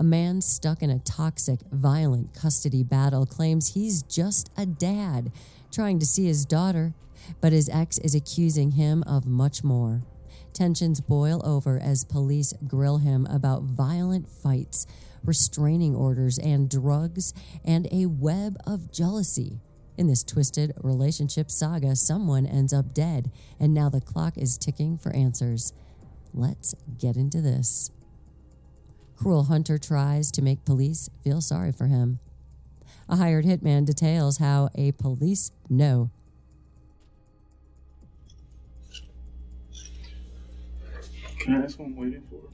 A man stuck in a toxic, violent custody battle claims he's just a dad trying to see his daughter, but his ex is accusing him of much more. Tensions boil over as police grill him about violent fights, restraining orders, and drugs, and a web of jealousy. In this twisted relationship saga, someone ends up dead, and now the clock is ticking for answers. Let's get into this. Cruel hunter tries to make police feel sorry for him. A hired hitman details how a police know. Can I ask what I'm waiting for?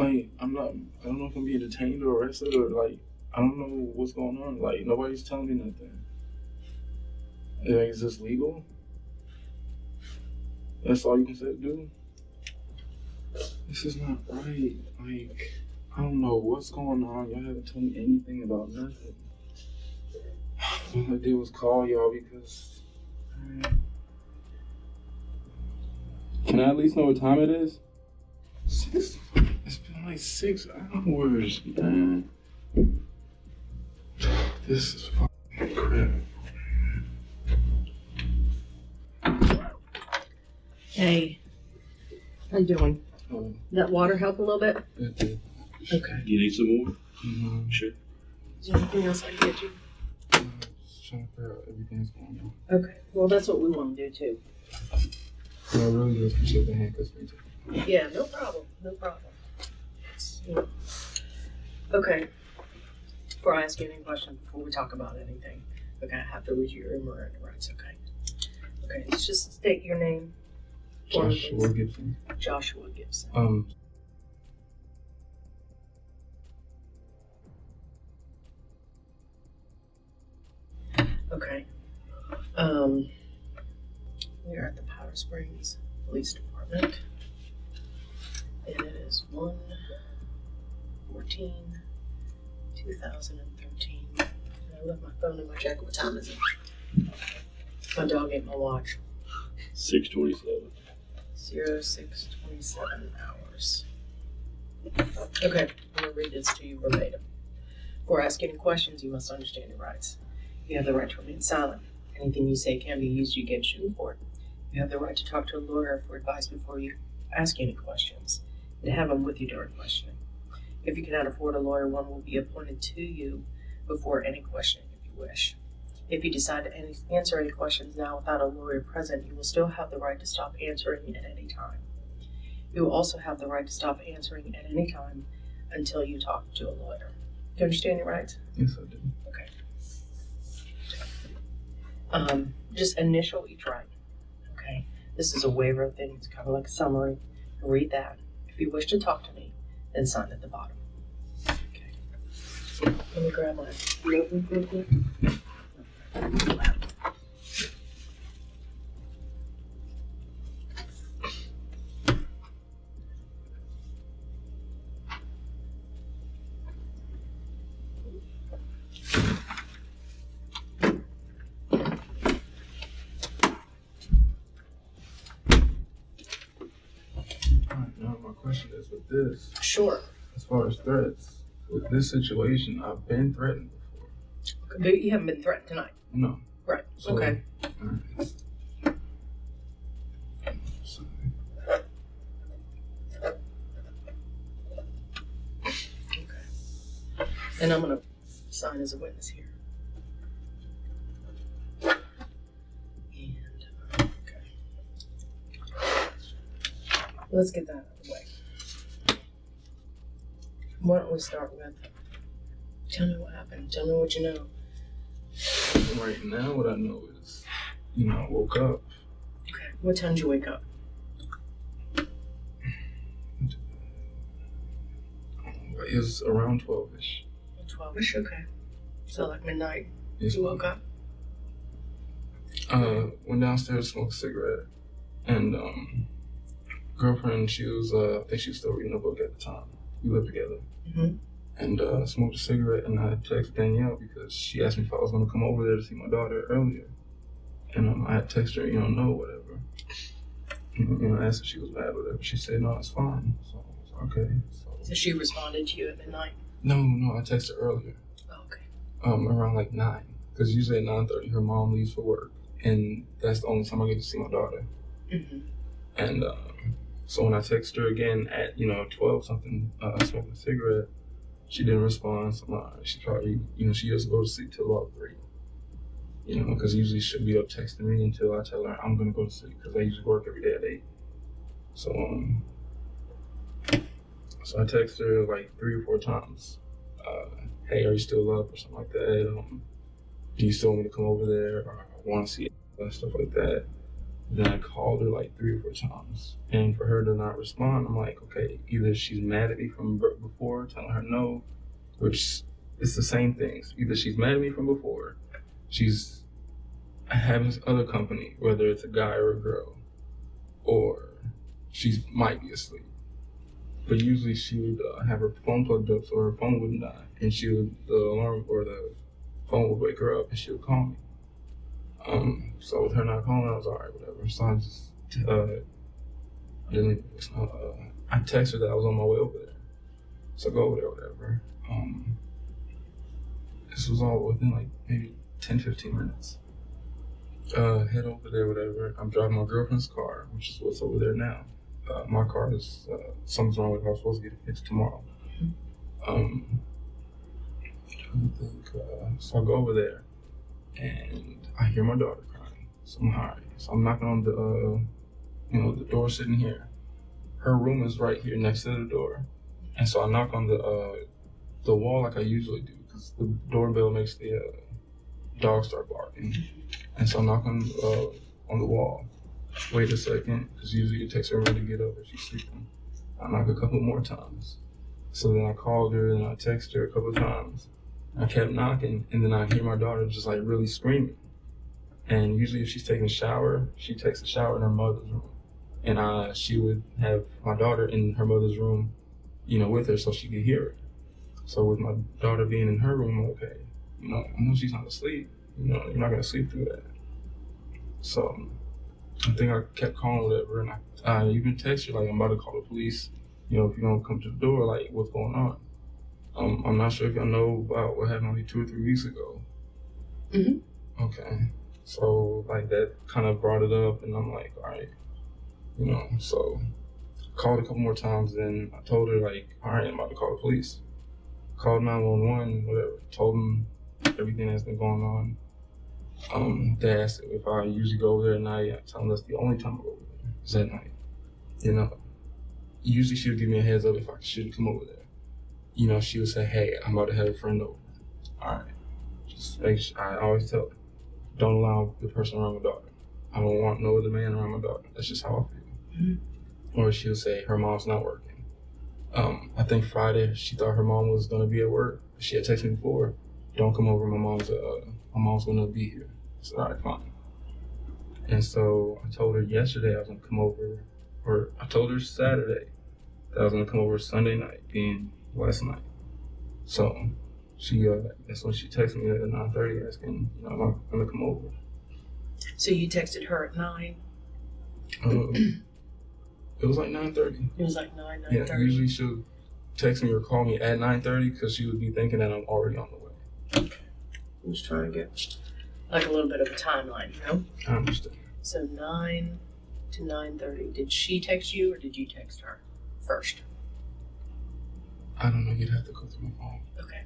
Like, I don't know if I'm being detained or arrested or, like, I don't know what's going on. Like, nobody's telling me nothing. Like, is this legal? That's all you can say to do? This is not right. Like, I don't know what's going on. Y'all haven't told me anything about nothing. All I did was call y'all because... Can I at least know what time it is? It's been like 6 hours, man. This is fucking crap. Hey, how you doing? That water help a little bit? It did. Okay. You need some more? Mm-hmm. Sure. Is there anything else I can get you? Just trying to figure out everything that's going on. Okay. Well, that's what we want to do too. I really do appreciate the handcuffs. Yeah, no problem. No problem. Okay. Before I ask you any questions, before we talk about anything, okay, I have to read you your Miranda rights, okay? Okay, let's just state your name. Joshua Gibson. Joshua Gibson. Okay. We are at the Powder Springs Police Department. And it is 1/14/2013. And I left my phone in my jacket. What time is it? My dog ate my watch. 6:27. 06:27 hours. Okay, I'm going to read this to you verbatim. Before asking any questions, you must understand your rights. You have the right to remain silent. Anything you say can be used against you in court. You have the right to talk to a lawyer for advice before you ask any questions, and to have them with you during questioning. If you cannot afford a lawyer, one will be appointed to you before any questioning if you wish. If you decide to answer any questions now without a lawyer present, you will still have the right to stop answering at any time. You will also have the right to stop answering at any time until you talk to a lawyer. Do you understand your rights? Yes, I do. Okay. Just initial each right. Okay. This is a waiver of things, kind of like a summary. Read that. If you wish to talk to me, then sign at the bottom. Okay. Let me grab my notebook real quick. Now my question is with this. Sure. As far as threats, with this situation, I've been threatened before. Okay, you haven't been threatened tonight. No. Right. So, okay. Alright. Sorry. Okay. And I'm gonna sign as a witness here. And okay. Let's get that out of the way. Why don't we start with, tell me what happened. Tell me what you know. Right now, what I know is, I woke up. Okay. What time did you wake up? It was around 12-ish. 12-ish, okay. So like midnight, Yes, you woke up? Went downstairs to smoke a cigarette. And, girlfriend, she was, I think she was still reading a book at the time. We lived together. Mm-hmm. And smoked a cigarette, and I texted Danielle because she asked me if I was going to come over there to see my daughter earlier. And I had texted her, no, whatever. I asked if she was mad or whatever. She said, no, it's fine. So I was Okay. So she responded to you at midnight? No, I texted her earlier. Oh, okay. Around like 9. Because usually at 9:30 her mom leaves for work. And that's the only time I get to see my daughter. Mm-hmm. And so when I text her again at 12 something, smoking a cigarette, she didn't respond. So she probably she doesn't go to sleep till about 3. Because usually she'll be up texting me until I tell her I'm gonna go to sleep because I usually work every day at 8. So I text her like 3 or 4 times. Hey, are you still up or something like that? Do you still want me to come over there or want to see it? And stuff like that. Then I called her like 3 or 4 times, and for her to not respond, I'm like, okay, either she's mad at me from before, telling her no, which it's the same things. Either she's mad at me from before, she's having other company, whether it's a guy or a girl, or she might be asleep. But usually she would have her phone plugged up so her phone wouldn't die, and the alarm or the phone would wake her up and she would call me. So with her not calling, I was alright, whatever. So I just didn't leave a voicemail. I texted her that I was on my way over there. So I go over there, whatever. This was all within like maybe 10-15 minutes. Head over there, whatever. I'm driving my girlfriend's car, which is what's over there now. My car is something's wrong with it. I was supposed to get it fixed tomorrow. So I go over there, and I hear my daughter crying. So I'm alright. So I'm knocking on the door sitting here. Her room is right here next to the door, and so I knock on the wall like I usually do because the doorbell makes the dog start barking, and so I knock on the wall. Wait a second, because usually it takes her a minute to get up if she's sleeping. I knock a couple more times. So then I called her and I texted her a couple of times. I kept knocking, and then I hear my daughter just like really screaming. And usually if she's taking a shower, she takes a shower in her mother's room. And she would have my daughter in her mother's room, with her so she could hear her. So with my daughter being in her room, okay, I know she's not asleep. You're not going to sleep through that. So I think I kept calling whatever, and I even texted her like I'm about to call the police. If you don't come to the door, like what's going on? I'm not sure if y'all know about what happened like 2 or 3 weeks ago. Mm-hmm. Okay, so like that kind of brought it up, and I'm like, all right, So I called a couple more times, and I told her like, all right, I'm about to call the police. Called 911, whatever. Told them everything that's been going on. They asked if I usually go over there at night. I tell them that's the only time I go over there is at night. Usually she would give me a heads up if I shouldn't come over there. She would say, hey, I'm about to have a friend over. All right. Just make sure, I always tell her, don't allow the person around my daughter. I don't want no other man around my daughter. That's just how I feel. Mm-hmm. Or she would say, her mom's not working. I think Friday she thought her mom was going to be at work. She had texted me before, don't come over, my mom's going to be here. I said, all right, fine. And so I told her yesterday I was going to come over, or I told her Saturday that I was going to come over Sunday night, being last night. So that's when she texted me at 9:30 asking, I'm going to come over. So you texted her at 9? It was like 9:30. It was like 9:30. Yeah, usually she'll text me or call me at 9:30 because she would be thinking that I'm already on the way. Okay. I'm just trying to get like a little bit of a timeline, I understand. So 9 to 9:30. Did she text you or did you text her first? I don't know. You'd have to go through my phone. Okay.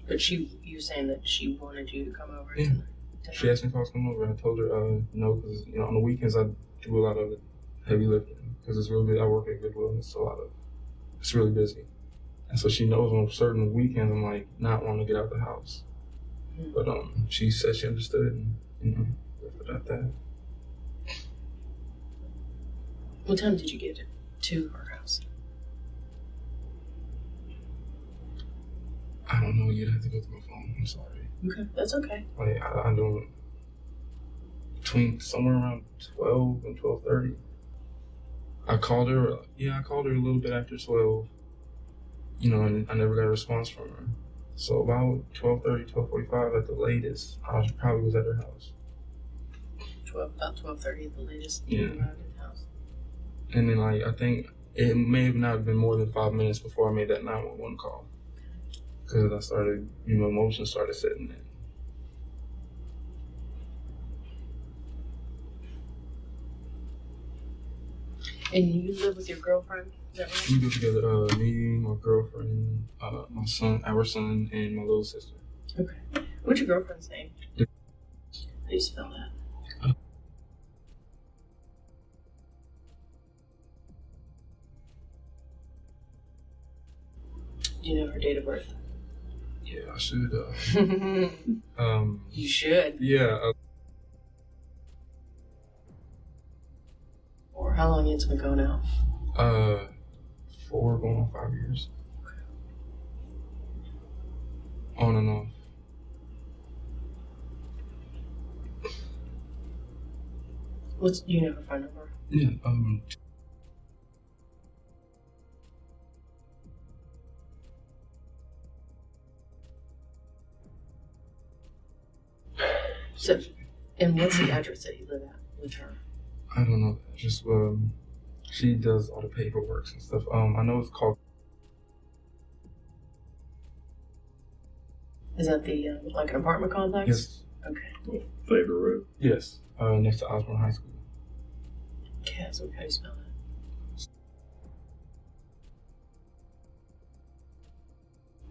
But you're saying that she wanted you to come over tonight? She asked me if I was coming over. I told her no, because on the weekends I do a lot of heavy lifting because it's really I work at Goodwill and it's really busy, and so she knows on certain weekends I'm like not wanting to get out the house. Mm-hmm. But she said she understood and left it at that. What time did you get to her house? I don't know. You'd have to go through my phone. I'm sorry. Okay, that's okay. Like I don't. Between somewhere around 12 and 12:30. I called her. Yeah, I called her a little bit after 12. And I never got a response from her. So about 12:30, 12:45 at the latest, I probably was at her house. About 12:30 at the latest. Yeah. You arrived at the house. And then I think it may have not been more than 5 minutes before I made that 911 call. Because I started, emotions started setting in. And you live with your girlfriend? Is that right? We live together, me, my girlfriend, my son, our son, and my little sister. Okay. What's your girlfriend's name? How do you spell that? Do you know her date of birth? Yeah, I should. You should. Yeah. Or how long it's been going now? 4 going on 5 years. On and off. Do you know her phone number? Yeah. So, and what's the address that you live at with her? I don't know. Just she does all the paperwork and stuff. I know it's called. Is that the like an apartment complex? Yes. Okay. Favorite road? Yes. Next to Osborne High School. Okay, so how do you spell that?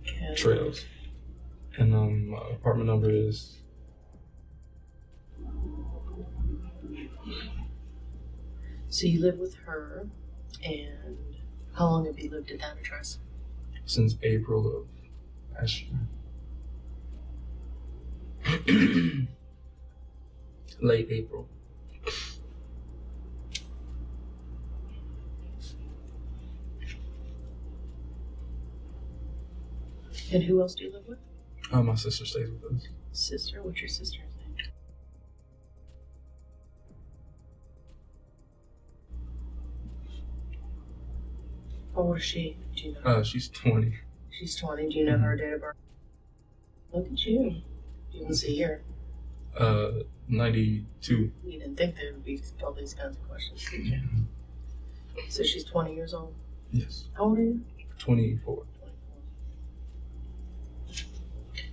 Okay. Trails. And my apartment number is. So you live with her, and how long have you lived at that address? Since April of last year. Late April. And who else do you live with? My sister stays with us. Sister? What's your sister's name? How old is she? Do you know? She's 20. She's 20. Do you know her date of birth? Look at you. You can see her. 92. You didn't think there would be all these kinds of questions, did you? So she's 20 years old? Yes. How old are you? 24. 24.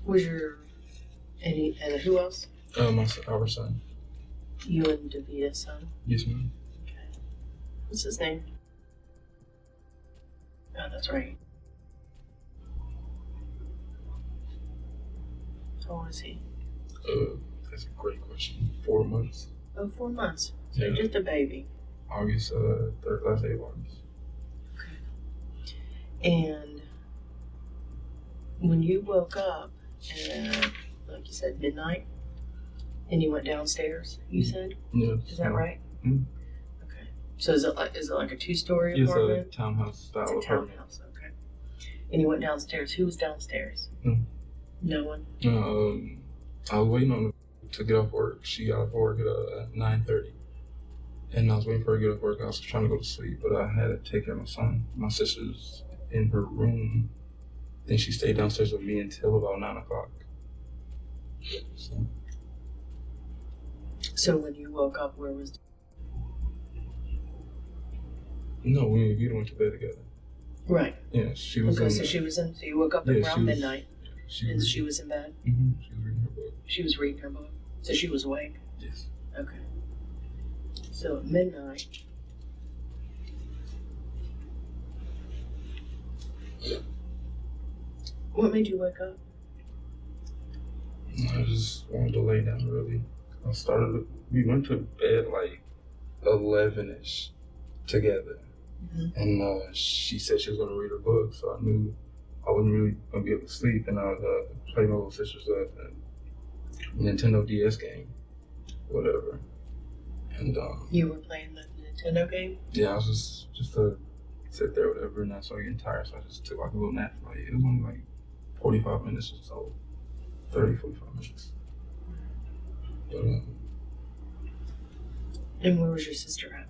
Was your... And who else? Our son. You and Davita's son? Yes, ma'am. Okay. What's his name? Oh, that's right. How old is he? That's a great question. 4 months. Oh, 4 months. So Yeah. just a baby. August, last day of August. And when you woke up at, like you said, midnight, and you went downstairs, you said? Yeah. Is that right? Mm-hmm. Okay. So is it like a 2-story It's apartment? a townhouse style It's a apartment. townhouse, okay. And you went downstairs. Who was downstairs? No one? I was waiting on her to get off work. She got off work at 9:30. And I was waiting for her to get off work. I was trying to go to sleep, but I had to take care of my son. My sister's in her room. Then she stayed downstairs with me until about 9 o'clock. So when you woke up, where was... No, we went to bed together. Right. Yeah, she was Okay, in... so she was in... So you woke up Yeah, around midnight, and she was in bed? Mm-hmm. She was reading her book. She was reading her book. So she was awake? Yes. Okay. So at midnight... What made you wake up? I just wanted to lay down really. We went to bed like 11-ish together. Mm-hmm. And she said she was going to read her book, so I knew I wasn't really going to be able to sleep. And I played my little sister's Nintendo DS game, whatever. And You were playing the Nintendo game? yeah, I was just to sit there, whatever, and I started getting tired, so I just took like a little nap. Like, it was only like 45 minutes or so, 30, 45 minutes. But And where was your sister at?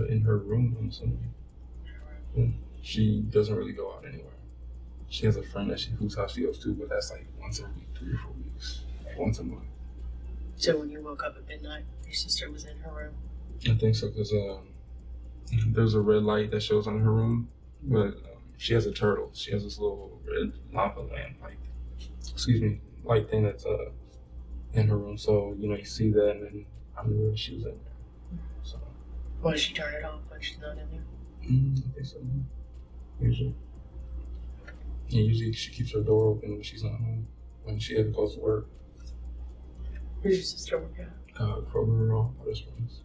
in her room on Sunday. Yeah. She doesn't really go out anywhere. She has a friend whose house she goes to, but that's like once a week, 3 or 4 weeks, once a month. So when you woke up at midnight, your sister was in her room? I think so, because There's a red light that shows on her room, but she has a turtle. She has this little red lava lamp, light thing that's in her room. So you see that, and then I knew she was in there. So. Why does she turn it off when she's not in there? I think so. Usually. Yeah, usually she keeps her door open when she's not home. When she ever goes to work. Where's your sister work at? Kroger or Powder Springs.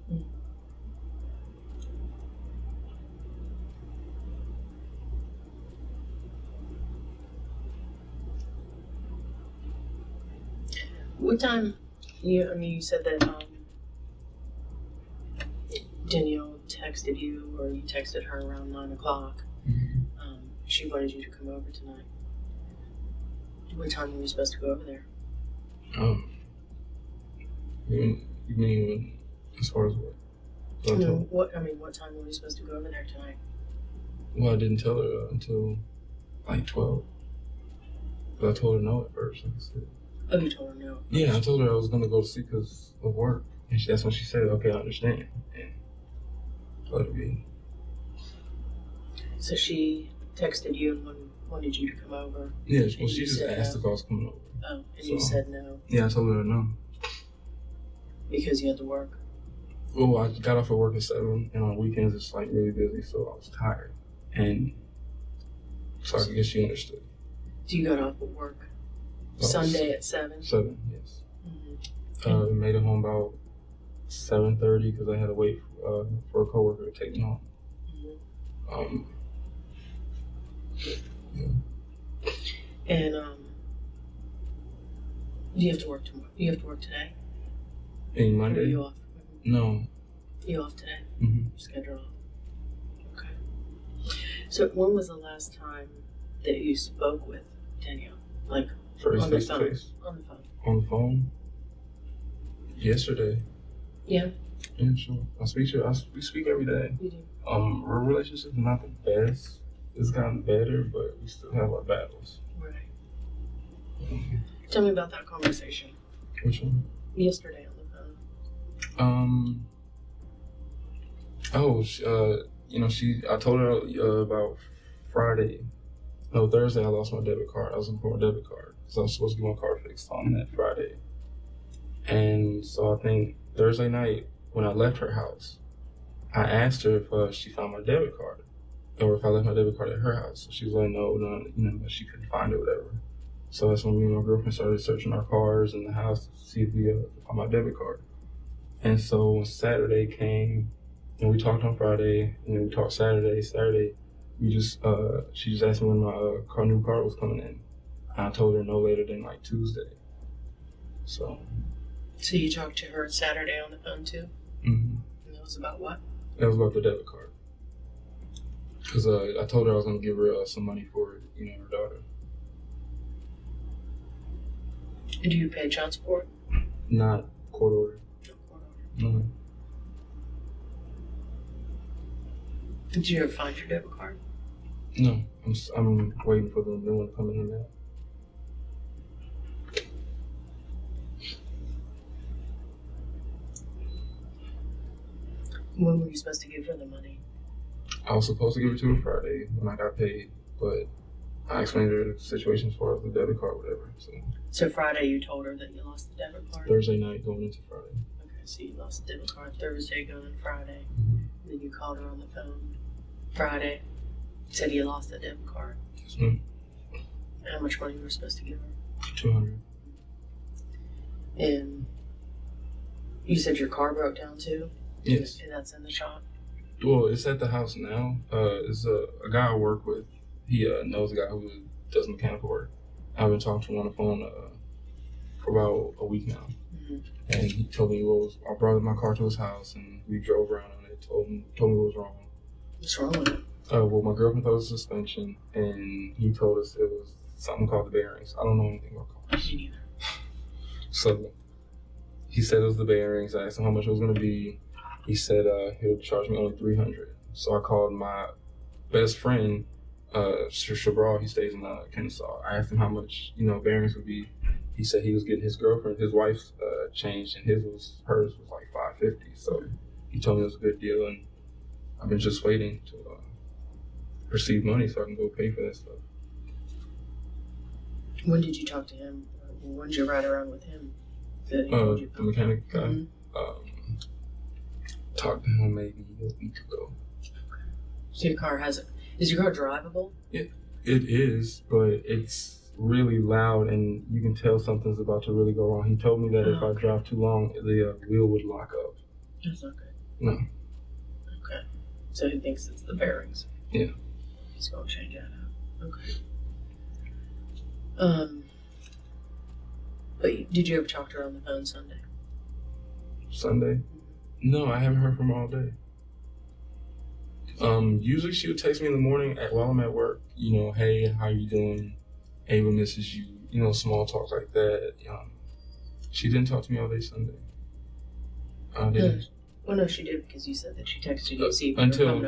What time? You said that Danielle texted you, or you texted her around 9 o'clock. She wanted you to come over tonight. What time were you supposed to go over there? You mean as far as what? What time were you supposed to go over there tonight? Well, I didn't tell her until like 12. But I told her no at first, like I said. Oh, you told her no? Yeah, I told her I was going to go to sleep because of work. And that's when she said, okay, I understand. And let it be. So she texted you and wanted you to come over? Yeah, well, she just asked if I was coming over. Oh, and you said no? Yeah, I told her no. Because you had to work? Well, I got off of work at 7, and on weekends it's like really busy, so I was tired. And so I guess she understood. So you got off of work Sunday at 7? 7, yes. Made it home about 7:30 because I had to wait for a coworker to take me home. Yeah. And do you have to work tomorrow? Do you have to work today? Any Monday? Or are you off? No. You off today? Schedule off. Okay. So when was the last time that you spoke with Danielle? Like First on the face phone? to face. On the phone. On the phone? Yesterday. Yeah. Yeah, sure. We speak every day. You do. Our relationship is not the best. It's gotten better, but we still have our battles. Right. Tell me about that conversation. Which one? Yesterday on the phone. I told her about Friday. No, Thursday I lost my debit card. I was looking for my debit card. So I was supposed to get my car fixed on that Friday. And so I think Thursday night when I left her house, I asked her if she found my debit card or if I left my debit card at her house. So she was like, no, she couldn't find it or whatever. So that's when me and my girlfriend started searching our cars in the house to see if we found my debit card. And so when Saturday came, and we talked on Friday, and then we talked Saturday. We just she just asked me when my new car was coming in. And I told her no later than like Tuesday. So you talked to her Saturday on the phone too? And that was about what? It was about the debit card. Because I told her I was going to give her some money for her daughter. And do you pay child support? Not court order. No court order. No. Did you ever find your debit card? No. I'm waiting for the new one to come in the mail. When were you supposed to give her the money? I was supposed to give it to her Friday when I got paid, but I explained to her the situation as far as the debit card, whatever. So Friday you told her that you lost the debit card? Thursday night going into Friday. Okay, so you lost the debit card Thursday going into Friday. And then you called her on the phone Friday, said you lost the debit card. Yes, ma'am. How much money you were supposed to give her? $200. And you said your car broke down too? Yes. And that's in the shop? Well, it's at the house now. It's a guy I work with. He knows a guy who does mechanical work. I've been talking to him on the phone for about a week now. And he told me I brought my car to his house and we drove around on it, told me what was wrong. What's wrong with it? Well, my girlfriend thought it was suspension, and he told us it was something called the bearings. I don't know anything about cars. Me neither. So he said it was the bearings. I asked him how much it was going to be. He said he'll charge me only $300. So I called my best friend, Shabral. He stays in Kennesaw. I asked him how much bearings would be. He said he was getting his wife's changed, and hers was like $550. So he told me it was a good deal, and I've been just waiting to receive money so I can go pay for that stuff. When did you talk to him? When did you ride around with him? The mechanic guy. Mm-hmm. Talked to him maybe a week ago. Okay. So your car is your car drivable? It is, but it's really loud and you can tell something's about to really go wrong. He told me that if I drive too long, the wheel would lock up. That's not good. No. Okay. So he thinks it's the bearings. Yeah. He's going to change that out. Okay. But did you ever talk to her on the phone Sunday? Sunday? No, I haven't heard from her all day. Usually she would text me in the morning while I'm at work. You know, hey, how you doing? Ava misses you. You know, small talk like that. She didn't talk to me all day Sunday. Well, no, she did because you said that she texted you to see if until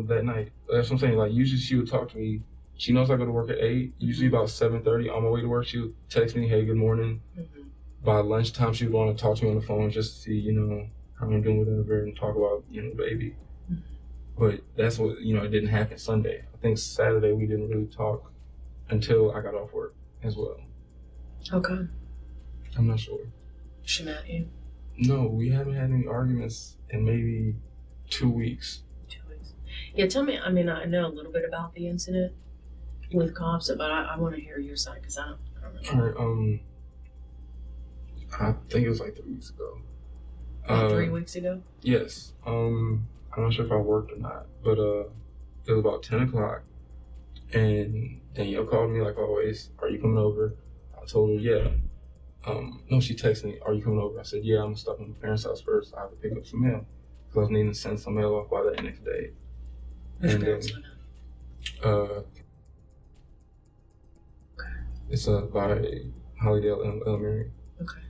that night. That's what I'm saying. Like, usually she would talk to me. She knows I go to work at 8. Usually about 7:30 on my way to work, she would text me, hey, good morning. Mm-hmm. By lunchtime, she would want to talk to me on the phone just to see, you know, how I'm doing, whatever, and talk about, you know, baby. Mm-hmm. But that's what, you know, it didn't happen Sunday. I think Saturday we didn't really talk until I got off work as well. Okay. I'm not sure. She mad at you? No, we haven't had any arguments in maybe 2 weeks. 2 weeks. Yeah, tell me, I mean, I know a little bit about the incident with cops, but I want to hear your side because I don't know. All right, I think it was like 3 weeks ago. 3 weeks ago? Yes. I'm not sure if I worked or not, but it was about 10 o'clock, and Danielle called me like always, are you coming over? I told her, yeah. No, she texted me, are you coming over? I said, yeah, I'm going to stop at my parents' house first. I have to pick up some mail, because I was needing to send some mail off by the next day. Which parents live in? It's by Hollydale Elementary. Okay.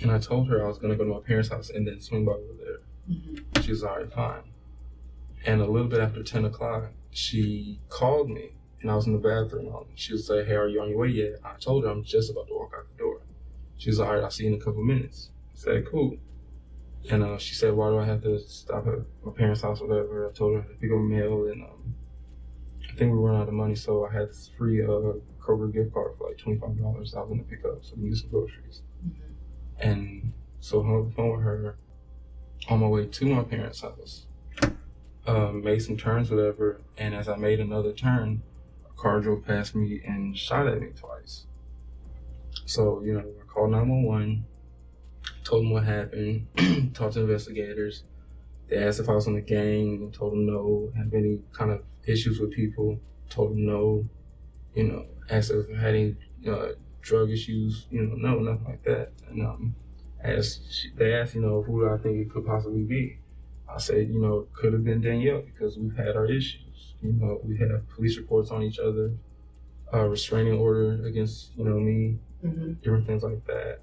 And I told her I was going to go to my parents' house and then swing by over there. Mm-hmm. She was all right, fine. And a little bit after 10 o'clock, she called me, and I was in the bathroom. She would say, hey, are you on your way yet? I told her I'm just about to walk out the door. She was all right, I'll see you in a couple minutes. I said, cool. And she said, why do I have to stop at my parents' house or whatever? I told her to pick up mail, and I think we ran out of money, so I had this free Kroger gift card for like $25 I was going to pick up so we can use some groceries. Mm-hmm. And so I hung up the phone with her on my way to my parents' house. Made some turns, whatever, and as I made another turn, a car drove past me and shot at me twice. So, you know, I called 911, told them what happened, talked to investigators. They asked if I was in the gang, and told them no. Have any kind of issues with people, told them no. You know, asked if I had any drug issues, you know, no, nothing like that. And they asked, you know, who I think it could possibly be. I said, you know, it could have been Danielle because we've had our issues. You know, we have police reports on each other, restraining order against, you know, me, mm-hmm. different things like that.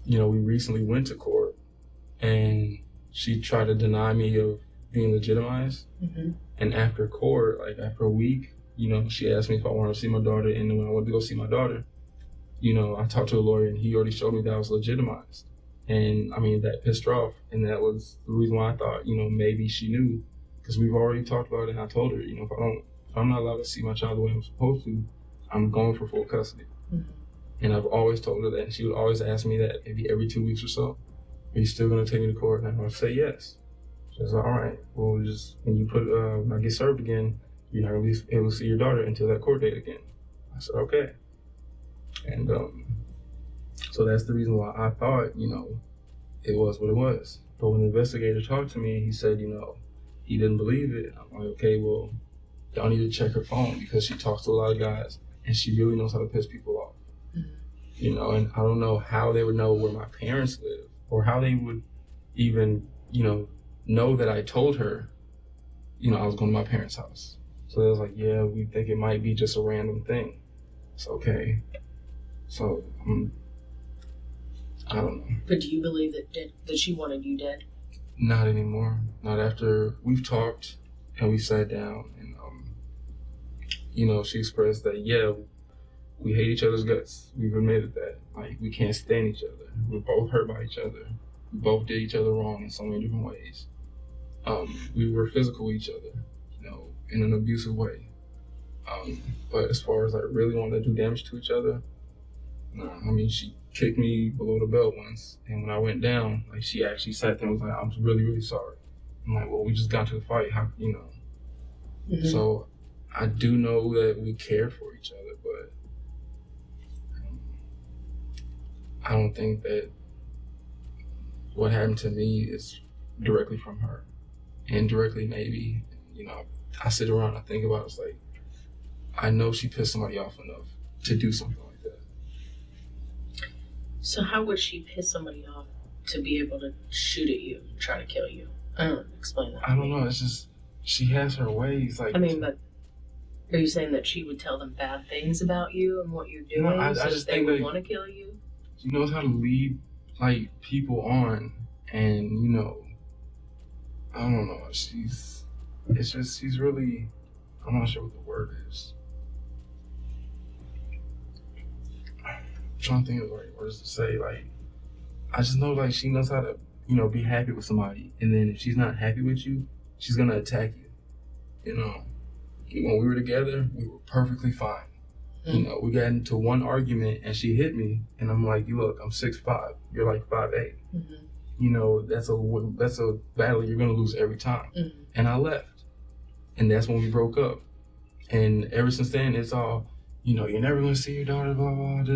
You know, we recently went to court and she tried to deny me of being legitimized. Mm-hmm. And after court, like after a week, you know, she asked me if I wanted to see my daughter. And when I went to go see my daughter, you know, I talked to a lawyer and he already showed me that I was legitimized. And I mean, that pissed her off. And that was the reason why I thought, you know, maybe she knew, because we've already talked about it. And I told her, you know, if I'm not allowed to see my child the way I'm supposed to, I'm going for full custody. Mm-hmm. And I've always told her that. And she would always ask me that maybe every 2 weeks or so. Are you still going to take me to court? And I would say yes. She was like, all right, well, just when you when I get served again, you're not going to be able to see your daughter until that court date again. I said, okay. And so that's the reason why I thought, you know, it was what it was. But when the investigator talked to me, he said, you know, he didn't believe it. I'm like, okay, well, y'all need to check her phone because she talks to a lot of guys and she really knows how to piss people off. Mm-hmm. You know, and I don't know how they would know where my parents live or how they would even, you know that I told her, you know, I was going to my parents' house. So they was like, yeah, we think it might be just a random thing. It's okay. So, I don't know. But do you believe that she wanted you dead? Not anymore. Not after we've talked and we sat down and, you know, she expressed that, yeah, we hate each other's guts. We've admitted that. Like, we can't stand each other. We're both hurt by each other. We both did each other wrong in so many different ways. We were physical with each other, in an abusive way. But as far as like really wanting to do damage to each other, no. I mean, she kicked me below the belt once, and when I went down, like she actually sat there and was like, "I'm really, really sorry." I'm like, "Well, we just got to a fight, Mm-hmm. So I do know that we care for each other, but I don't think that what happened to me is directly from her. Indirectly, maybe, I sit around and I think about it, it's like, I know she pissed somebody off enough to do something like that. So how would she piss somebody off to be able to shoot at you and try to kill you? I don't know. Explain that. I don't know. It's just, she has her ways. Like, I mean, but are you saying that she would tell them bad things about you and what you're doing I so just that they think would that want to kill you? she knows how to lead, like, people on, and, I don't know. She's really, I'm not sure what the word is. I'm trying to think of the right words to say. Like, I just know, like, she knows how to, be happy with somebody. And then if she's not happy with you, she's going to attack you. When we were together, we were perfectly fine. Mm-hmm. We got into one argument and she hit me. And I'm like, look, I'm 6'5". You're like 5'8". Mm-hmm. That's a battle you're going to lose every time. Mm-hmm. And I left. And that's when we broke up. And ever since then, it's all, you're never going to see your daughter, blah, blah, blah,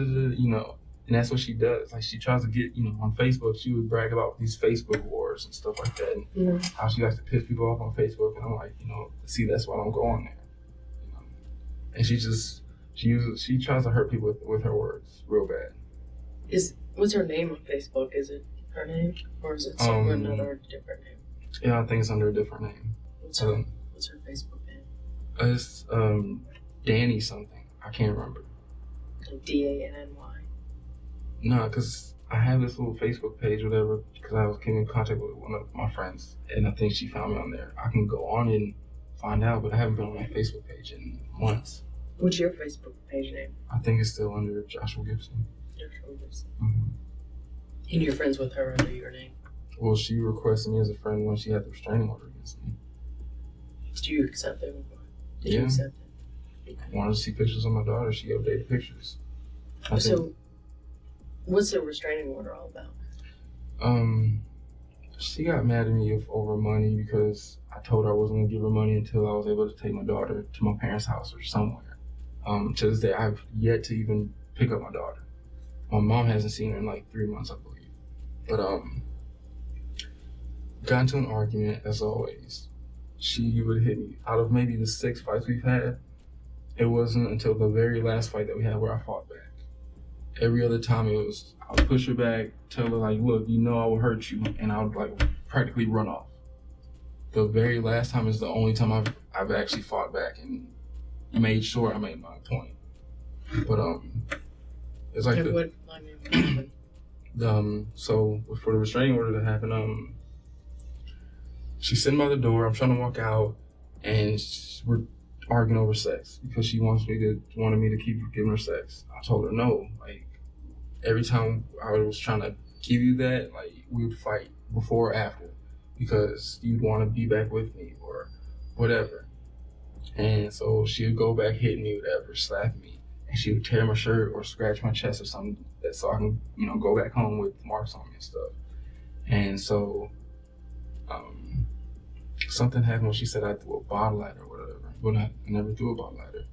And that's what she does. Like, she tries to get, on Facebook, she would brag about these Facebook wars and stuff like that. And how she likes to piss people off on Facebook. And I'm like, see, that's why I don't go on there. And she tries to hurt people with her words real bad. What's her name on Facebook? Is it her name? Or is it another different name? Yeah, I think it's under a different name. What's her Facebook name? It's Danny something. I can't remember. Like Danny? No, because I have this little Facebook page, whatever, because I was getting in contact with one of my friends, and I think she found me on there. I can go on and find out, but I haven't been on my Facebook page in months. What's your Facebook page name? I think it's still under Joshua Gibson. Joshua Gibson. Mm-hmm. And you're friends with her under your name? Well, she requested me as a friend when she had the restraining order against me. Did you accept it? Did Yeah. you accept it? I wanted to see pictures of my daughter. She updated pictures. So, what's the restraining order all about? She got mad at me over money because I told her I wasn't going to give her money until I was able to take my daughter to my parents' house or somewhere. To this day, I've yet to even pick up my daughter. My mom hasn't seen her in like 3 months, I believe. But got into an argument as always. She would hit me. Out of maybe the 6 fights we've had, it wasn't until the very last fight that we had where I fought back. Every other time it was, I would push her back, tell her like, look, I will hurt you, and I would like practically run off. The very last time is the only time I've actually fought back and made sure I made my point. But it's like so for the restraining order to happen, she's sitting by the door. I'm trying to walk out, and we're arguing over sex because she wanted me to keep giving her sex. I told her no. Like, every time I was trying to give you that, like, we would fight before or after because you'd want to be back with me or whatever. And so she would go back, hit me, whatever, slap me, and she would tear my shirt or scratch my chest or something so I can, go back home with marks on me and stuff. And so something happened when she said I threw a bottle at her or whatever. But I never threw a bottle at her.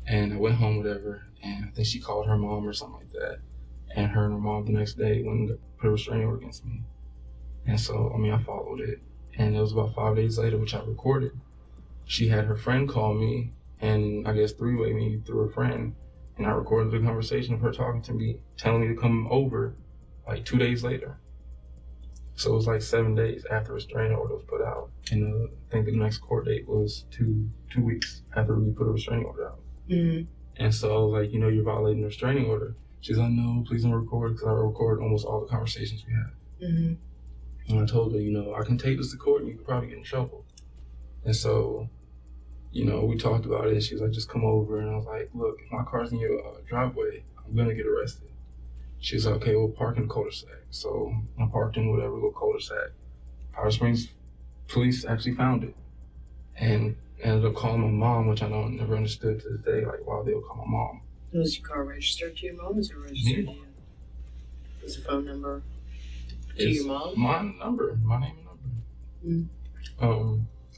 And I went home, whatever, and I think she called her mom or something like that. And her mom the next day went and put a restraining order against me. And so, I followed it. And it was about 5 days later, which I recorded. She had her friend call me and I guess three-way me through her friend. And I recorded the conversation of her talking to me, telling me to come over like 2 days later. So it was like 7 days after a restraining order was put out. And I think the next court date was two weeks after we put a restraining order out. Mm-hmm. And so I was like, you're violating the restraining order. She's like, no, please don't record, because I record almost all the conversations we have. Mm-hmm. And I told her, I can take this to court and you could probably get in trouble. And so, we talked about it, and she was like, just come over. And I was like, look, if my car's in your driveway, I'm going to get arrested. She was like, okay, we'll park in the cul-de-sac. So I parked in whatever little cul-de-sac. Powder Springs police actually found it and ended up calling my mom, which I never understood to this day, like why they would call my mom. Was your car registered to your mom? Was it registered to you? Was the phone number to your mom? My name and number.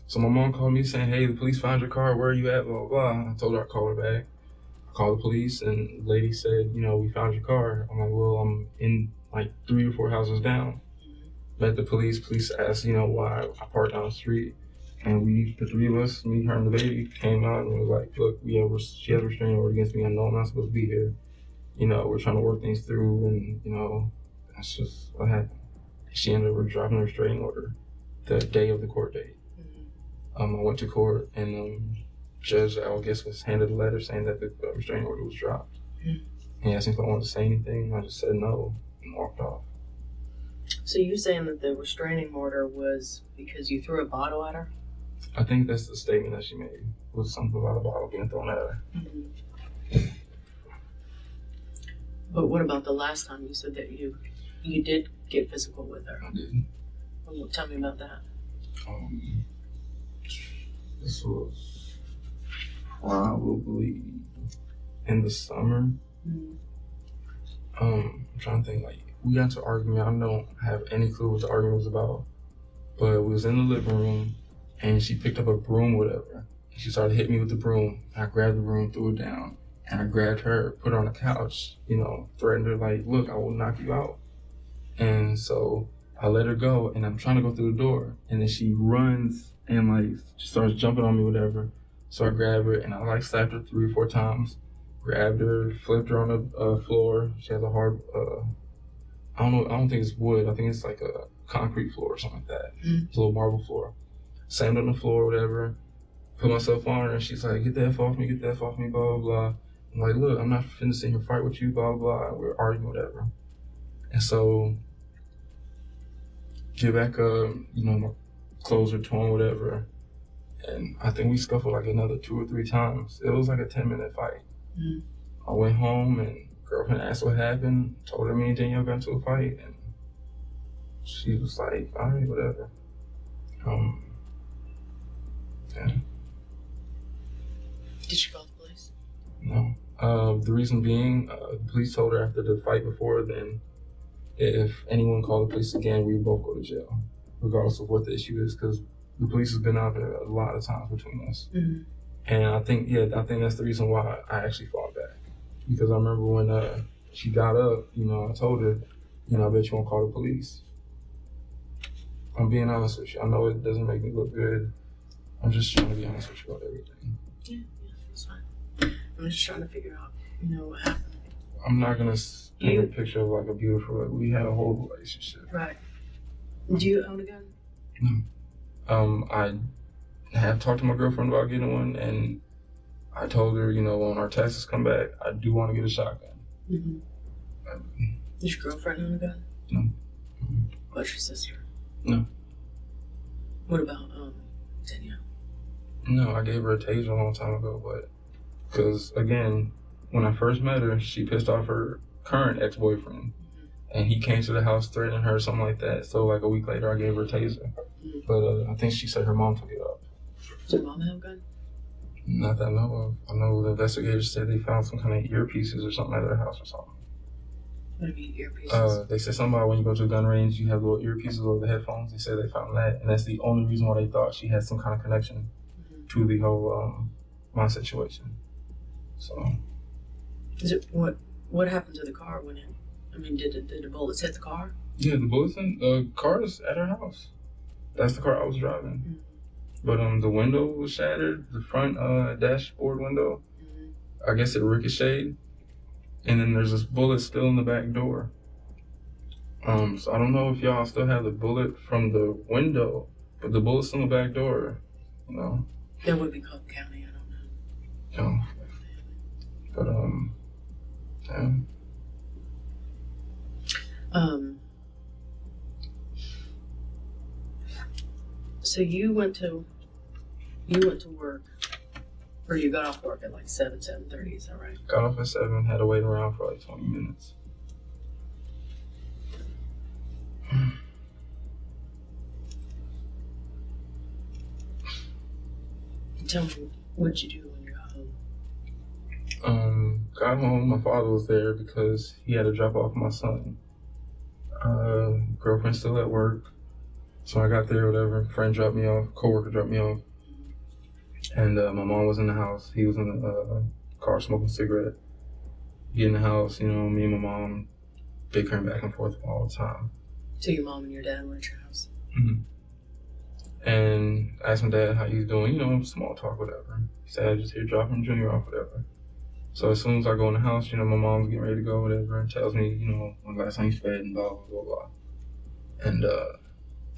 So my mom called me saying, hey, the police found your car, where are you at, blah, blah, blah. I told her I'd call her back. I called the police, and the lady said, we found your car. I'm like, well, I'm in like 3 or 4 houses down. Met the police asked, why I parked down the street. And the 3 of us, me, her, and the baby, came out and was like, look, she has a restraining order against me. I know I'm not supposed to be here. We're trying to work things through, and, that's just what happened. She ended up dropping a restraining order the day of the court date. I went to court, and judge, I guess, was handed a letter saying that the restraining order was dropped. He asked me if I wanted to say anything. I just said no and walked off. So you're saying that the restraining order was because you threw a bottle at her? I think that's the statement that she made, was something about a bottle being thrown at her. But what about the last time you said that you did get physical with her? I did. Well, tell me about that. This was probably in the summer. I'm trying to think, we got into an argument. I don't have any clue what the argument was about, but we was in the living room, and she picked up a broom or whatever. She started hitting me with the broom. I grabbed the broom, threw it down, and I grabbed her, put her on the couch, threatened her, like, look, I will knock you out. And so I let her go, and I'm trying to go through the door, and then she runs and she starts jumping on me, whatever. So I grabbed her, and I slapped her 3 or 4 times, grabbed her, flipped her on the floor. She has a hard, I don't think it's wood. I think it's like a concrete floor or something like that. It's a little marble floor. Slammed on the floor, whatever. Put myself on her, and she's like, get the F off me, blah, blah, blah. I'm like, look, I'm not finna sit here and fight with you, blah, blah. We're arguing, whatever. And so, get back up, my clothes are torn, whatever. And I think we scuffled another 2 or 3 times. It was like a 10-minute fight. I went home, and girlfriend asked what happened, told her me and Danielle got into a fight, and she was like, all right, whatever. Yeah. Did she call the police? No. The reason being, the police told her after the fight before then, if anyone called the police again, we would both go to jail, regardless of what the issue is, because the police has been out there a lot of times between us. And I think that's the reason why I actually fought back. Because I remember when she got up, I told her, I bet you won't call the police. I'm being honest with you. I know it doesn't make me look good. I'm just trying to be honest with you about everything. Yeah, that's fine. I'm just trying to figure out, what happened. I'm not going to paint a picture of a beautiful, we had a whole relationship. Right. Do you own a gun? No. I have talked to my girlfriend about getting one, and I told her, when our taxes come back, I do want to get a shotgun. Does your girlfriend own a gun? No. What's your sister? No. What about Danielle? No, I gave her a taser a long time ago, but because, again, when I first met her, she pissed off her current ex-boyfriend, and he came to the house threatening her, something like that. So, a week later, I gave her a taser. But I think she said her mom took it up. Does your mom have a gun? Not that I know of. I know the investigators said they found some kind of earpieces or something at their house or something. What do you mean earpieces? They said something about when you go to a gun range, you have little earpieces or the headphones. They said they found that, and that's the only reason why they thought she had some kind of connection to the whole my situation. So. Is it what happened to the car when did the bullets hit the car? Yeah, the bullets in the car is at her house. That's the car I was driving. But the window was shattered, the front dashboard window. I guess it ricocheted. And then there's this bullet still in the back door. So I don't know if y'all still have the bullet from the window, but the bullet's in the back door, That would be Cobb County, I don't know. But, yeah. So you went to work, or you got off work at 7:30, is that right? Got off at 7, had to wait around for 20 minutes. Tell me, what'd you do when you got home? Got home, my father was there because he had to drop off my son. Girlfriend still at work. So I got there, whatever. Friend dropped me off, coworker dropped me off. And my mom was in the house. He was in the car smoking a cigarette. Get in the house, me and my mom bickering back and forth all the time. So your mom and your dad were at your house? Mm-hmm. And asked my dad how he's doing, small talk, whatever. He said, I just here dropping Junior off, whatever. So as soon as I go in the house, my mom's getting ready to go, whatever, and tells me, when last time he's fed and blah, blah, blah, blah. And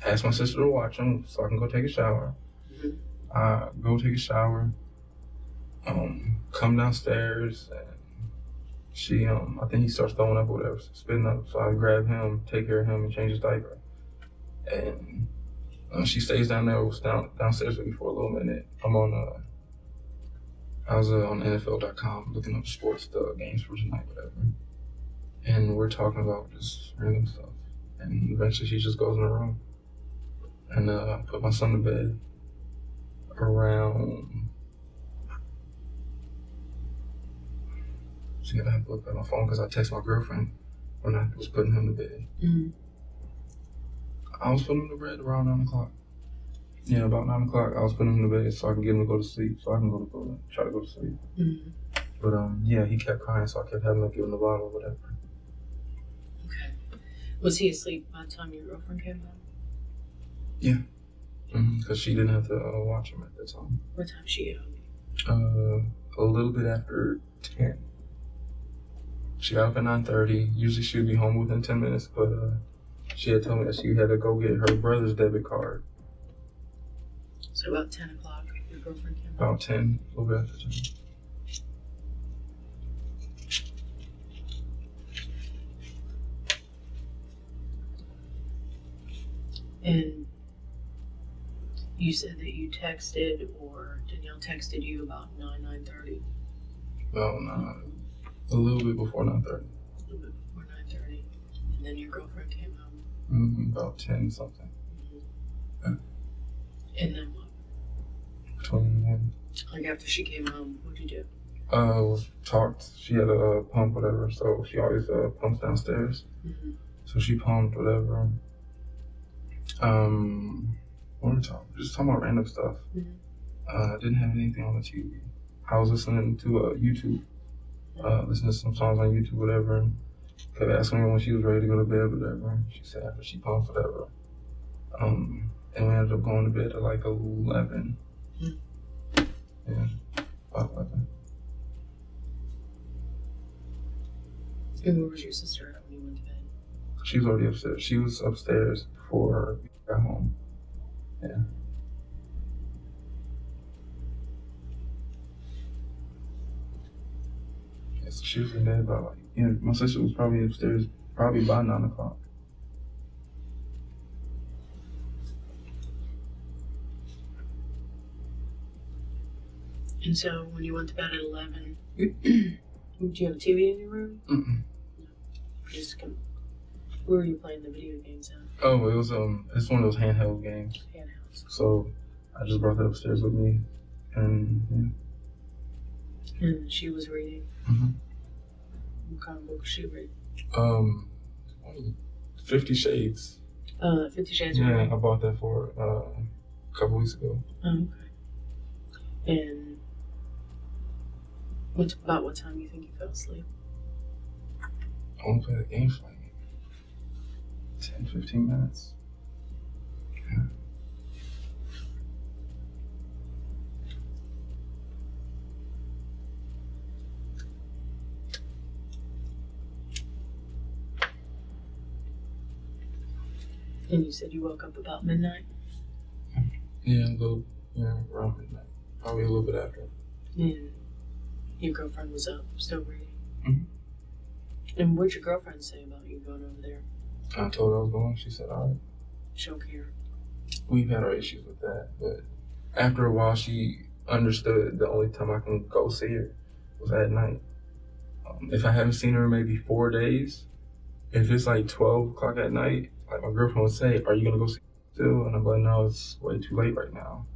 asked my sister to watch him so I can go take a shower. Mm-hmm. I go take a shower, come downstairs, and she, I think he starts throwing up or whatever, spitting up. So I grab him, take care of him, and change his diaper. And she stays down there, was downstairs with me for a little minute. I was on NFL.com looking up sports, the games for tonight, whatever. And we're talking about just random stuff. And eventually she just goes in the room. And I put my son to bed around... So I have to look at my phone because I text my girlfriend when I was putting him to bed. Mm-hmm. I was putting him to bed around 9 o'clock. Yeah, about 9 o'clock, I was putting him to bed so I can get him to go to sleep, so I can try to go to sleep. Mm-hmm. But he kept crying, so I kept having to give him the bottle or whatever. Okay. Was he asleep by the time your girlfriend came home? Yeah. Because she didn't have to watch him at that time. What time did she get home? A little bit after 10. She got up at 9:30. Usually she would be home within 10 minutes, but she had told me that she had to go get her brother's debit card. So about 10 o'clock, your girlfriend came home? About 10, a little bit after 10. And you said that you texted, or Danielle texted you about 9:30? Well, no, a little bit before 9:30. A little bit before 9:30. And then your girlfriend came home? About 10 something. Mm-hmm. Yeah. And then what? Between one. Like after she came home, what'd you do? Talked. She had a pump, whatever, so she always pumps downstairs. Mm-hmm. So she pumped, whatever. What were we talking? Just talking about random stuff. Mm-hmm. Didn't have anything on the TV. I was listening to YouTube, listening to some songs on YouTube, whatever, and kept asking her when she was ready to go to bed, whatever. She said after she pumped, whatever. And we ended up going to bed at like 11. Mm-hmm. Yeah, about 11. And where was your sister at when you went to bed? She was already upstairs. She was upstairs before we got home. Yeah. Yeah, so she was in bed about my sister was probably upstairs probably by 9 o'clock. And so when you went to bed at 11, did you have a TV in your room? Mm-mm. No. Where were you playing the video games at? Oh, it was it's one of those handheld games. Handhelds. So I just brought that upstairs with me, and yeah. And she was reading. Mm-hmm. What kind of book was she reading? 50 Shades. 50 Shades. Yeah, Right? I bought that for a couple weeks ago. Oh, okay. And about what time do you think you fell asleep? I want to play the game for like 10, 15 minutes. Yeah. And you said you woke up about midnight? Yeah, around midnight. Probably a little bit after. And your girlfriend was up, still reading? Mm-hmm. And what'd your girlfriend say about you going over there? I told her I was going. She said, all right. She don't care. We've had our issues with that, but after a while, she understood the only time I can go see her was at night. If I haven't seen her in maybe 4 days, if it's like 12 o'clock at night, like my girlfriend would say, are you going to go see her still? And I'm like, no, it's way too late right now.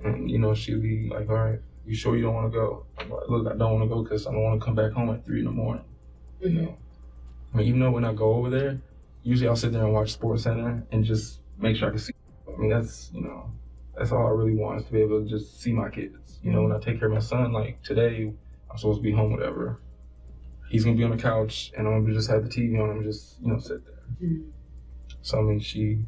And, you know, she'd be like, all right, you sure you don't want to go? I'm like, look, I don't want to go because I don't want to come back home at 3 a.m, you know? I mean, even though when I go over there, usually I'll sit there and watch Sports Center and just make sure I can see. I mean, that's, you know, that's all I really want is to be able to just see my kids. You know, when I take care of my son, like today, I'm supposed to be home, whatever. He's going to be on the couch and I'm going to just have the TV on and just, you know, sit there. Mm-hmm. So, I mean,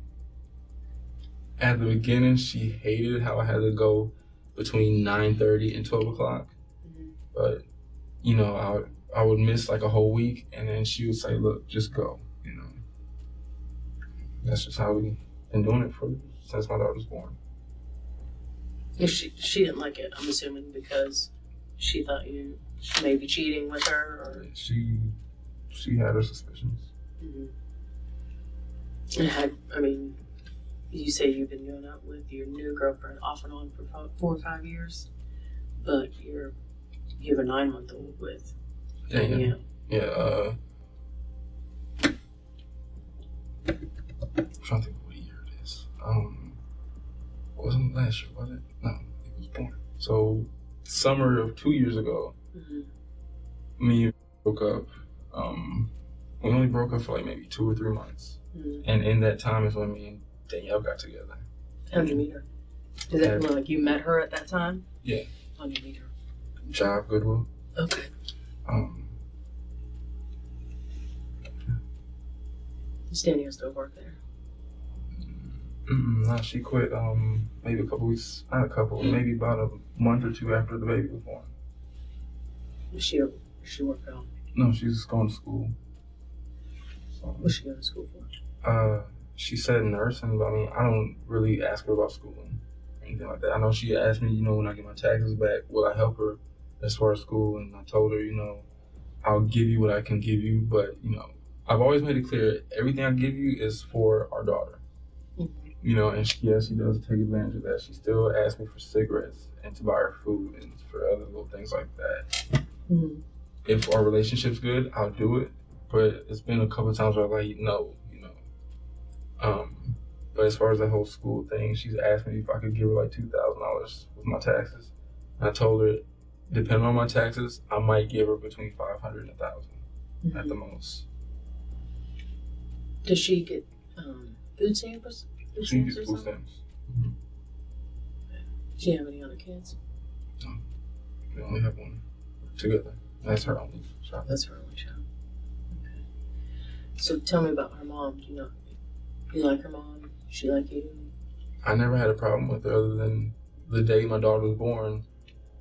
at the beginning, she hated how I had to go between 9:30 and 12 o'clock. Mm-hmm. But, you know, I would miss like a whole week and then she would say, look, just go, you know. That's just how we've been doing it since my daughter was born. She didn't like it, I'm assuming, because she thought you may be cheating with her, or she had her suspicions. Mm-hmm. And you say you've been going out with your new girlfriend off and on for 4 or 5 years, but you have a 9-month-old with Danielle. Yeah. I'm trying to think what year it is. Wasn't last year, was it? No, it was born. So, summer of 2 years ago, me and broke up. We only broke up for like maybe 2 or 3 months. Mm-hmm. And in that time is when me and Danielle got together. How'd you meet her? Is it like you met her at that time? Yeah. How'd you meet her? Job, Goodwill. Okay. Does Danielle still work there? No, she quit maybe a couple weeks, not a couple, maybe about a month or 2 after the baby was born. She worked on? No, she's going to school. So, what's she going to school for? She said nursing, but I mean, I don't really ask her about schooling or anything like that. I know she asked me, you know, when I get my taxes back, will I help her as far as school? And I told her, you know, I'll give you what I can give you, but, you know, I've always made it clear everything I give you is for our daughter. Mm-hmm. You know, and she does take advantage of that. She still asks me for cigarettes and to buy her food and for other little things like that. Mm-hmm. If our relationship's good, I'll do it. But it's been a couple of times where I'm like, no, you know. But as far as the whole school thing, she's asked me if I could give her like $2,000 with my taxes. And I told her, depending on my taxes, I might give her between $500 and $1,000 at the most. Does she get food stamps? She gets food stamps. Mm-hmm. Does she have any other kids? No. We only have one together. That's her only child. That's her only child. Okay. So tell me about her mom. Do you like her mom? She like you? I never had a problem with her other than the day my daughter was born.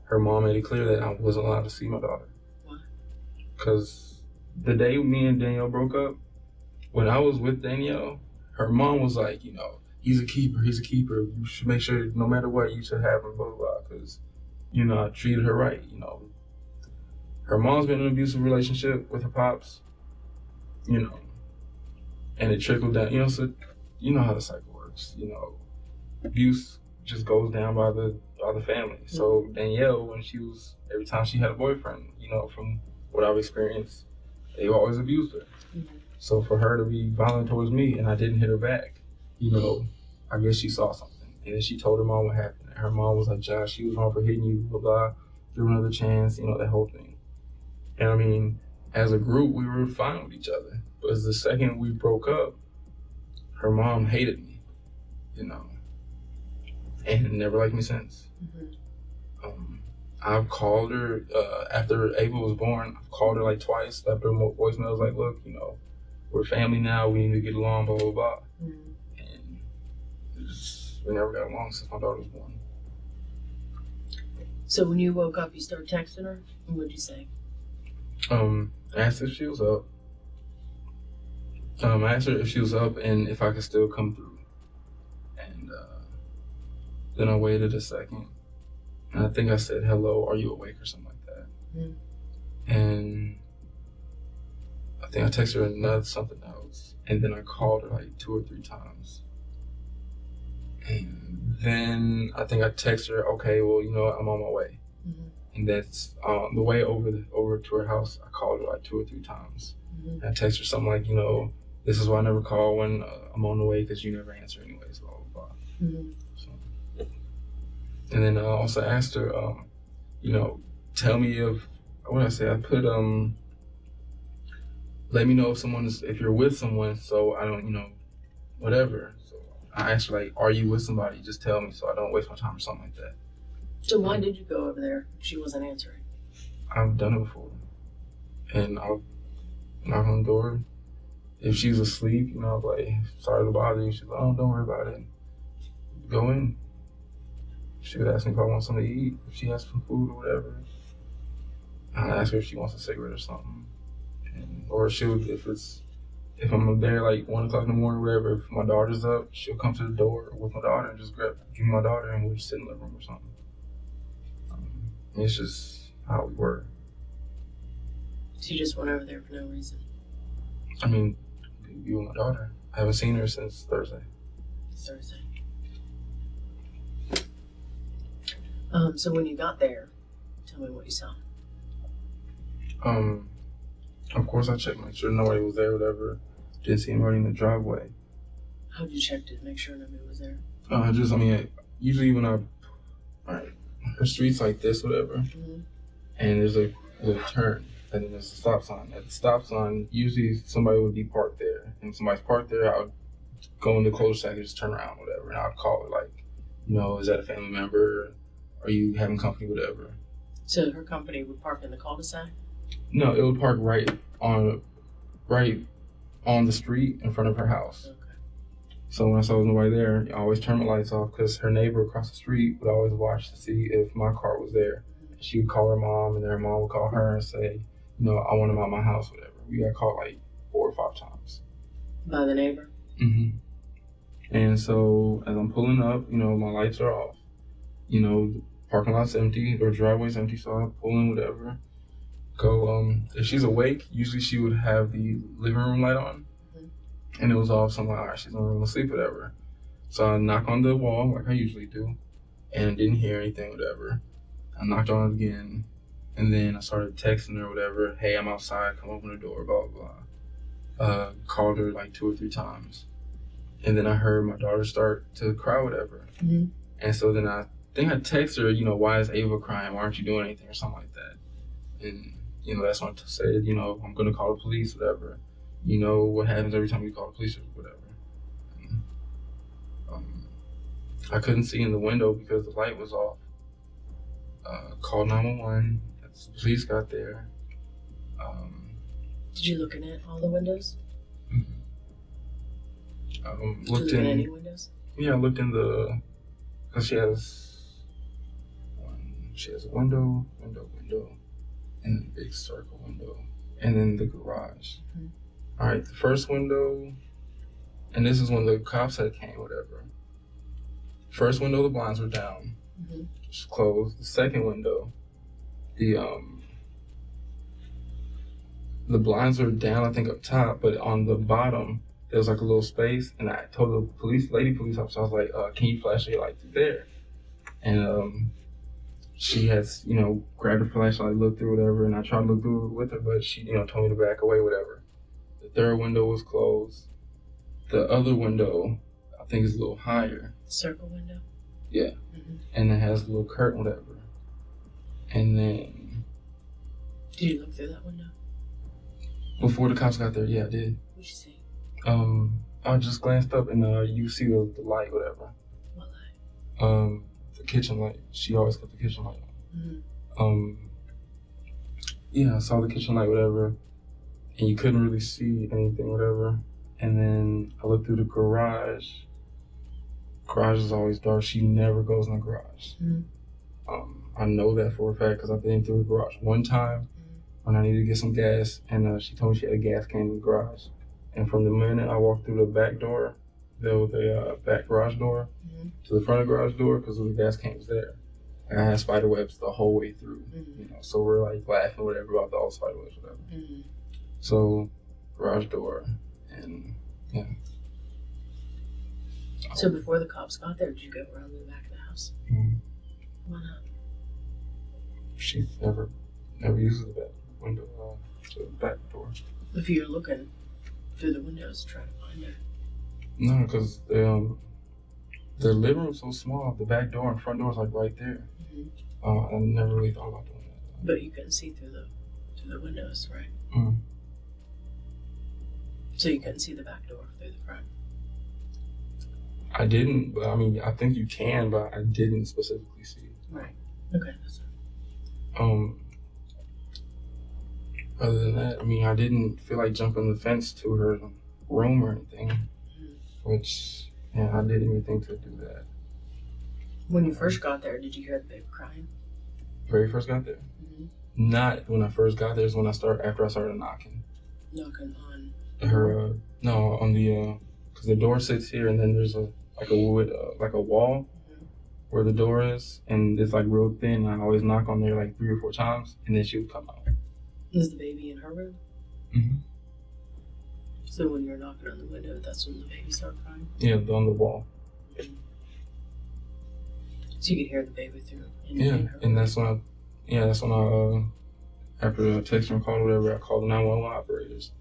Her mom made it clear that I wasn't allowed to see my daughter. Why? Because the day me and Danielle broke up, when I was with Danielle, her mom was like, you know, he's a keeper. You should make sure no matter what, you should have him, blah, blah, blah. Because, you know, I treated her right, you know. Her mom's been in an abusive relationship with her pops, you know, and it trickled down, you know, so you know how the cycle works, you know. Abuse just goes down by the family. Mm-hmm. So Danielle, every time she had a boyfriend, you know, from what I've experienced, they always abused her. Mm-hmm. So for her to be violent towards me and I didn't hit her back, you know, I guess she saw something. And then she told her mom what happened. And her mom was like, Josh, she was wrong for hitting you, blah, blah, give her another chance, you know, that whole thing. And I mean, as a group, we were fine with each other. But the second we broke up, her mom hated me, you know, and never liked me since. Mm-hmm. I've called her, after Ava was born, I've called her like twice, left her voicemails like, look, you know, we're family now, we need to get along, blah, blah, blah. Mm-hmm. And we never got along since my daughter was born. So when you woke up, you started texting her? What did you say? I asked her if she was up. I asked her if she was up and if I could still come through. And then I waited a second. And I think I said, hello, are you awake or something like that? Mm. And I think I texted her something else. And then I called her like 2 or 3 times. And then I think I texted her, okay, well, you know what, I'm on my way. Mm-hmm. And that's the way over to her house. I called her like 2 or 3 times. Mm-hmm. And I texted her something like, you know, this is why I never call when I'm on the way because you never answer anyways, blah, blah, blah. Mm-hmm. So. And then I also asked her, tell me what did I say? I put, let me know if you're with someone so I don't, whatever. So I asked her, like, are you with somebody? Just tell me so I don't waste my time or something like that. So why did you go over there if she wasn't answering? I've done it before. And I'll knock on the door. If she's asleep, I'll be like, sorry to bother you. She's like, oh, don't worry about it. Go in. She would ask me if I want something to eat, if she has some food or whatever. I'll ask her if she wants a cigarette or something. Or if I'm there like 1 o'clock in the morning or whatever, if my daughter's up, she'll come to the door with my daughter and just give me my daughter and we'll just sit in the living room or something. It's just how we were. So you just went over there for no reason? I mean, you and my daughter. I haven't seen her since Thursday. Thursday. So when you got there, tell me what you saw. Of course I checked, make sure nobody was there, whatever. Didn't see anybody in the driveway. How'd you check to make sure nobody was there? Usually when her street's like this, whatever, and there's a turn, and then there's a stop sign. At the stop sign, usually somebody would be parked there, and if somebody's parked there, I would go in the cul-de-sac and just turn around, whatever, and I'd call it like, is that a family member? Are you having company, whatever? So her company would park in the cul-de-sac? No, it would park right on the street in front of her house. Okay. So when I saw there was nobody there, I always turned my lights off because her neighbor across the street would always watch to see if my car was there. She would call her mom, and then her mom would call her and say, I want him out my house, whatever. We got called like 4 or 5 times. By the neighbor? Mm-hmm. And so as I'm pulling up, my lights are off. The parking lot's empty, or driveway's empty, so I pull in, whatever. Go, if she's awake, usually she would have the living room light on, and it was off, so I'm like, all right, she's in the room asleep, whatever. So I knock on the wall, like I usually do, and didn't hear anything, whatever. I knocked on it again, and then I started texting her, whatever, hey, I'm outside, come open the door, blah, blah, blah. Called her like 2 or 3 times, and then I heard my daughter start to cry, whatever. Mm-hmm. And so then I think I texted her, why is Ava crying? Why aren't you doing anything or something like that? And that's when I said, I'm going to call the police, whatever. What happens every time you call the police or whatever. And, I couldn't see in the window because the light was off. Called 911. The police got there. Did you look in all the windows? Looked in any windows? Yeah, I looked in because she has a window, and a big circle window, and then the garage. Mm-hmm. All right, the first window, and this is when the cops had came, whatever. First window, the blinds were down, just closed. The second window, the blinds were down, I think up top, but on the bottom there was like a little space, and I told the police officer, I was like, can you flash your light through there? And she has, grabbed her flashlight, looked through, whatever, and I tried to look through it with her, but she, told me to back away, whatever. The third window was closed. The other window, I think, is a little higher. Circle window? Yeah. Mm-hmm. And it has a little curtain, whatever. And then... Did you look through that window? Before the cops got there, yeah, I did. What'd you see? I just glanced up and you see the light, whatever. What light? The kitchen light. She always kept the kitchen light on. Mm-hmm. Yeah, I saw the kitchen light, whatever, and you couldn't really see anything, whatever. And then I looked through the garage. Garage is always dark. She never goes in the garage. Mm-hmm. I know that for a fact because I've been through the garage one time when I needed to get some gas, and she told me she had a gas can in the garage. And from the minute I walked through the back door, there was a back garage door to the front of the garage door because the gas can was there. Like, I had spider webs the whole way through, so we're like laughing whatever about all the spider webs, whatever. Mm-hmm. So, garage door, and yeah. So before the cops got there, did you go around to the back of the house? Mm-hmm. Why not? She never uses the back window, the back door. If you're looking through the windows trying to find her. No, because The living room's so small. The back door and front door is like right there. I never really thought about doing that. But you couldn't see through the windows, right? Mm. So you couldn't see the back door through the front. I didn't, but I mean, I think you can, but I didn't specifically see it. Right. Okay. That's Other than that, I mean, I didn't feel like jumping the fence to her room or anything, which, yeah, I didn't even think to do that. When you first got there, did you hear the baby crying? Very first got there? Not when I first got there, it's when after I started knocking. Knocking on her, no, on the, because the door sits here and then there's a wood, like a wall where the door is, and it's like real thin. I always knock on there like 3 or 4 times, and then she would come out. Is the baby in her room? Mm-hmm. So when you're knocking on the window, that's when the baby started crying? Yeah, on the wall. So you could hear the baby through. And that's when I, after I texted and called or whatever, I called the 911 operators.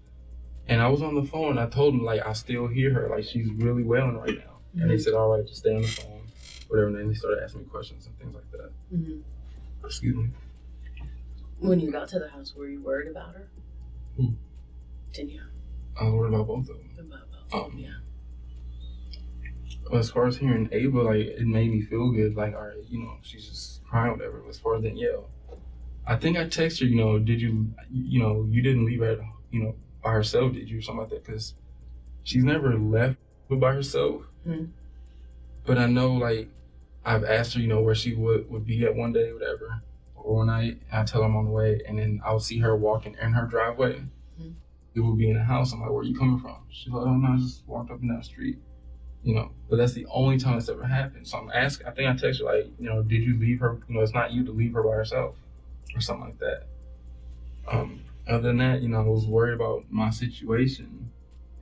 And I was on the phone, and I told them, like, I still hear her, like, she's really wailing right now. And they said, all right, just stay on the phone, whatever. And then they started asking me questions and things like that. Excuse me. When you got to the house, were you worried about her? Who? Danielle. I was worried about both of them. About both of them, yeah. Well, as far as hearing Ava, like, it made me feel good. Like, all right, you know, she's just crying, whatever. As far as Danielle, I think I texted her, you know, you didn't leave her, you know, by herself, did you? Or something like that, because she's never left by herself. But I know, like, I've asked her, you know, where she would be at one day, whatever, or one night. And I tell her I'm on the way, and then I would see her walking in her driveway. It would be in the house. I'm like, where are you coming from? She's like, oh no, I just walked up and down the street. You know, but that's the only time it's ever happened. So I'm asking, I think I texted her, like, you know, did you leave her? You know, it's not you to leave her by herself, or something like that. Other than that, you know, I was worried about my situation,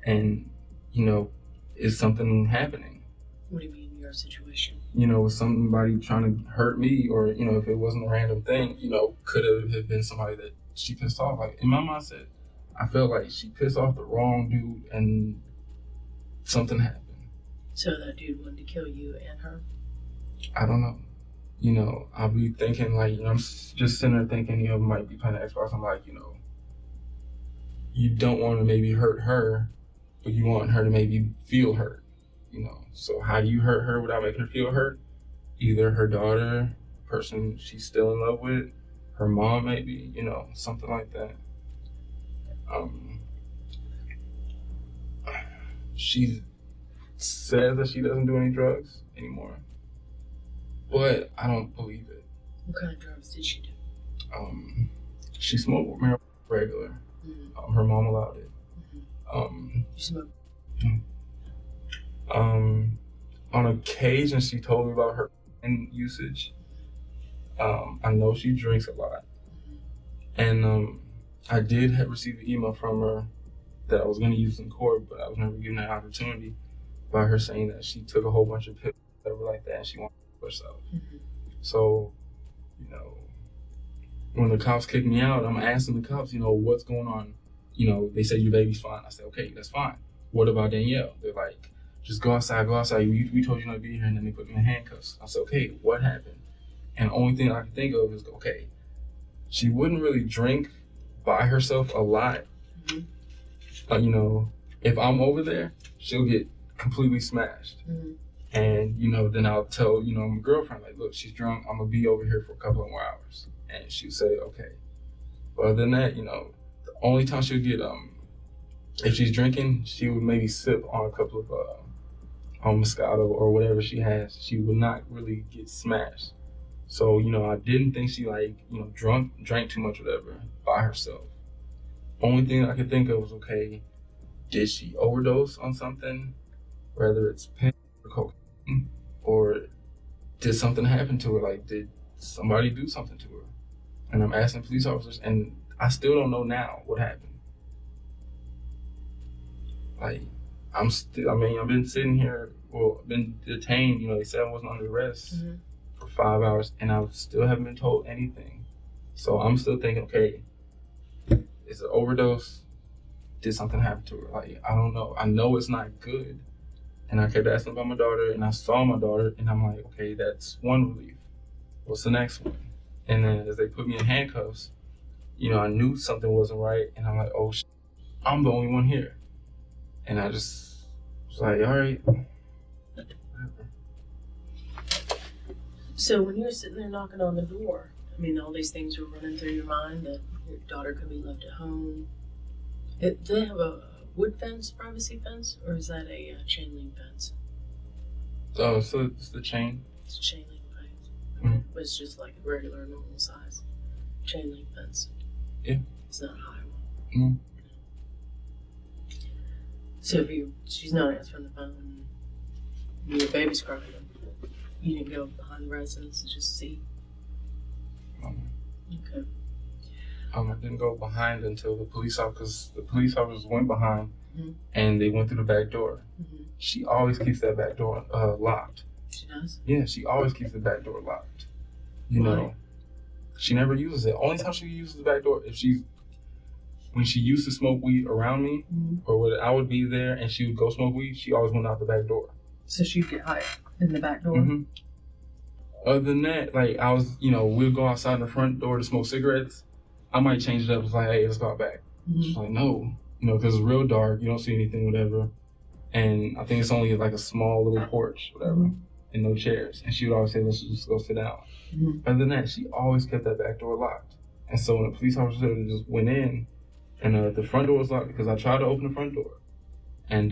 and, you know, is something happening? What do you mean, your situation? You know, was somebody trying to hurt me, or, you know, if it wasn't a random thing, you know, could have been somebody that she pissed off. Like, in my mindset, I felt like she pissed off the wrong dude, and something happened. So that dude wanted to kill you and her? I don't know. You know, I'll be thinking, like, you know, I'm just sitting there thinking, you know, might be playing the Xbox. I'm like, you know, you don't want to maybe hurt her, but you want her to maybe feel hurt, you know. So how do you hurt her without making her feel hurt? Either her daughter, person she's still in love with, her mom maybe, you know, something like that. She says that she doesn't do any drugs anymore, but I don't believe it. What kind of drugs did she do? She smoked marijuana regular. Her mom allowed it. You smoke? On occasion, she told me about her usage. I know she drinks a lot, and I did receive an email from her that I was going to use in court, but I was never given that opportunity, by her saying that she took a whole bunch of pills, whatever like that, and she wanted to herself. So, you know, when the cops kicked me out, I'm asking the cops, you know, what's going on? You know, they said your baby's fine. I said, okay, that's fine. What about Danielle? They're like, just go outside. We told you not to be here, and then they put me in handcuffs. I said, okay, what happened? And the only thing I can think of is, okay, she wouldn't really drink by herself a lot. You know, if I'm over there, she'll get completely smashed. And, you know, then I'll tell, you know, my girlfriend, like, look, she's drunk. I'm going to be over here for a couple of more hours. And she'll say, okay. But other than that, you know, the only time she'll get, if she's drinking, she would maybe sip on a couple of Moscato or whatever she has. She would not really get smashed. So, you know, I didn't think she, like, you know, drank too much, whatever, by herself. Only thing I could think of was, okay, did she overdose on something? Whether it's pen or cocaine, or did something happen to her? Like, did somebody do something to her? And I'm asking police officers, and I still don't know now what happened. Like, I've been sitting here, I've been detained, you know, they said I wasn't under arrest for 5 hours, and I still haven't been told anything. So I'm still thinking, okay, is it overdose? Did something happen to her? Like, I don't know. I know it's not good, And I kept asking about my daughter, and I saw my daughter, and I'm like, okay, that's one relief. What's the next one? And then as they put me in handcuffs, I knew something wasn't right, and I'm like, oh, I'm the only one here. And I just was like, all right. So when you were sitting there knocking on the door, I mean, all these things were running through your mind that your daughter could be left at home. Do they have a wood fence, privacy fence, or is that a chain link fence? Oh, so it's the chain. It's a chain link fence. Mm-hmm. But it's just like a regular, normal size chain link fence. Yeah. It's not a high one. Mm-hmm. So if she's not answering the phone, and your baby's crying, you didn't go behind the residence and just see? Okay. I didn't go behind until the police officers, went behind, mm-hmm. and they went through the back door. Mm-hmm. She always keeps that back door locked. She does? Yeah, she always keeps the back door locked. Why? She never uses it. Only time she uses the back door when she used to smoke weed around me, mm-hmm. or when I would be there and she would go smoke weed, she always went out the back door. So she'd get high in the back door? Mm-hmm. Other than that, like I was, we'd go outside the front door to smoke cigarettes. I might change it up. It's like, hey, let's go out back. Mm-hmm. She's like, no, because it's real dark. You don't see anything, whatever. And I think it's only like a small little porch, whatever, mm-hmm. and no chairs. And she would always say, let's just go sit down. Mm-hmm. Other than that, she always kept that back door locked. And so when the police officer just went in, and the front door was locked because I tried to open the front door, and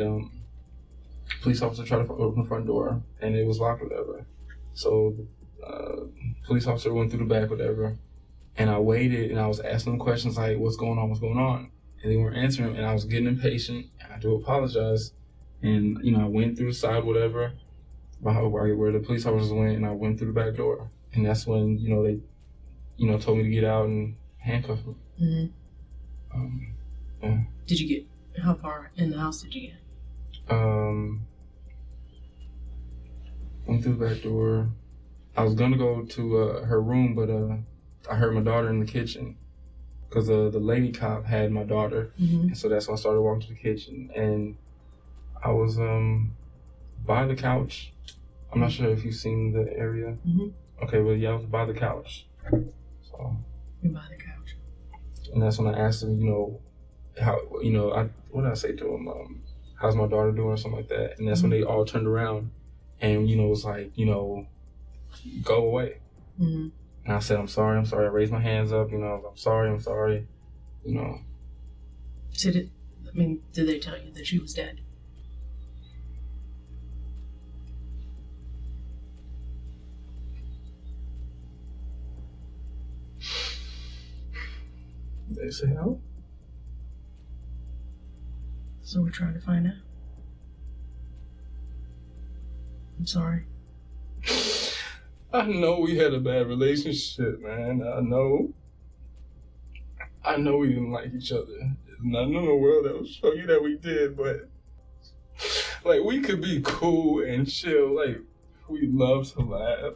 police officer tried to open the front door, and it was locked, whatever. So police officer went through the back, whatever, and I waited and I was asking them questions like, what's going on? And they weren't answering, and I was getting impatient, and I do apologize. And, I went through the side, whatever, where the police officers went, and I went through the back door. And that's when, they, told me to get out and handcuff me. Mm-hmm. Yeah. Did you get, how far in the house did you get? Went through the back door. I was gonna go to her room, but I heard my daughter in the kitchen because the lady cop had my daughter, mm-hmm. and so that's when I started walking to the kitchen, and I was by the couch. I'm not sure if you've seen the area. Mm-hmm. Okay, well, yeah, I was by the couch. So. You're by the couch. And that's when I asked him, how, what did I say to him? How's my daughter doing or something like that? And that's mm-hmm. when they all turned around and, was like, go away. Mm-hmm. And I said, I'm sorry. I raised my hands up, I'm sorry. So did they tell you that she was dead? They say, how? So we're trying to find out. I'm sorry. I know we had a bad relationship, man. I know we didn't like each other. There's nothing in the world that will show you that we did, but like we could be cool and chill. Like we love to laugh.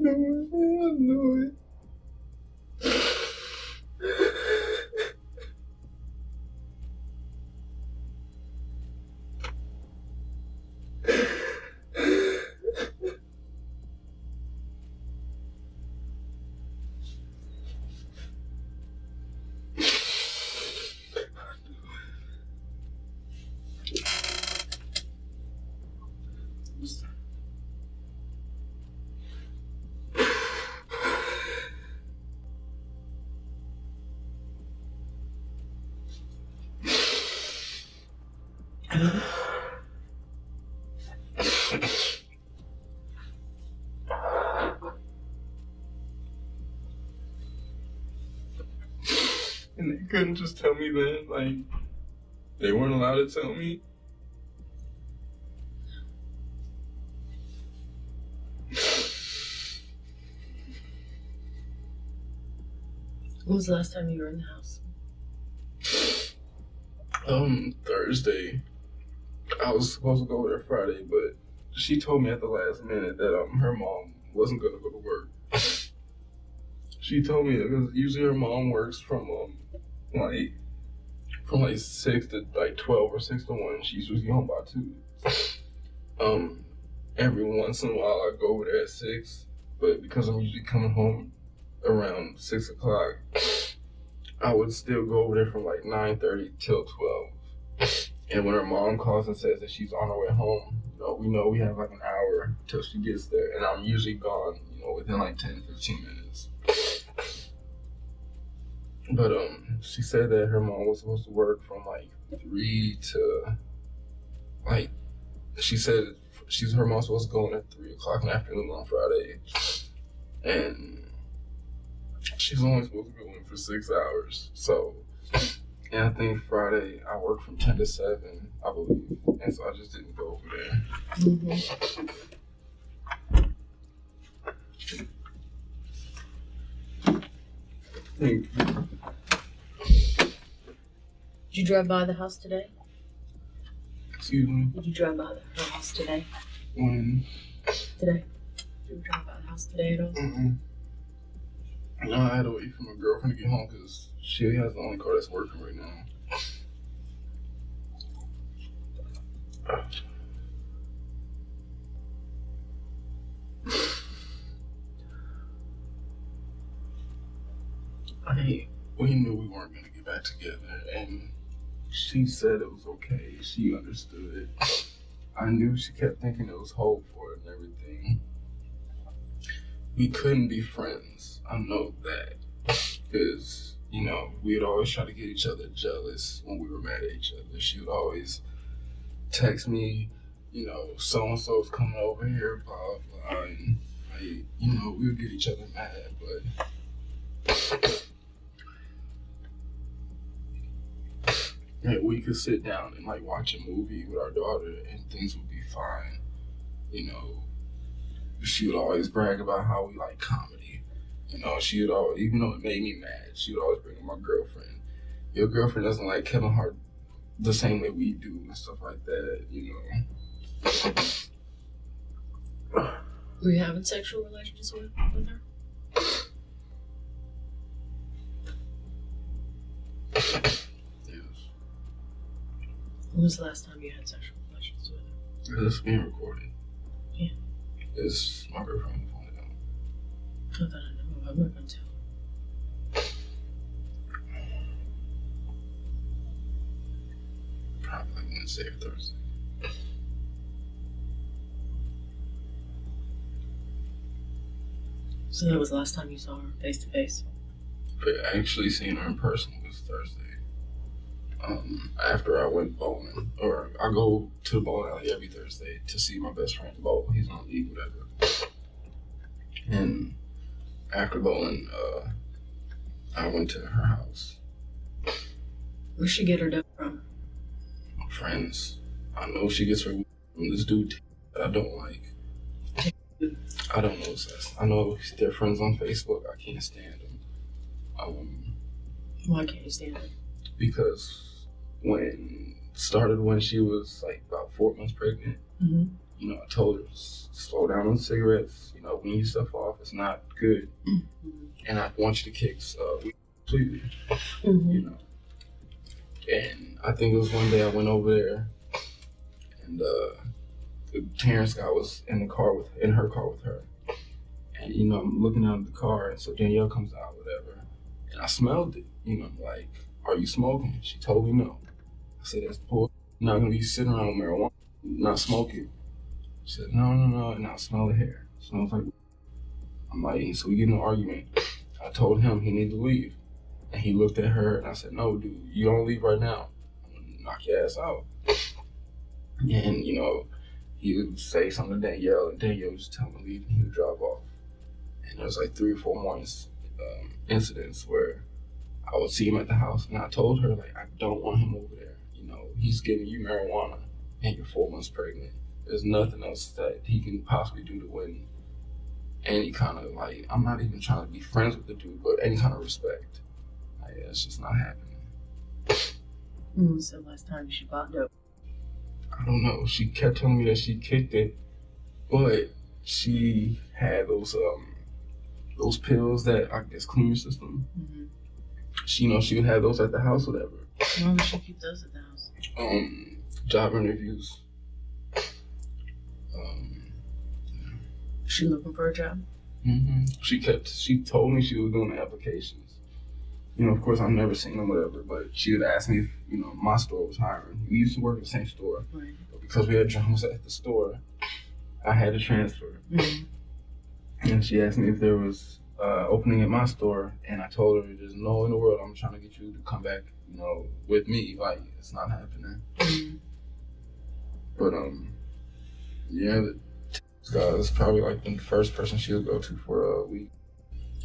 I know it. And they couldn't just tell me that, like, they weren't allowed to tell me. When was the last time you were in the house? Thursday. I was supposed to go there Friday, but she told me at the last minute that her mom wasn't gonna go to work. She told me that because usually her mom works from 6 to 12 or 6 to 1. She's usually home by 2. Every once in a while I go over there at 6, but because I'm usually coming home around 6 o'clock, I would still go over there from 9:30 till 12. And when her mom calls and says that she's on her way home, we know we have an hour till she gets there, and I'm usually gone, within 10-15 minutes. But she said that her mom was supposed to work from 3 to she said her mom's supposed to go in at 3 o'clock in the afternoon on Friday, and she's only supposed to go in for 6 hours. So, and I think Friday I work from 10 to 7, I believe, and so I just didn't go over there. Mm-hmm. Thank you. Did you drive by the house today? Excuse me? Did you drive by her house today? When? Today. Did you drive by the house today at all? Mm-mm. No, I had to wait for my girlfriend to get home because she has the only car that's working right now. We knew we weren't going to get back together, and she said it was okay. She understood. I knew she kept thinking it was hope for it and everything. We couldn't be friends. I know that. Because, we'd always try to get each other jealous when we were mad at each other. She would always text me, so-and-so's coming over here, blah, blah, and, we would get each other mad, but we could sit down and watch a movie with our daughter and things would be fine. She would always brag about how we like comedy. She would always, even though it made me mad, she would always bring up my girlfriend. Your girlfriend doesn't like Kevin Hart the same way we do and stuff like that, Were you having sexual relations with her? When was the last time you had sexual relations with her? It's being recorded. Yeah. It's my girlfriend who found it out. Not that I know of. I'm not going to tell. Probably Wednesday or Thursday. So that was the last time you saw her face to face? But actually seeing her in person was Thursday. After I went bowling, or I go to the bowling alley every Thursday to see my best friend bowl. He's on leave, whatever. And after bowling, I went to her house. Where'd she get her dough from? Friends. I know she gets her from this dude that I don't like. I don't know. I know they're friends on Facebook. I can't stand them. Why can't you stand them? Because when she was about 4 months pregnant, mm-hmm. I told her, slow down on cigarettes, wean your stuff off, it's not good. Mm-hmm. And I want you to kick weed completely, mm-hmm. And I think it was one day I went over there and Terrence guy was in her car with her. And, I'm looking out of the car, and so Danielle comes out, whatever, and I smelled it, I'm like, are you smoking? She told me no. I said, that's bull. You're not going to be sitting around with marijuana, not smoking. She said, no, and I smell the hair. It smells like. I'm like, so we get in an argument. I told him he needed to leave. And he looked at her, and I said, no, dude, you don't leave right now. I'm going to knock your ass out. And, he would say something to Danielle, and Danielle would just tell him to leave, and he would drive off. And there was 3 or 4 more incidents where I would see him at the house, and I told her, I don't want him over there. He's giving you marijuana, and you're 4 months pregnant. There's nothing else that he can possibly do to win any kind of, I'm not even trying to be friends with the dude, but any kind of respect. yeah, it's just not happening. When was the last time she popped up? I don't know. She kept telling me that she kicked it, but she had those pills that I guess clean your system. Mm-hmm. She would have those at the house, or whatever. Why would she keep those at the house? Job interviews. She looking for a job? Mm-hmm. She told me she was doing the applications. Of course, I've never seen them, whatever, but she would ask me if, my store was hiring. We used to work at the same store. Right. But because we had drums at the store, I had to transfer. Mm-hmm. And she asked me if there was opening at my store, and I told her there's no in the world I'm trying to get you to come back, with me. Like, it's not happening. Mm-hmm. But, yeah, this guy is probably like the first person she would go to for a week.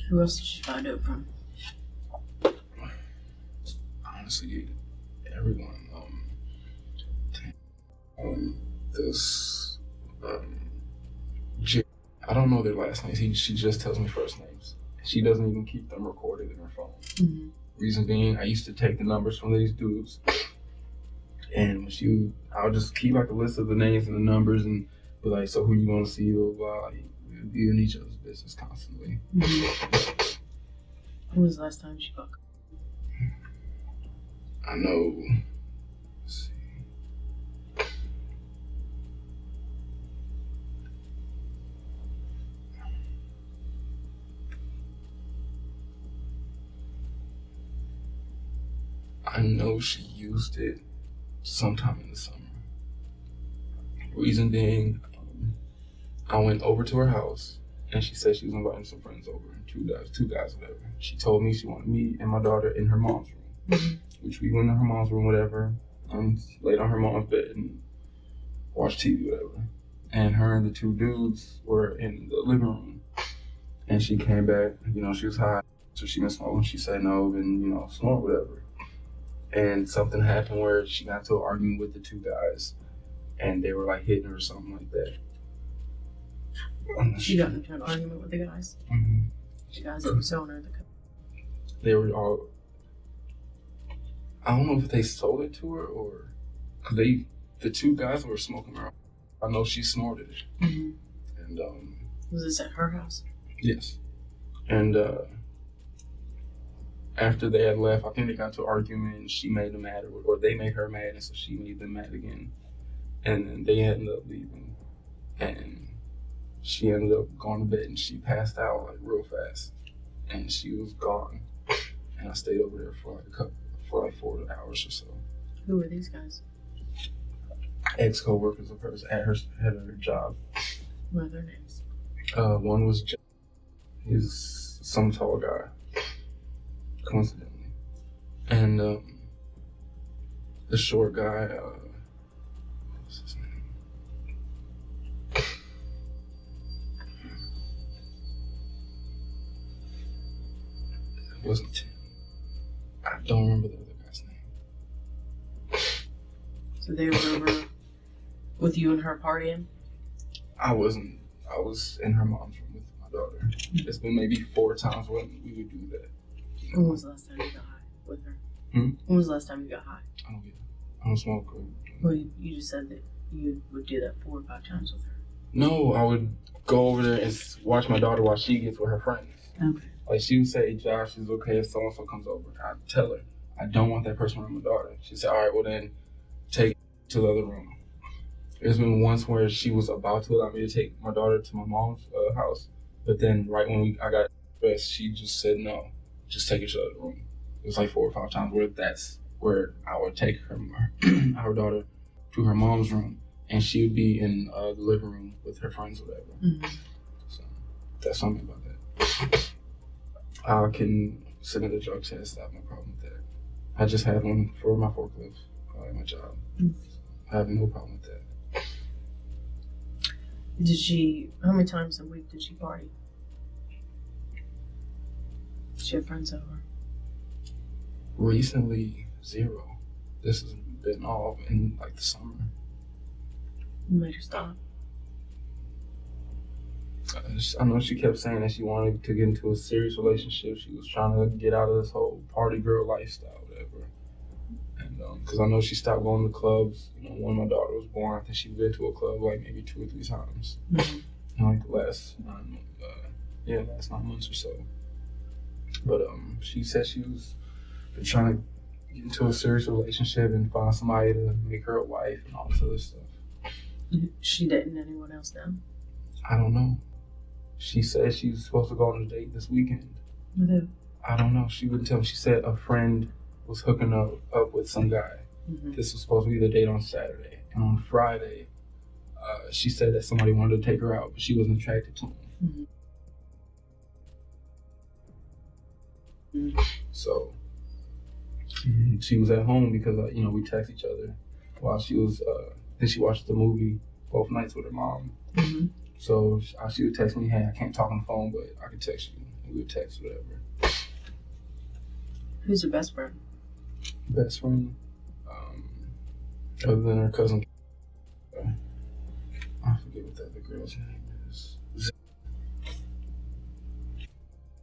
Who else did she find out from? Honestly, everyone. I don't know their last names. She just tells me first names. She doesn't even keep them recorded in her phone. Mm-hmm. Reason being, I used to take the numbers from these dudes, and I'll just keep like a list of the names and the numbers, and be like, so who you want to see? Blah blah. Like, we'll be in each other's business constantly. Mm-hmm. When was the last time she fucked? I know. Let's see. I know she used it sometime in the summer. Reason being, I went over to her house, and she said she was inviting some friends over, two guys, whatever. She told me she wanted me and my daughter in her mom's room, Mm-hmm. which we went in her mom's room, whatever, and laid on her mom's bed and watched TV, whatever. And her and the two dudes were in the living room, and she came back. She was high, so she been smoking. She said no, then snort, whatever. And something happened where she got into an argument with the two guys, and they were like hitting her or something like that. She got into an argument with the guys? Mm-hmm. The guys that were selling her the cup? They were all, I don't know if they sold it to her or, cause the two guys were smoking her. I know she snorted it. Mm-hmm. And was this at her house? Yes. And after they had left, I think they got into an argument, and she made them mad, or they made her mad, and so she made them mad again. And then they ended up leaving, and she ended up going to bed, and she passed out like real fast, and she was gone. And I stayed over there for like 4 hours or so. Who were these guys? Ex-co-workers of hers at her job. What are their names? One was Jeff. He's some tall guy, coincidentally, and the short guy. What's his name? It wasn't Tim. I don't remember the other guy's name. So they were over with you and her partying? I wasn't. I was in her mom's room with my daughter. It's been maybe 4 times when we would do that. When was the last time you got high with her? When was the last time you got high? I don't smoke. Well, you just said that you would do that 4 or 5 times with her. No, I would go over there and watch my daughter while she gets with her friends. Okay. Like, she would say, Josh, is okay if so-and-so comes over. I'd tell her, I don't want that person around my daughter. She'd say, all right, well then, take it to the other room. There's been once where she was about to allow me to take my daughter to my mom's house, but then right when I got dressed, she just said, no, just take her to the other room. It was like 4 or 5 times where that's where I would take our daughter to her mom's room, and she would be in the living room with her friends or whatever. Mm-hmm. So that's something about that. I can sit in the drug test. I have no problem with that. I just had one for my forklift at my job. Mm-hmm. I have no problem with that. How many times a week did she party? Did she have friends over? Recently, 0. This has been all in like the summer. You made her stop? I know she kept saying that she wanted to get into a serious relationship. She was trying to get out of this whole party girl lifestyle, whatever. And because I know she stopped going to clubs. You know, when my daughter was born, I think she's been to a club like maybe 2 or 3 times in like the last 9 months or so. But she said she was trying to get into a serious relationship and find somebody to make her a wife and all this other stuff. She dating anyone else now? I don't know. She said she was supposed to go on a date this weekend. With who? I don't know. She wouldn't tell me. She said a friend was hooking up with some guy. This was supposed to be the date on Saturday. And on Friday, she said that somebody wanted to take her out, but she wasn't attracted to him. So she was at home because, we text each other while she was, I think she watched the movie both nights with her mom. So she would text me, hey, I can't talk on the phone, but I can text you. And we would text, whatever. Who's your best friend? Best friend? Other than her cousin. I forget what the other girl's name is.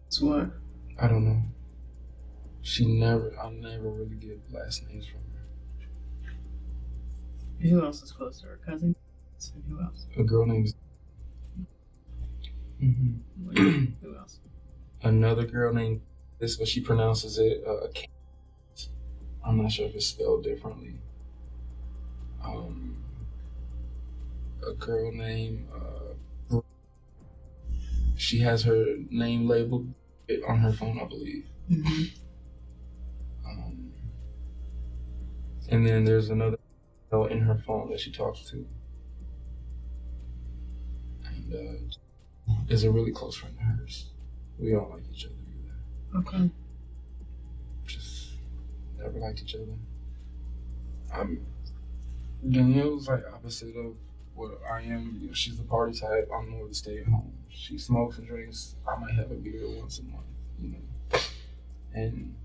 So what? I don't know. I never really get last names from her. Who else is close to her? Cousin? And who else? A girl named Who else? Another girl named this, but she pronounces it I'm not sure if it's spelled differently. A girl named she has her name labeled on her phone, I believe. And then there's another girl in her phone that she talks to, and is a really close friend of hers. We don't like each other either. Okay. Just never liked each other. Danielle's like opposite of what I am. You know, she's the party type. I'm more the stay at home. She smokes and drinks. I might have a beer once a month, And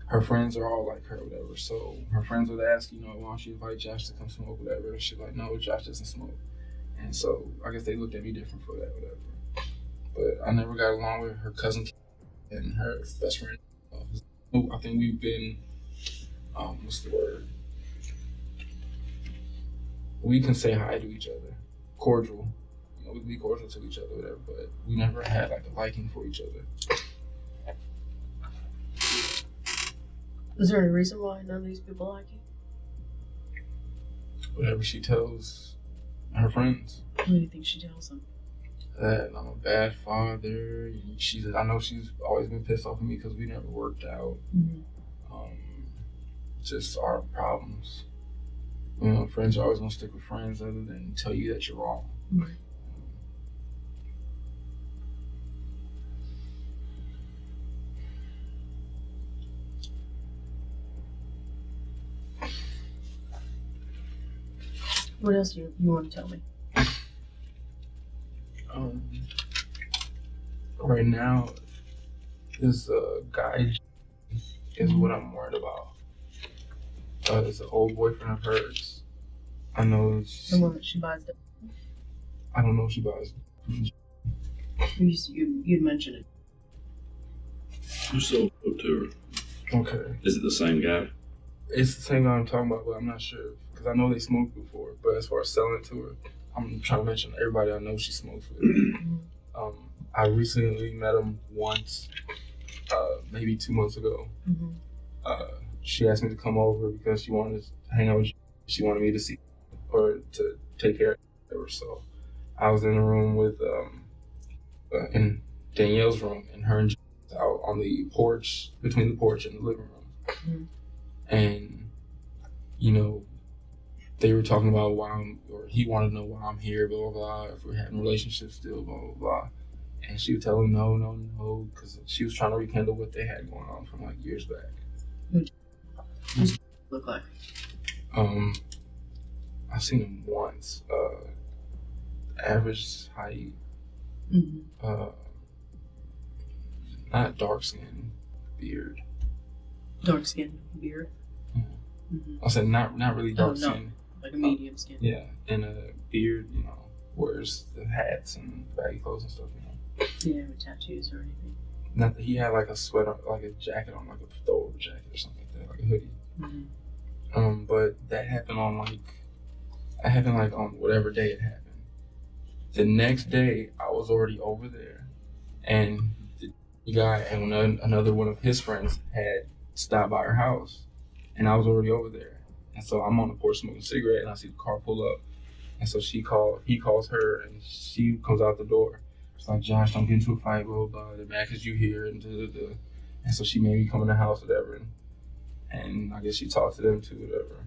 her friends are all like her, whatever. So her friends would ask, why don't you invite Josh to come smoke, whatever. And she's like, no, Josh doesn't smoke. And so I guess they looked at me different for that, whatever. But I never got along with her cousin and her best friend. I think we've been, what's the word? We can say hi to each other, cordial. We can be cordial to each other, whatever. But we never had like a liking for each other. Is there any reason why none of these people like you? Whatever she tells her friends. What do you think she tells them? That I'm a bad father. I know she's always been pissed off at me because we never worked out. Just our problems. Friends are always gonna stick with friends other than tell you that you're wrong. What else do you want to tell me? Right now, this guy is what I'm worried about. It's an old boyfriend of hers. I know. The one that she buys. I don't know if she buys. You'd mention it. You sold it to her. Okay. Is it the same guy? It's the same guy I'm talking about, but I'm not sure because I know they smoked before. But as far as selling it to her, I'm trying to mention everybody I know she smokes with. I recently met him once, maybe 2 months ago. She asked me to come over because she wanted to hang out with you. She wanted me to see or to take care of her. So I was in the room with, in Danielle's room, and her and J out on the porch, between the porch and the living room. And, they were talking about he wanted to know why I'm here, blah, blah, blah, if we're having relationships still, blah, blah, blah. And she would tell him no, because she was trying to rekindle what they had going on from like years back. What does look like? I've seen him once. Average height. Not dark skin, beard. Dark skin, beard. I said not really dark skin. Like a medium skin. Yeah, and a beard, wears the hats and baggy clothes and stuff, you know. Do you have any tattoos or anything? Not that he had like a sweater, like a jacket on, like a throwover jacket or something like that, like a hoodie. Mm-hmm. But that happened on on whatever day it happened. The next day, I was already over there, and the guy and another one of his friends had stopped by her house, and I was already over there. And so I'm on the porch smoking a cigarette, and I see the car pull up, and so he calls her, and she comes out the door. It's like, Josh, don't get into a fight, blah, blah, blah. They're mad because you here, and da. And so she made me come in the house, whatever, and I guess she talked to them too, whatever.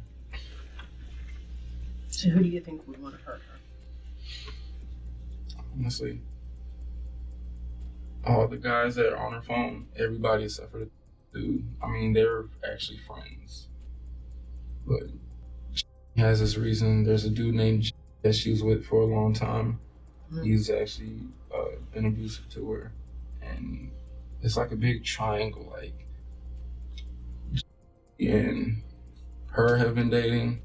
So who do you think would want to hurt her? Honestly, all the guys that are on her phone, everybody except for the dude. I mean, they're actually friends. But she has this reason. There's a dude named J that she was with for a long time. Mm-hmm. He's actually been abusive to her. And it's like a big triangle. Like, and her have been dating.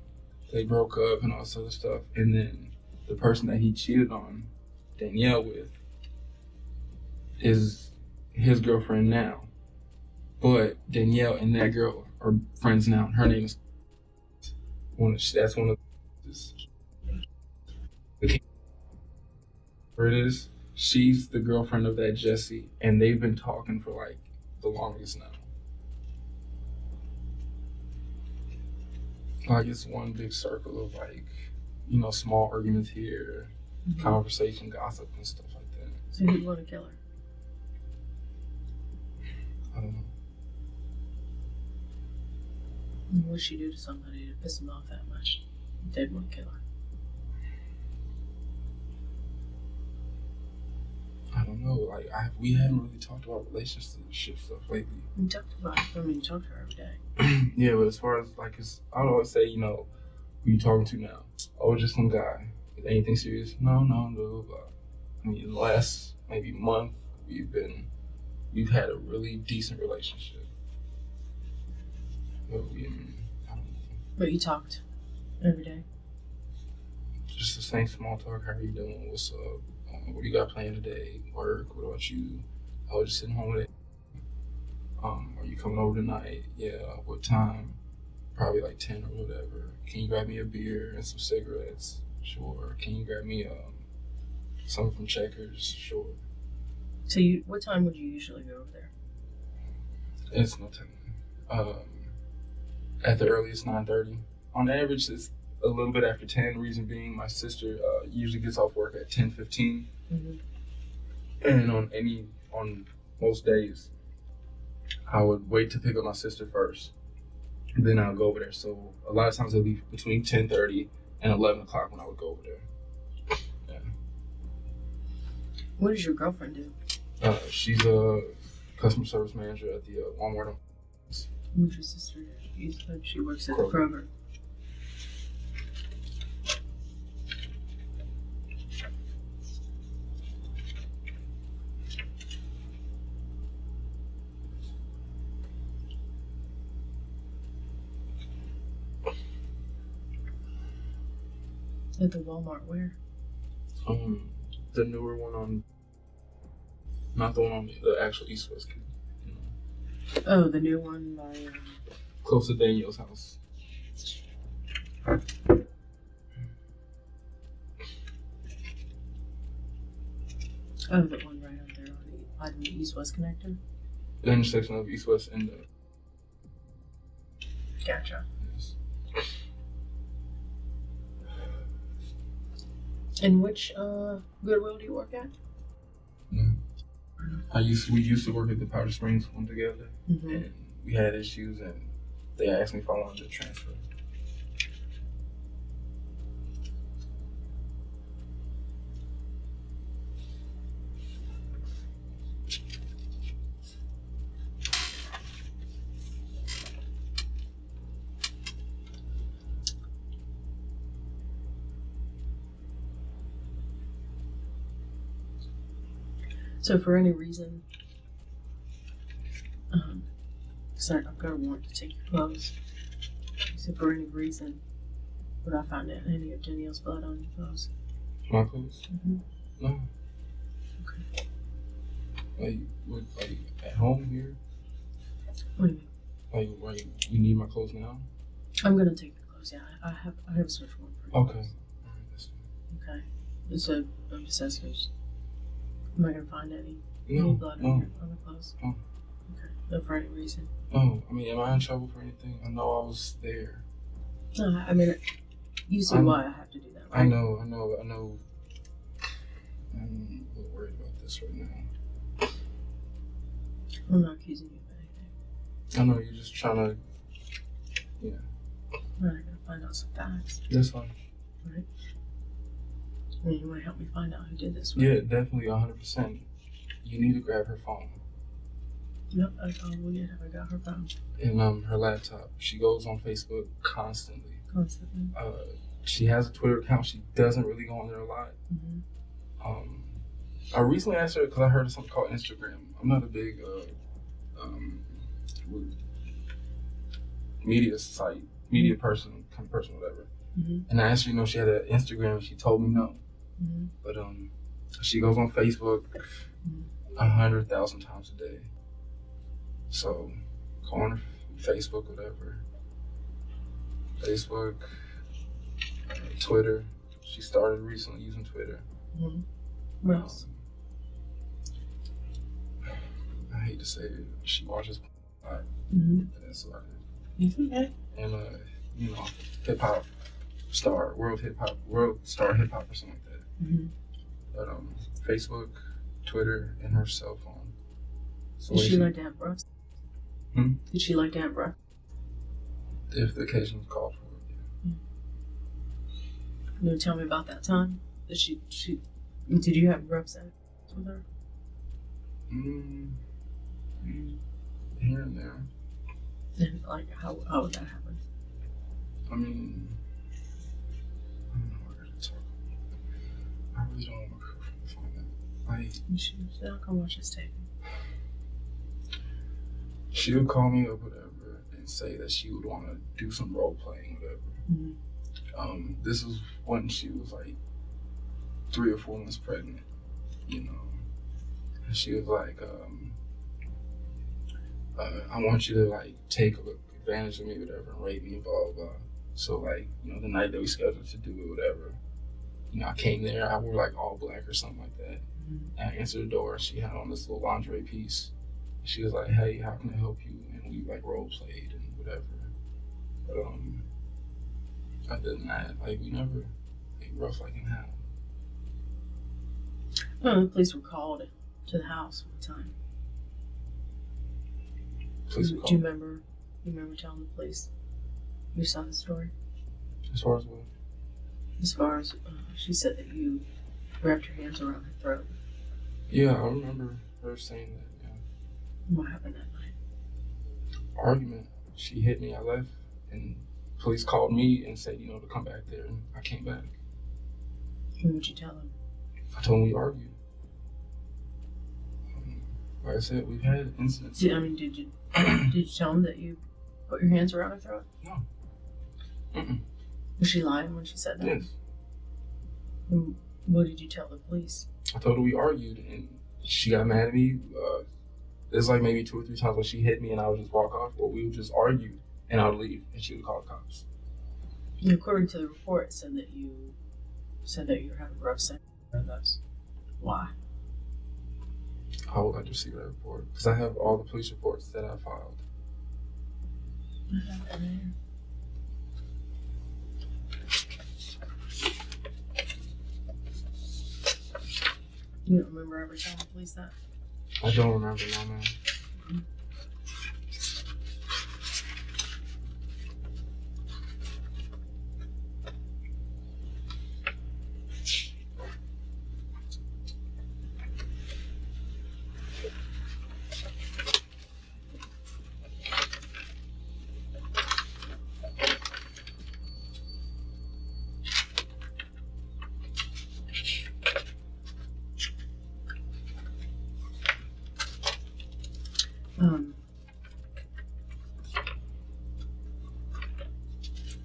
They broke up and all this other stuff. And then the person that he cheated on Danielle with is his girlfriend now. But Danielle and that girl are friends now. Her name is that's one of the where it is. She's the girlfriend of that Jesse, and they've been talking for like the longest now. Like it's one big circle of like, you know, small arguments here, mm-hmm. conversation, gossip, and stuff like that. So who'd want to kill her? I don't know. What would she do to somebody to piss them off that much? They'd want to kill her. I don't know. Like we haven't really talked about relationship stuff lately. We talked about it. I mean, you talk to her every day. Yeah, but as far as like, I would always say, you know, who you talking to now? Oh, just some guy. Anything serious? No, blah, blah, blah. I mean, the last maybe month, we've had a really decent relationship. But I don't know. But you talked every day? Just the same small talk. How are you doing? What's up? What do you got planned today? Work? What about you? I was just sitting home with it. Are you coming over tonight? Yeah. What time? Probably like 10 or whatever. Can you grab me a beer and some cigarettes? Sure. Can you grab me something from Checkers? Sure. So what time would you usually go over there? It's no time. At the earliest 9:30. On average, it's a little bit after 10. Reason being, my sister usually gets off work at 10:15, mm-hmm. and on most days, I would wait to pick up my sister first, and then I'll go over there. So a lot of times it'll be between 10:30 and 11 o'clock when I would go over there. Yeah. What does your girlfriend do? She's a customer service manager at the Walmart. What's your sister do? You said she works at the Kroger. At the Walmart where? The newer one on, not the one on the actual East West. You know. Oh, the new one by close to Danielle's house. Oh, the one right up there on the East-West connector? The intersection of East-West and the... Gotcha. Yes. And which Goodwill do you work at? We used to work at the Powder Springs one together, mm-hmm. and we had issues, and they asked me if I wanted to transfer. So for any reason, sorry, I've got a warrant to take your clothes. So for any reason, would I find any of Danielle's blood on your clothes? My clothes? Mm-hmm. No. Okay. Like at home here? What do you mean? Like you need my clothes now? I'm gonna take your clothes. Yeah, I have a search warrant for you. Okay. All right, that's fine. Okay. So I'm just asking. Am I gonna find any blood on the clothes? No. Okay. No, for any reason. No. I mean, am I in trouble for anything? I know I was there. No, I mean, you see why I have to do that, right? I know. I'm a little worried about this right now. I'm not accusing you of anything. I know you're just trying to. Yeah. I'm gonna find out some facts. That's fine. Right? I mean, you want to help me find out who did this, right? Yeah, definitely 100%. You need to grab her phone. Yep, I probably did. I got her phone. And her laptop. She goes on Facebook constantly. Constantly. She has a Twitter account. She doesn't really go on there a lot. Mm-hmm. I recently asked her because I heard of something called Instagram. I'm not a big media person, kind of person, whatever. Mm-hmm. And I asked her, she had an Instagram, and she told me no. Mm-hmm. But she goes on Facebook 100,000 times a day. So, go on her Facebook, whatever. Facebook, Twitter. She started recently using Twitter. Mm-hmm. What else? I hate to say it, she watches a lot. Mm-hmm. That's about it. Okay. And hip hop star, world star hip hop or something like that. Mm-hmm. But Facebook, Twitter, and her cell phone. So Did she like to have breath? Hmm? Did she like to have breath? If the occasion was called for it, yeah. You tell me about that time. Did you have rough sex with her? Here and there. And like, how would that happen? I mean, I don't know what to talk about. I really don't want my girlfriend to find that. Like, I'll come watch this tape. She would call me or whatever and say that she would want to do some role playing, whatever. Mm-hmm. This was when she was like 3 or 4 months pregnant, And she was like, I want you to like take advantage of me, whatever, and rape me, blah, blah, blah. So like, the night that we scheduled to do it, whatever, I came there, I wore like all black or something like that. Mm-hmm. And I answered the door, she had on this little lingerie piece. She was like, hey, how can I help you? And we like role played and whatever. But other than that, like we never rough like in hell. The police were called to the house one time. Police were Do you called? remember telling the police you saw the story? As far as what? As far as she said that you wrapped your hands around her throat. Yeah, I remember her saying that. What happened that night? Argument. She hit me. I left, and police called me and said, to come back there, and I came back. And what'd you tell them? I told them we argued. Like I said, we've had incidents. Did you tell them that you put your hands around her throat? No. Mm-mm. Was she lying when she said that? Yes. And what did you tell the police? I told her we argued, and she got mad at me. There's like maybe 2 or 3 times when she hit me, and I would just walk off, or we would just argue, and I would leave, and she would call the cops. And according to the report, it said that you were having rough sex with us. Why? I would like to see that report because I have all the police reports that I filed. You don't remember ever telling the police that? I don't remember, no, man.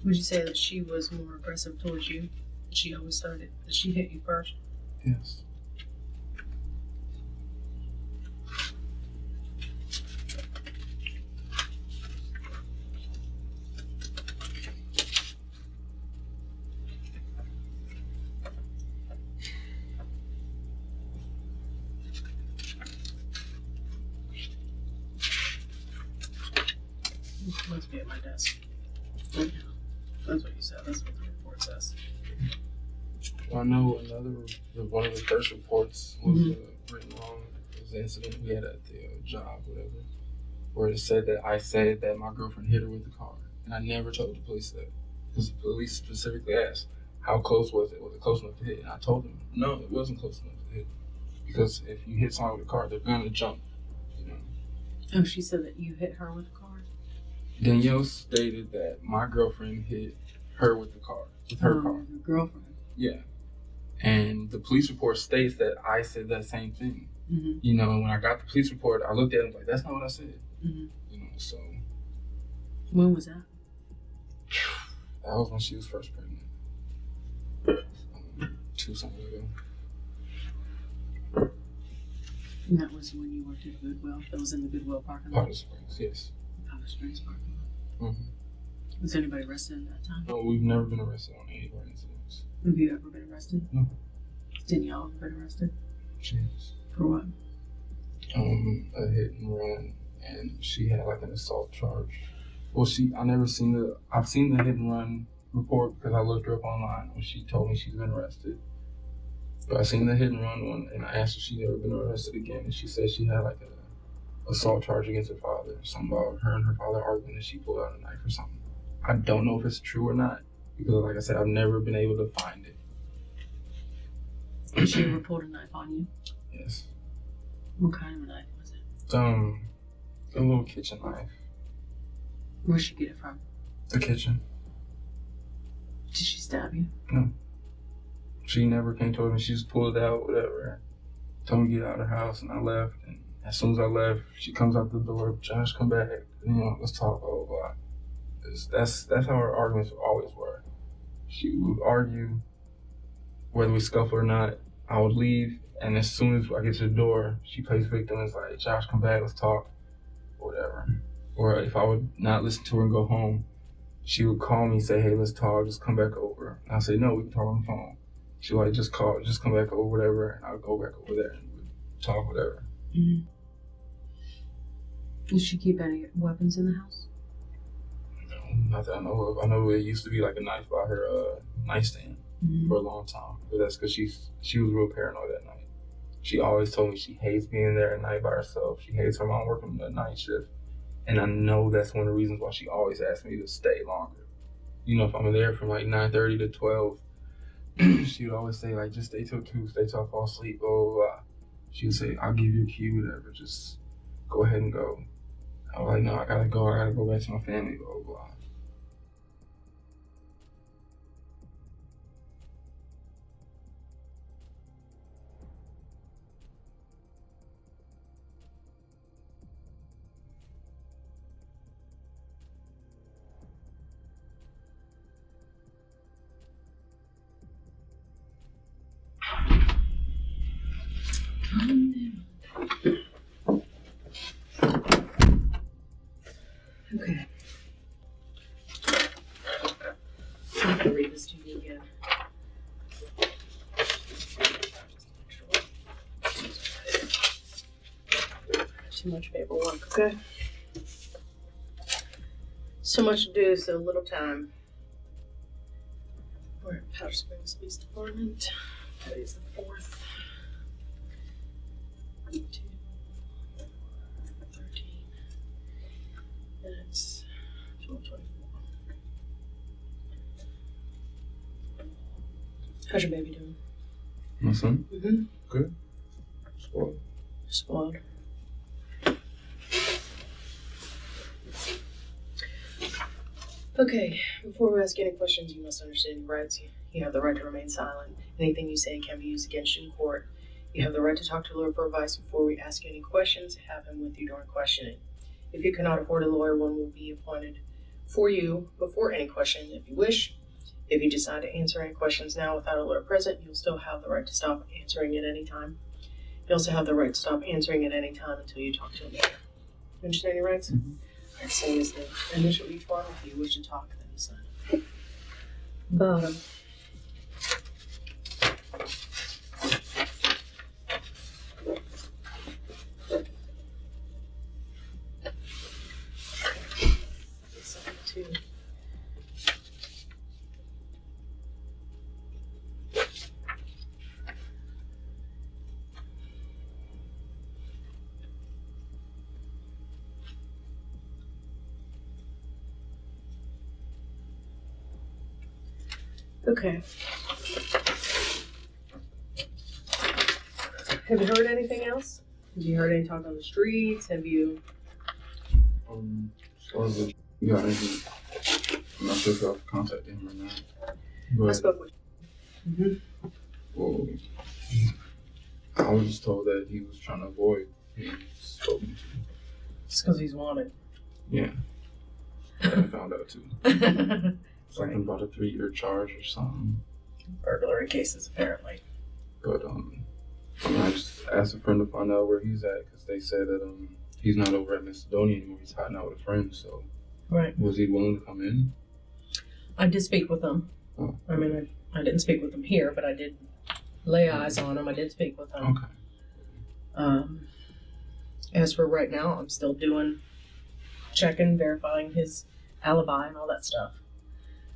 Would you say that she was more aggressive towards you? she always started? Did she hit you first? Yes. Must be at my desk. Right now. That's what you said. That's what the report says. Well, I know one of the first reports was written wrong. It was an incident we had at the job, whatever, where it said that I said that my girlfriend hit her with the car, and I never told the police that, because the police specifically asked, how close was it? Was it close enough to hit? And I told them, no, it wasn't close enough to hit, because if you hit someone with a car, they're gonna jump, you know. Oh, she said that you hit her with the car? Danielle stated that my girlfriend hit her with the car, with her car. Your girlfriend? Yeah. And the police report states that I said that same thing. Mm-hmm. You know, and when I got the police report, I looked at it and was like, that's not what I said. Mm-hmm. You know, so. When was that? That was when she was first pregnant. 2 summers ago. And that was when you worked at Goodwill? That was in the Goodwill parking lot? Powder Springs, yes. Powder Springs parking lot. Mm-hmm. Was anybody arrested at that time? No, we've never been arrested on any of our incidents. Have you ever been arrested? No. Danielle ever been arrested? Yes. For what? A hit and run, and she had like an assault charge. Well, I've seen the hit and run report because I looked her up online when she told me she's been arrested. But I seen the hit and run one, and I asked her if she'd never been arrested again, and she said she had like a assault charge against her father, something about her and her father arguing, and she pulled out a knife or something. I don't know if it's true or not, because like I said, I've never been able to find it. Did she ever pull a knife on you? Yes. What kind of a knife was it? A little kitchen knife. Where'd she get it from? The kitchen. Did she stab you? No. She never came to me. She just pulled it out, whatever. Told me to get out of the house, and I left. And as soon as I left, she comes out the door. Josh, come back. You know, let's talk. Blah blah blah. That's how our arguments always were. She would argue whether we scuffle or not. I would leave, and as soon as I get to the door, she plays victim and is like, Josh, come back, let's talk, or whatever. Or if I would not listen to her and go home, she would call me and say, hey, let's talk, just come back over. And I'd say, no, we can talk on the phone. She would like, just come back over, whatever, and I'd go back over there and we'd talk, whatever. Mm-hmm. Did she keep any weapons in the house? No, not that I know of. I know it used to be like a knife by her nightstand for a long time, but that's because she was real paranoid at night. She always told me she hates being there at night by herself. She hates her mom working the night shift. And I know that's one of the reasons why she always asked me to stay longer. You know, if I'm there from like 9:30 to 12, she would always say, like, just stay till 2, stay till I fall asleep, blah, blah, blah. She would say, I'll give you a key, whatever, just go ahead and go. I was like, no, I gotta go back to my family, blah, blah, blah. Okay. I'm going to read this to you again. Too much paperwork, okay? So much to do, so little time. We're at Powder Springs Police Department. Today's the 4th. 2, 13. And it's 12:24. How's your baby doing? My son? Mm-hmm. Good. Spoiled. Spoiled. Okay, before we ask any questions, you must understand your rights. You have the right to remain silent. Anything you say can be used against you in court. You have the right to talk to a lawyer for advice before we ask you any questions. Have him with you during questioning. If you cannot afford a lawyer, one will be appointed for you before any question if you wish. If you decide to answer any questions now without alert present, you'll still have the right to stop answering at any time. You also have the right to stop answering at any time until you talk to a lawyer. You understand your rights? Mm-hmm. All right, same as the initial each one. If you wish to talk, then you sign. Bottom. Sign two. Okay. Have you heard anything else? Have you heard any talk on the streets? Have you? As far as you got anything, I'm not sure if y'all contacted him or not. But, I spoke with. Well, I was just told that he was trying to avoid being spoken to. Just because he's wanted. Yeah. I found out too. Something about a 3-year charge or something. Burglary cases, apparently. But I just asked a friend to find out where he's at because they said that he's not over at Macedonia anymore. He's hiding out with a friend. So, Right. Was he willing to come in? I did speak with him. Oh. I mean, I didn't speak with him here, but I did lay eyes on him. I did speak with him. Okay. As for right now, I'm still checking, verifying his alibi and all that stuff.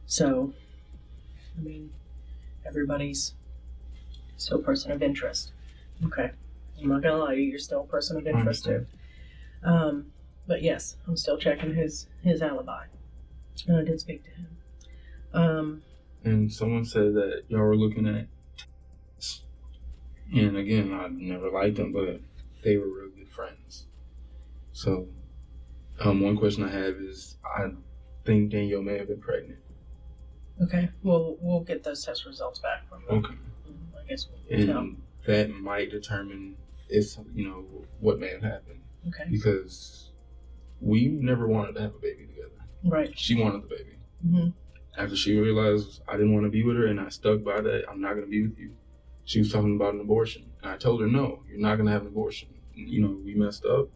So, I mean, everybody's still a person of interest. Okay. I'm not gonna lie to you, you're still a person of interest too. But yes, I'm still checking his alibi. And I did speak to him. And someone said that y'all were looking at, and again, I never liked them, but they were real good friends. So, one question I have is, I think Danielle may have been pregnant. Okay. Well, we'll get those test results back from them. Okay. I guess we'll tell. And that might determine if, what may have happened. Okay. Because we never wanted to have a baby together. Right. She wanted the baby. Mm-hmm. After she realized I didn't want to be with her and I stuck by that, I'm not going to be with you. She was talking about an abortion. And I told her, no, you're not going to have an abortion. We messed up.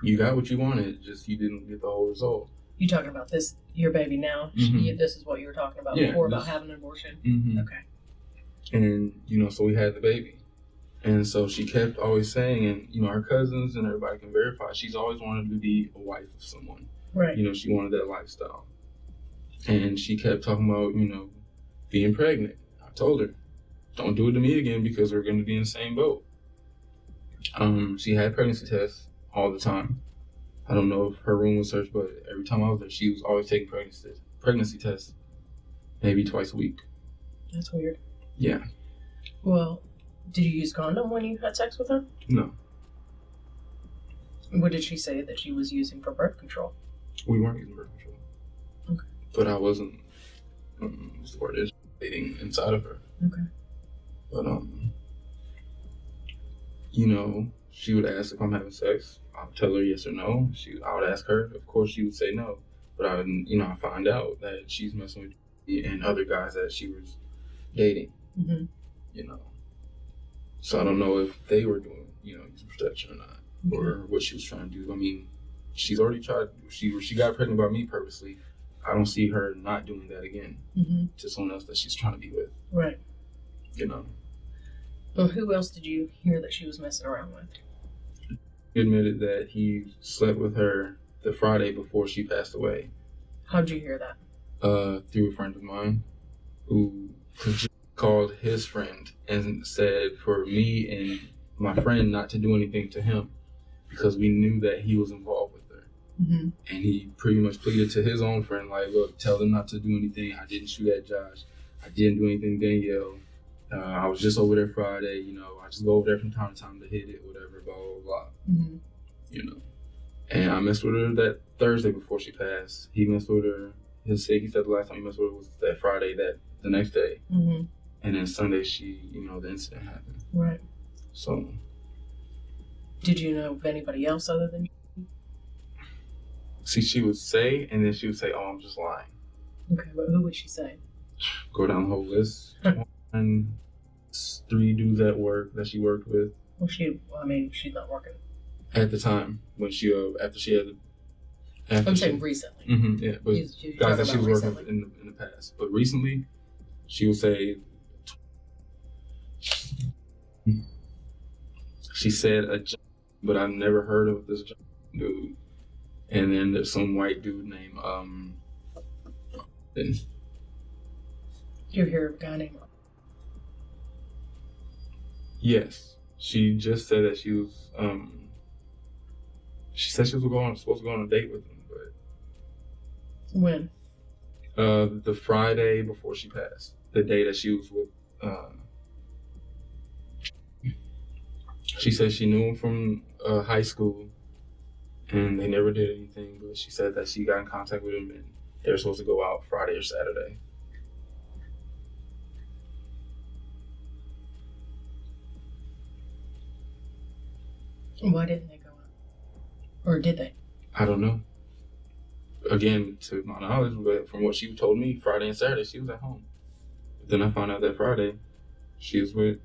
You got what you wanted, just you didn't get the whole result. You talking about this, your baby now? Mm-hmm. This is what you were talking about Yeah, before about having an abortion? Mm-hmm. Okay. And, so we had the baby. And so she kept always saying, and, her cousins and everybody can verify, she's always wanted to be a wife of someone. Right. She wanted that lifestyle. And she kept talking about, being pregnant. I told her, don't do it to me again because we're going to be in the same boat. She had pregnancy tests all the time. I don't know if her room was searched, but every time I was there, she was always taking pregnancy tests, maybe twice a week. That's weird. Yeah. Well, did you use condom when you had sex with her? No. What did she say that she was using for birth control? We weren't using birth control. Okay. But I wasn't, what's the word is, dating inside of her. Okay. But, she would ask if I'm having sex. I would tell her yes or no. I would ask her. Of course, she would say no. But I find out that she's messing with me and other guys that she was dating. Mm-hmm. So I don't know if they were doing, use protection or not, or what she was trying to do. I mean, she's already tried. She got pregnant by me purposely. I don't see her not doing that again to someone else that she's trying to be with. Right. Well, who else did you hear that she was messing around with? He admitted that he slept with her the Friday before she passed away. How'd you hear that? Through a friend of mine who called his friend and said for me and my friend not to do anything to him because we knew that he was involved with her. Mm-hmm. And he pretty much pleaded to his own friend, like, look, tell them not to do anything. I didn't shoot at Josh. I didn't do anything to Danielle. I was just over there Friday, I just go over there from time to time to hit it, whatever, blah, blah, blah. Mm-hmm. And I messed with her that Thursday before she passed. He messed with her. He said the last time he messed with her was that Friday, the next day. Mm-hmm. And then Sunday, the incident happened. Right. So. Did you know of anybody else other than you? See, she would say, and then she would say, oh, I'm just lying. Okay, but who would she say? go down the whole list. And 3 dudes at work that she worked with. Well, she's not working. At the time, when she, after she had... I'm saying recently. Mm-hmm, yeah, but guys that she was recently. working with in the past. But recently, she would say... She said a John, but I've never heard of this John dude. And then there's some white dude named... Do you hear of a guy named... Yes. She just said that she was... she said she was supposed to go on a date with him, but... When? The Friday before she passed. The day that she was with... She said she knew him from high school, and they never did anything, but she said that she got in contact with him, and they were supposed to go out Friday or Saturday. Why didn't they go out? Or did they? I don't know. Again, to my knowledge, but from what she told me, Friday and Saturday, she was at home. But then I found out that Friday, she was with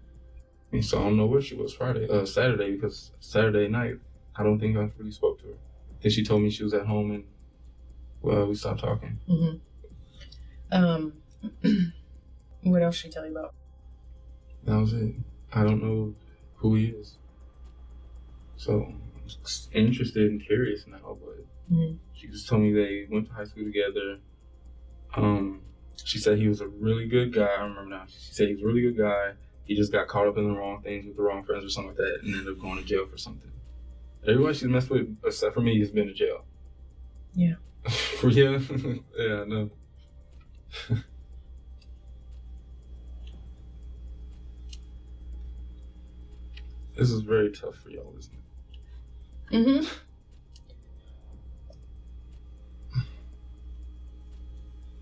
me, so I don't know where she was Saturday, because Saturday night, I don't think I really spoke to her. Then she told me she was at home, and, well, we stopped talking. Mm-hmm. What else did she tell you about? That was it. I don't know who he is. So, I'm interested and curious now, but she just told me they went to high school together. She said he was a really good guy. I remember now. She said he was a really good guy. He just got caught up in the wrong things with the wrong friends or something like that, and ended up going to jail for something. Everybody she's messed with, except for me, has been to jail. Yeah. Yeah? Yeah, I know. This is very tough for y'all, isn't it? Mm-hmm.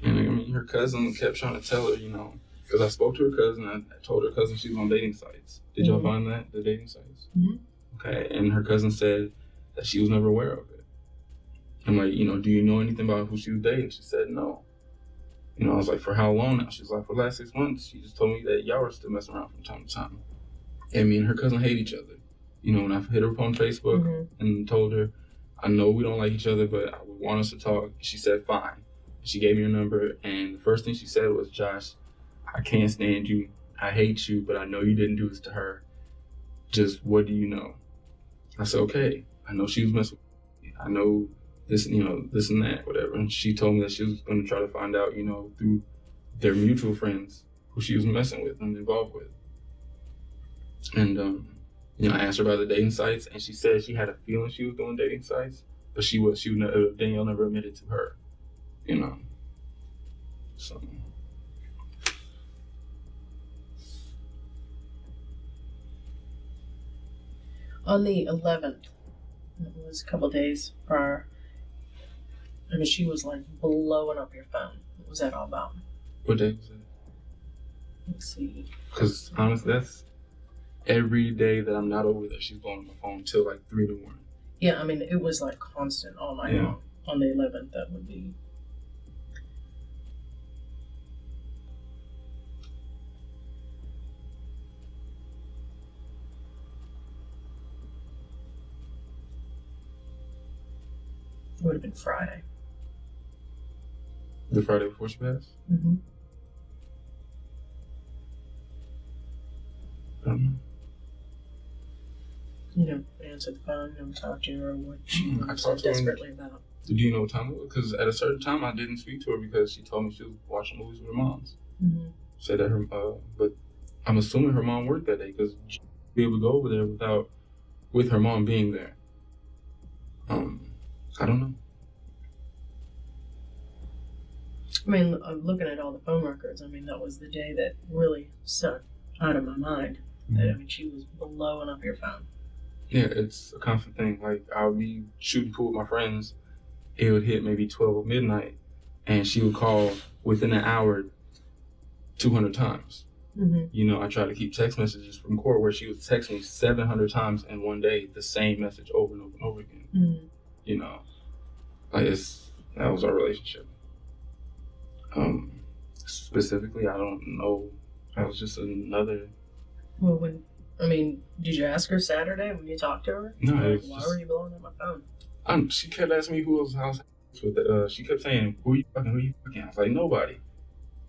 And I mean, her cousin kept trying to tell her, because I spoke to her cousin, I told her cousin she was on dating sites. Did y'all find that, the dating sites? Mm-hmm. Okay, and her cousin said that she was never aware of it. I'm like, do you know anything about who she was dating? She said no. I was like, for how long now? She's like, for the last 6 months. She just told me that y'all were still messing around from time to time. And me and her cousin hate each other. When I hit her up on Facebook and told her, I know we don't like each other, but I would want us to talk. She said, fine. She gave me her number, and the first thing she said was, Josh, I can't stand you. I hate you, but I know you didn't do this to her. Just, what do you know? I said, okay. I know she was messing with me. I know this, this and that, whatever. And she told me that she was going to try to find out, through their mutual friends who she was messing with and involved with. And, I asked her about the dating sites, and she said she had a feeling she was doing dating sites, but Danielle never admitted to her, So. On the 11th, it was a couple days prior, she was like blowing up your phone. What was that all about? What day was it? Let's see. Because honestly, that's every day that I'm not over there, she's blowing up my phone till like 3 in the morning. Yeah, it was like constant all night long. On the 11th, that would be. It would have been Friday. The Friday before she passed? Mm-hmm. I don't know. You never answered the phone, never talked to her, or what she I was talked to her desperately about. Do you know what time it was? Because at a certain time, I didn't speak to her because she told me she was watching movies with her moms. Mm-hmm. Said that but I'm assuming her mom worked that day because she would be able to go over there with her mom being there. I don't know. I'm looking at all the phone records. That was the day that really stuck out of my mind. Mm-hmm. She was blowing up your phone. Yeah, it's a constant thing. Like, I would be shooting pool with my friends. It would hit maybe 12 or midnight, and she would call within an hour 200 times. Mm-hmm. I try to keep text messages from court where she would text me 700 times in one day, the same message over and over and over again. Mm-hmm. That was our relationship. Specifically, I don't know. That was just another. Well, did you ask her Saturday when you talked to her? No, like, it was why just, were you blowing up my phone? She kept asking me who else I was with. She kept saying, "Who you fucking? Who you fucking?" I was like, "Nobody."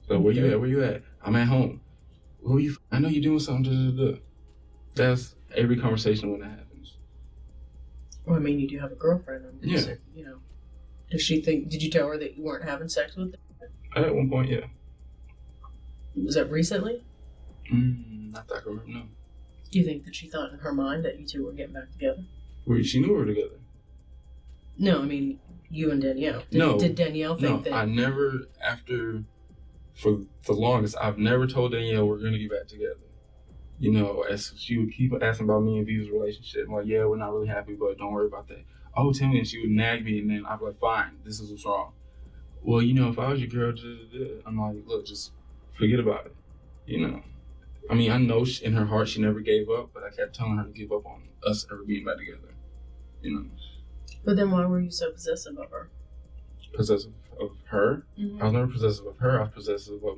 So where you at? Where you at? I'm at home. Who you? I know you're doing something. Da, da, da. That's every conversation when that happens. Well, you do have a girlfriend. Yeah. Does she think? Did you tell her that you weren't having sex with her? At one point, yeah. Was that recently? Not that I can remember. No. Do you think that she thought in her mind that you two were getting back together? She knew we were together. No, you and Danielle. Did Danielle think that? No, I never, for the longest, I've never told Danielle we're going to get back together. As she would keep asking about me and Viva's relationship. I'm like, yeah, we're not really happy, but don't worry about that. Oh, tell me. And she would nag me, and then I'd be like, fine, this is what's wrong. Well, if I was your girl, I'm like, look, just forget about it. I know in her heart she never gave up, but I kept telling her to give up on us ever being back together. But then why were you so possessive of her? Possessive of her? Mm-hmm. I was never possessive of her. I was possessive of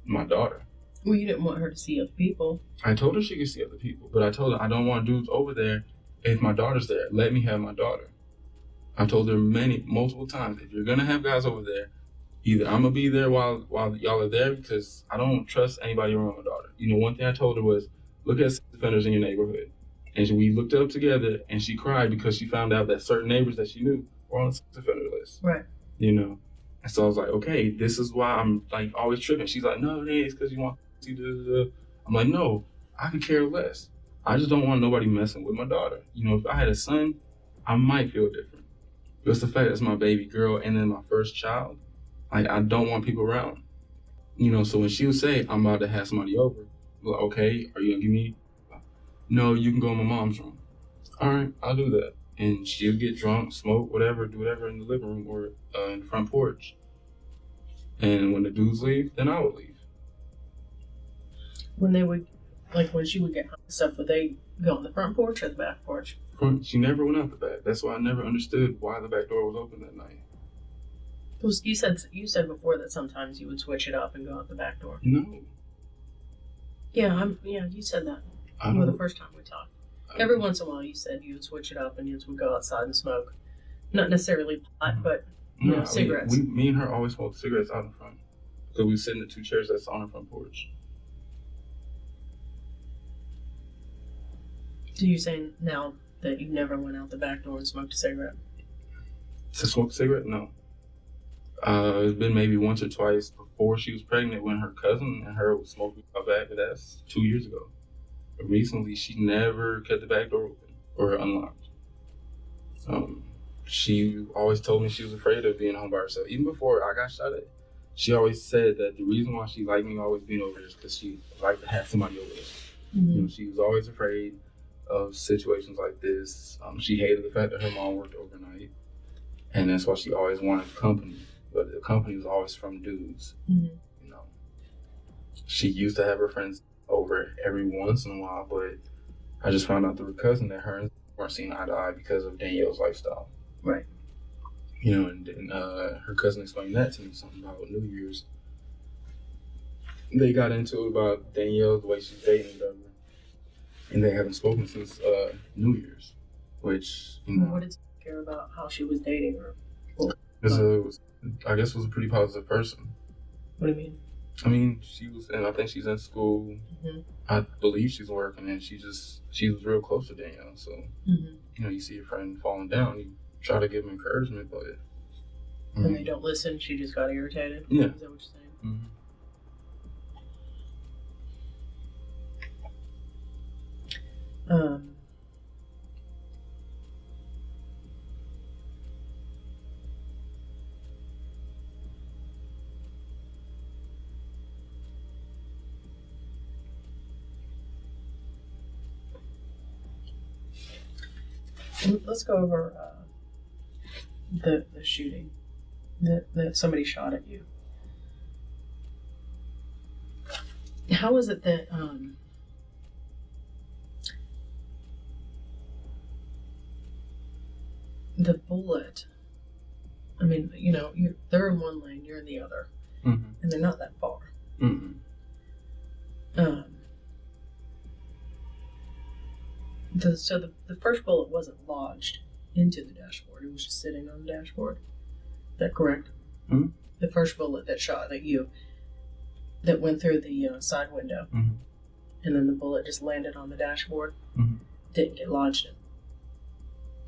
my daughter. Well, you didn't want her to see other people. I told her she could see other people, but I told her I don't want dudes over there if my daughter's there. Let me have my daughter. I told her multiple times, if you're going to have guys over there, either I'm going to be there while y'all are there because I don't trust anybody around my daughter. One thing I told her was, look at sex offenders in your neighborhood. And we looked up together, and she cried because she found out that certain neighbors that she knew were on the sex offender list. Right. And so I was like, okay, this is why I'm like always tripping. She's like, no, it ain't because you want to see the. I'm like, no, I could care less. I just don't want nobody messing with my daughter. If I had a son, I might feel different. But it's the fact that it's my baby girl and then my first child. Like, I don't want people around. So when she would say, I'm about to have somebody over, I'm like, okay, are you going to give me? No, you can go in my mom's room. All right, I'll do that. And she'll get drunk, smoke, whatever, do whatever in the living room or in the front porch. And when the dudes leave, then I would leave. When she would get home and stuff, would they go on the front porch or the back porch? She never went out the back. That's why I never understood why the back door was open that night. Well, you said before that sometimes you would switch it up and go out the back door. No. Yeah, you said that. The first time we talked. Every once in a while you said you would switch it up and you would go outside and smoke. Not necessarily pot, but cigarettes. Me and her always smoked cigarettes out in front. So we sit in the two chairs that's on the front porch. So you're saying now that you never went out the back door and smoked a cigarette? To smoke a cigarette? No. It's been maybe once or twice before she was pregnant when her cousin and her would smoke out back, but that's 2 years ago. But recently, she never kept the back door open or unlocked. She always told me she was afraid of being home by herself. Even before I got shot at, she always said that the reason why she liked me always being over there is because she liked to have somebody over there. Mm-hmm. She was always afraid of situations like this. She hated the fact that her mom worked overnight, and that's why she always wanted company. But the company was always from dudes. Mm-hmm. She used to have her friends over every once in a while, but I just found out through her cousin that her and weren't seeing eye to eye because of Danielle's lifestyle. Right. And then her cousin explained that to me, something about New Year's. They got into it about Danielle, the way she's dating, whatever. And they haven't spoken since New Year's, which, What did you care about how she was dating her? I guess was a pretty positive person. What do you mean? She was, and I think she's in school. Mm-hmm. I believe she's working, and she was real close to Danielle. So, you see your friend falling down, you try to give them encouragement, but when they don't listen, she just got irritated. Yeah. Is that what you're saying? Mm-hmm. Let's go over the shooting that somebody shot at you. How is it that the bullet? They're in one lane, you're in the other. Mm-hmm. and they're not that far. Mm-hmm. So the first bullet wasn't lodged into the dashboard. It was just sitting on the dashboard. Is that correct? Mm-hmm. The first bullet that shot at you, that went through the side window, Mm-hmm. and then the bullet just landed on the dashboard. Mm-hmm. Didn't get lodged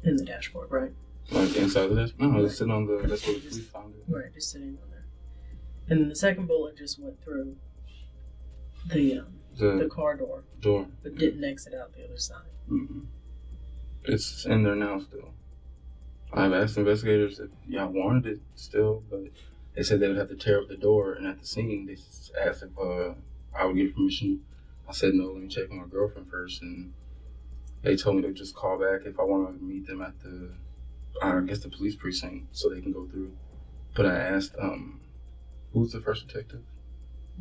in the dashboard, right? Like inside the dashboard? No, it's sitting on the. That's where the police found it. Right, just sitting on there. And then the second bullet just went through the car door, but didn't exit out the other side. Mm-hmm. It's in there now still. I've asked investigators if y'all wanted it still, but they said they would have to tear up the door. And at the scene, they just asked if I would get permission. I said no. Let me check with my girlfriend first, and they told me to just call back if I want to meet them at the police precinct so they can go through. But I asked, who's the first detective?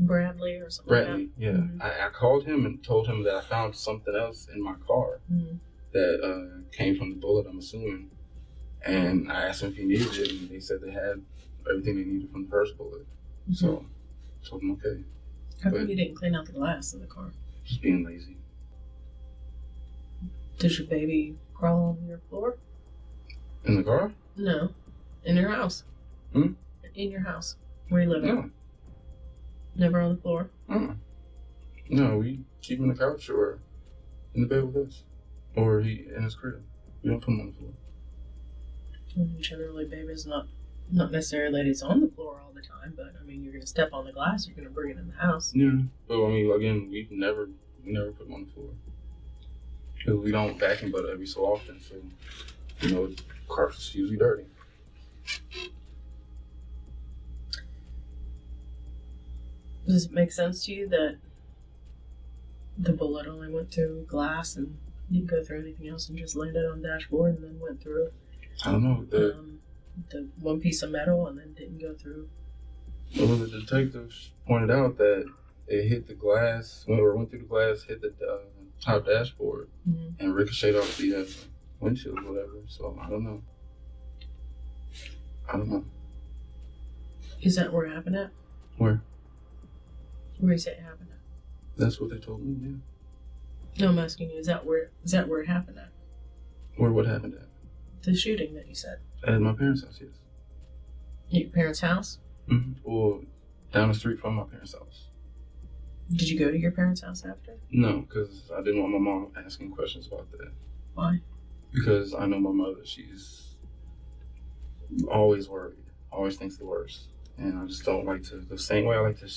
Bradley or something. Bradley, like that. yeah. Mm-hmm. I called him and told him that I found something else in my car that came from the bullet, I'm assuming. And I asked him if he needed it, and they said they had everything they needed from the first bullet. Mm-hmm. So I told him okay. How come you didn't clean out the glass of the car? Just being lazy. Did your baby crawl on your floor? In the car? No. In your house? Hmm? In your house. Where you live at? No. Never on the floor? No, we keep him on the couch or in the bed with us. Or he in his crib. We don't put him on the floor. Generally, baby's not necessarily that he's on the floor all the time, but I mean, you're going to step on the glass, you're going to bring it in the house. Yeah. But I mean, again, we never put him on the floor. Because we don't vacuum but every so often, so, the carpet's usually dirty. Does it make sense to you that the bullet only went through glass and didn't go through anything else and just landed on the dashboard and then went through I don't know. the one piece of metal and then didn't go through? Well, the detectives pointed out that it hit the glass, went through the glass, hit the top dashboard, and ricocheted off the windshield or whatever. So I don't know. Is that where it happened at? Where? Where you say it happened at? That's what they told me, yeah. No, I'm asking you, is that where it happened at? Where what happened at? The shooting that you said. At my parents' house, yes. Your parents' house? Mm-hmm. Well, down the street from my parents' house. Did you go to your parents' house after? No, because I didn't want my mom asking questions about that. Why? Because I know my mother, she's always worried, always thinks the worst. And I just don't like to, the same way I like to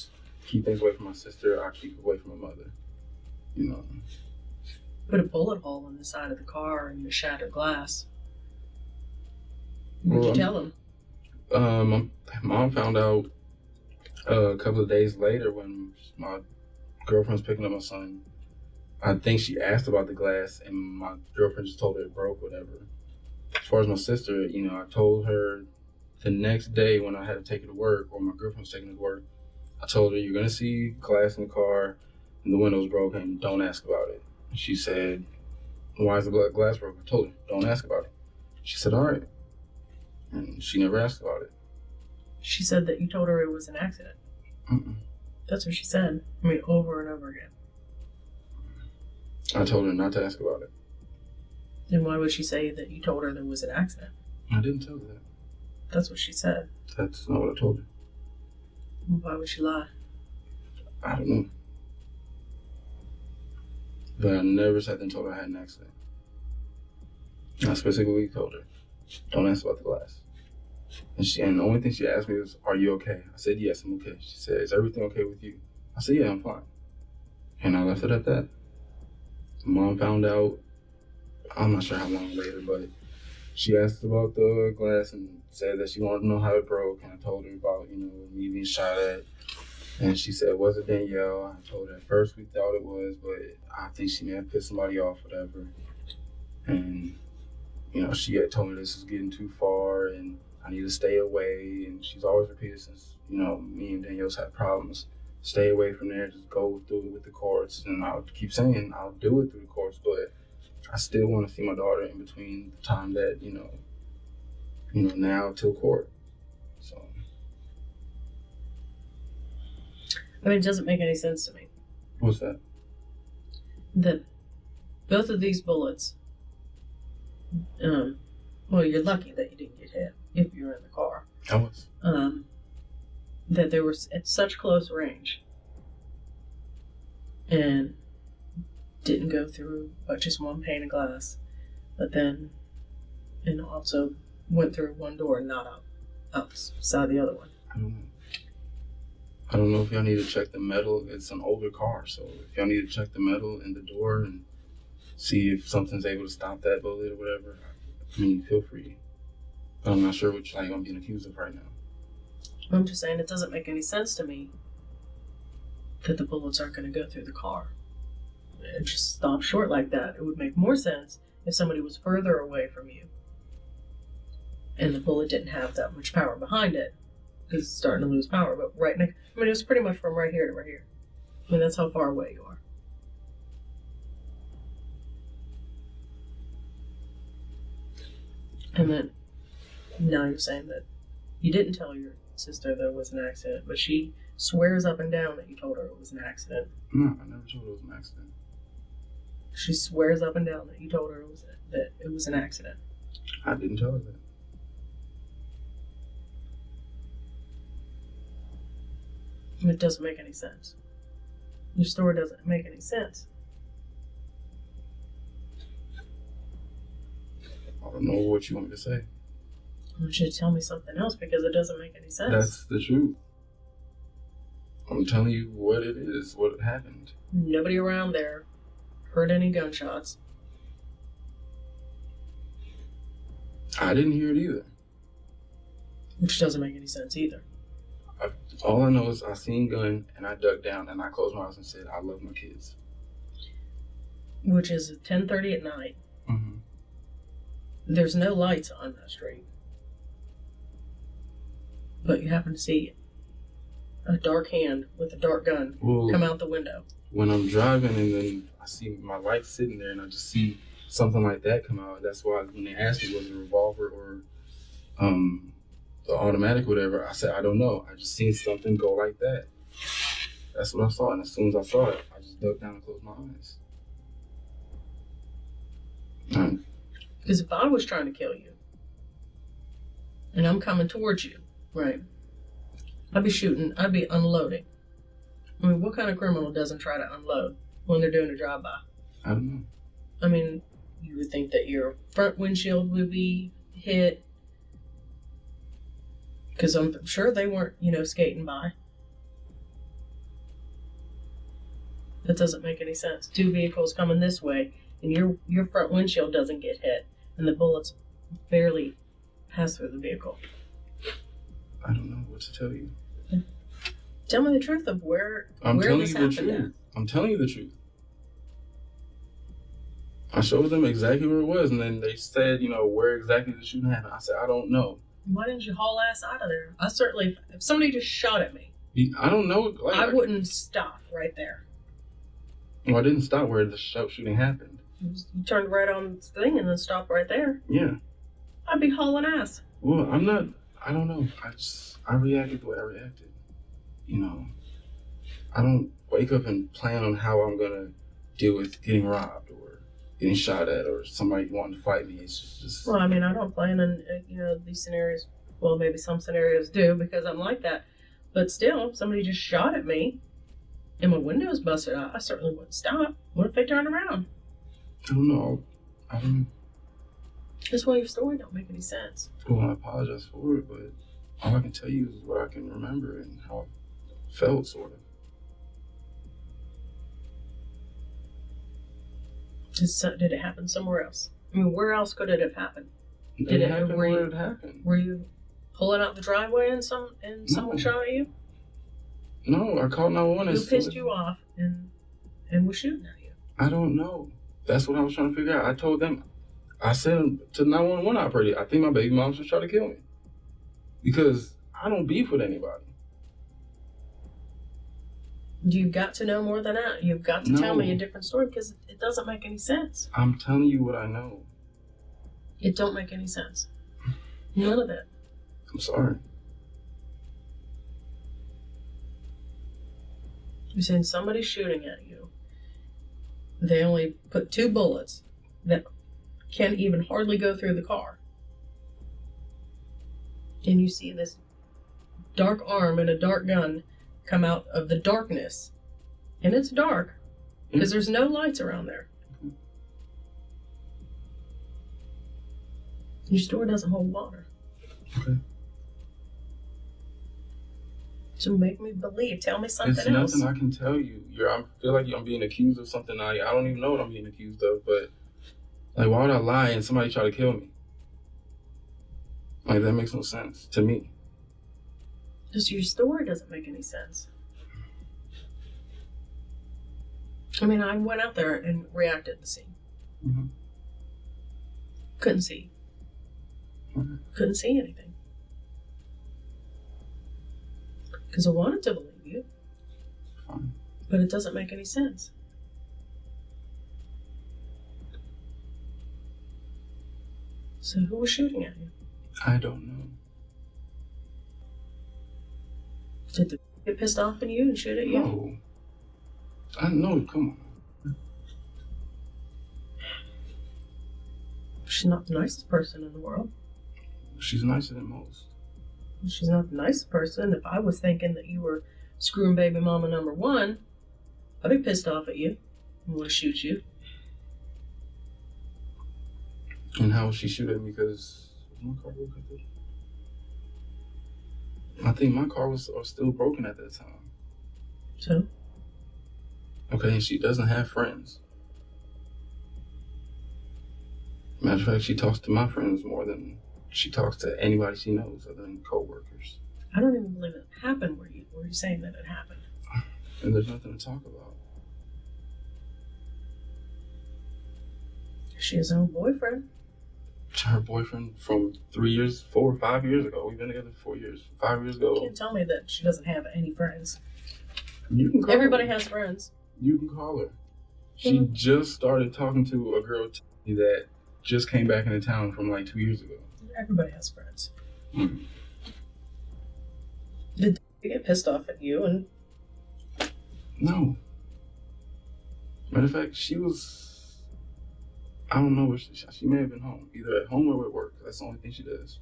keep things away from my sister, I keep it away from my mother. Put a bullet hole in the side of the car and the shattered glass. What did you tell him? My mom found out a couple of days later when my girlfriend was picking up my son. I think she asked about the glass, and my girlfriend just told her it broke, whatever. As far as my sister, I told her the next day when I had to take her to work, or my girlfriend was taking her to work, I told her, you're going to see glass in the car, and the window's broken, don't ask about it. She said, why is the glass broken? I told her, don't ask about it. She said, all right. And she never asked about it. She said that you told her it was an accident. Mm-mm. That's what she said. I mean, over and over again. I told her not to ask about it. Then why would she say that you told her there was an accident? I didn't tell her that. That's what she said. That's not what I told her. Why would she lie? I don't know. But I never sat there and told her I had an accident. I specifically told her, don't ask about the glass. And the only thing she asked me was, are you okay? I said, yes, I'm okay. She said, is everything okay with you? I said, yeah, I'm fine. And I left it at that. Mom found out, I'm not sure how long later, but she asked about the glass and said that she wanted to know how it broke. And I told her about, me being shot at. And she said, was it Danielle? I told her at first we thought it was, but I think she may have pissed somebody off, whatever. And, she had told me this is getting too far and I need to stay away. And she's always repeated since, me and Danielle's had problems. Stay away from there, just go through it with the courts. And I'll keep saying I'll do it through the courts, but I still want to see my daughter in between the time that, now till court. So. I mean, it doesn't make any sense to me What's that? that both of these bullets, well, you're lucky that you didn't get hit if you were in the car. I was. That they were at such close range and didn't go through but just one pane of glass, but then, and also went through one door and not outside the other one. I don't know if y'all need to check the metal. It's an older car, so if y'all need to check the metal in the door and see if something's able to stop that bullet or whatever, I mean, feel free. But I'm not sure what I'm being accused of right now. I'm just saying it doesn't make any sense to me that the bullets aren't going to go through the car. It just stops short like that. It would make more sense if somebody was further away from you and the bullet didn't have that much power behind it, because it's starting to lose power. But right next, I mean, it was pretty much from right here to right here. I mean, that's how far away you are. And then now you're saying that you didn't tell your sister there was an accident, but she swears up and down that you told her it was an accident. No, I never told her it was an accident. She swears up and down that you told her that it was an accident. I didn't tell her that. It doesn't make any sense. Your story doesn't make any sense. I don't know what you want me to say. I want you to tell me something else because it doesn't make any sense. That's the truth. I'm telling you what it is, what happened. Nobody around there heard any gunshots. I didn't hear it either. Which doesn't make any sense either. All I know is I seen gun and I ducked down and I closed my eyes and said, I love my kids. Which is 10:30 at night. Mm-hmm. There's no lights on that street. But you happen to see a dark hand with a dark gun come out the window. When I'm driving and then I see my wife sitting there and I just see something like that come out, that's why when they asked me was it a revolver or the automatic, whatever, I said, I don't know. I just seen something go like that. That's what I saw. And as soon as I saw it, I just ducked down and closed my eyes. Because if I was trying to kill you, and I'm coming towards you, right, I'd be shooting, I'd be unloading. I mean, what kind of criminal doesn't try to unload when they're doing a drive-by? I don't know. I mean, you would think that your front windshield would be hit, because I'm sure they weren't, skating by. That doesn't make any sense. Two vehicles coming this way, and your front windshield doesn't get hit, and the bullets barely pass through the vehicle. I don't know what to tell you. Tell me the truth of where this happened at. I'm telling you the truth. I showed them exactly where it was, and then they said, where exactly the shooting happened. I said, I don't know. Why didn't you haul ass out of there? If somebody just shot at me, I don't know. I wouldn't stop right there. Well, I didn't stop where the shooting happened. You turned right on the thing and then stopped right there. Yeah. I'd be hauling ass. Well, I don't know. I reacted the way I reacted. I don't wake up and plan on how I'm going to deal with getting robbed or getting shot at or somebody wanting to fight me. It's just... Well, I mean, I don't plan on, these scenarios. Well, maybe some scenarios do because I'm like that. But still, if somebody just shot at me and my window's busted out, I certainly wouldn't stop. What if they turn around? I don't know. That's why your story don't make any sense. Well, I apologize for it, but all I can tell you is what I can remember and how I felt, sort of. Did it happen somewhere else? I mean, where else could it have happened? It happened where it happened. Were you pulling out the driveway and someone shot at you? No, I called 911. Who pissed you off and was shooting at you? I don't know. That's what I was trying to figure out. I told them, I said to the 911 operator, I think my baby mom's just trying to kill me. Because I don't beef with anybody. You've got to know more than that. You've got to tell me a different story because it doesn't make any sense. I'm telling you what I know. It don't make any sense. None of it. I'm sorry. You're saying somebody's shooting at you. They only put 2 bullets that can't even hardly go through the car. And you see this dark arm and a dark gun come out of the darkness. And it's dark because there's no lights around there. Your store doesn't hold water. Okay. So make me believe. Tell me something It's else. nothing I can tell you. I feel like I'm being accused of something I don't even know what I'm being accused of, but like, why would I lie and somebody try to kill me? Like, that makes no sense to me. Just your story doesn't make any sense. I mean, I went out there and reacted to the scene. Mm-hmm. Couldn't see. Okay. Couldn't see anything. Because I wanted to believe you. Fine. But it doesn't make any sense. So who was shooting at you? I don't know. Did they get pissed off at you and shoot at you? No. I know, come on. She's not the nicest person in the world. She's nicer than most. She's not the nicest person. If I was thinking that you were screwing baby mama number 1, I'd be pissed off at you and want to shoot you. And how would she shoot at me? Because my car broke at the... I think my car was still broken at that time. So? Okay, and she doesn't have friends. Matter of fact, she talks to my friends more than she talks to anybody she knows other than co-workers. I don't even believe it happened where you saying that it happened. And there's nothing to talk about. She has her own boyfriend. Her boyfriend from 4 or 5 years ago. We've been together for 4 years. 5 years ago. You can't tell me that she doesn't have any friends. You can call Everybody her. has friends. You can call her. She just started talking to a girl that just came back into town from like 2 years ago. Everybody has friends. Mm. Did they get pissed off at you? And No. Matter of fact, she was... I don't know where she may have been home. Either at home or at work. That's the only thing she does.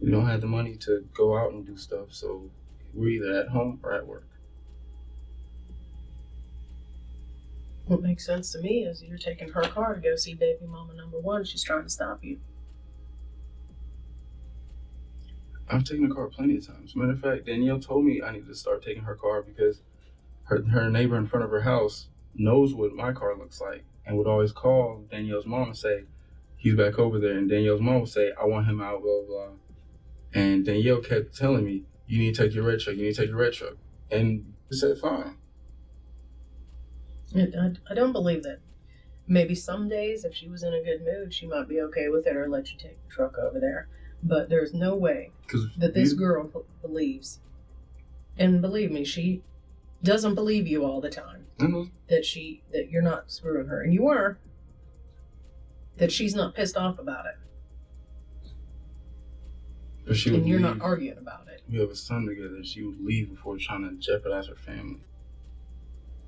We don't have the money to go out and do stuff, so we're either at home or at work. what makes sense to me is you're taking her car to go see baby mama number 1. She's trying to stop you. I've taken her car plenty of times. Matter of fact, Danielle told me I need to start taking her car because her neighbor in front of her house knows what my car looks like and would always call Danielle's mom and say, he's back over there. And Danielle's mom would say, I want him out, blah, blah, blah. And Danielle kept telling me, you need to take your red truck, you need to take your red truck. And I said, fine. I don't believe that. Maybe some days, if she was in a good mood, she might be okay with it or let you take the truck over there. But there's no way that this girl believes. And believe me, she doesn't believe you all the time. Mm-hmm. That you're not screwing her. And you were. That she's not pissed off about it. But she would and you're leave. not arguing about it. We have a son together. She would leave before trying to jeopardize her family.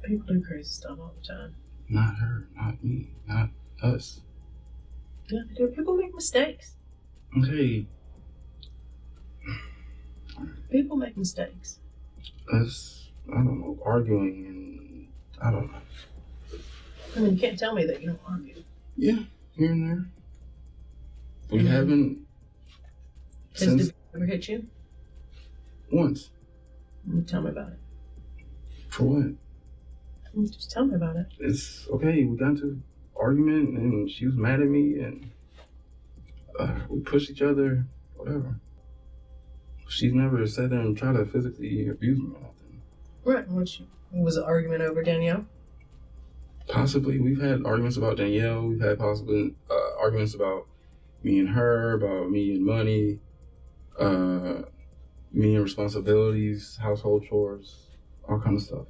People do crazy stuff all the time. Not her, not me, not us. Yeah, they do. People make mistakes. Okay. People make mistakes. Us, I don't know, arguing and I don't know. I mean, you can't tell me that you don't argue. Yeah, here and there. We haven't since Did it ever hit you? once. Tell me about it. For what? Just tell me about it. It's okay. We got into an argument and she was mad at me and we pushed each other, whatever. She's never sat there and tried to physically abuse me or nothing. Right. Was an argument over Danielle? Possibly. We've had arguments about Danielle. We've had possibly arguments about me and her, about me and money, me and responsibilities, household chores, all kind of stuff.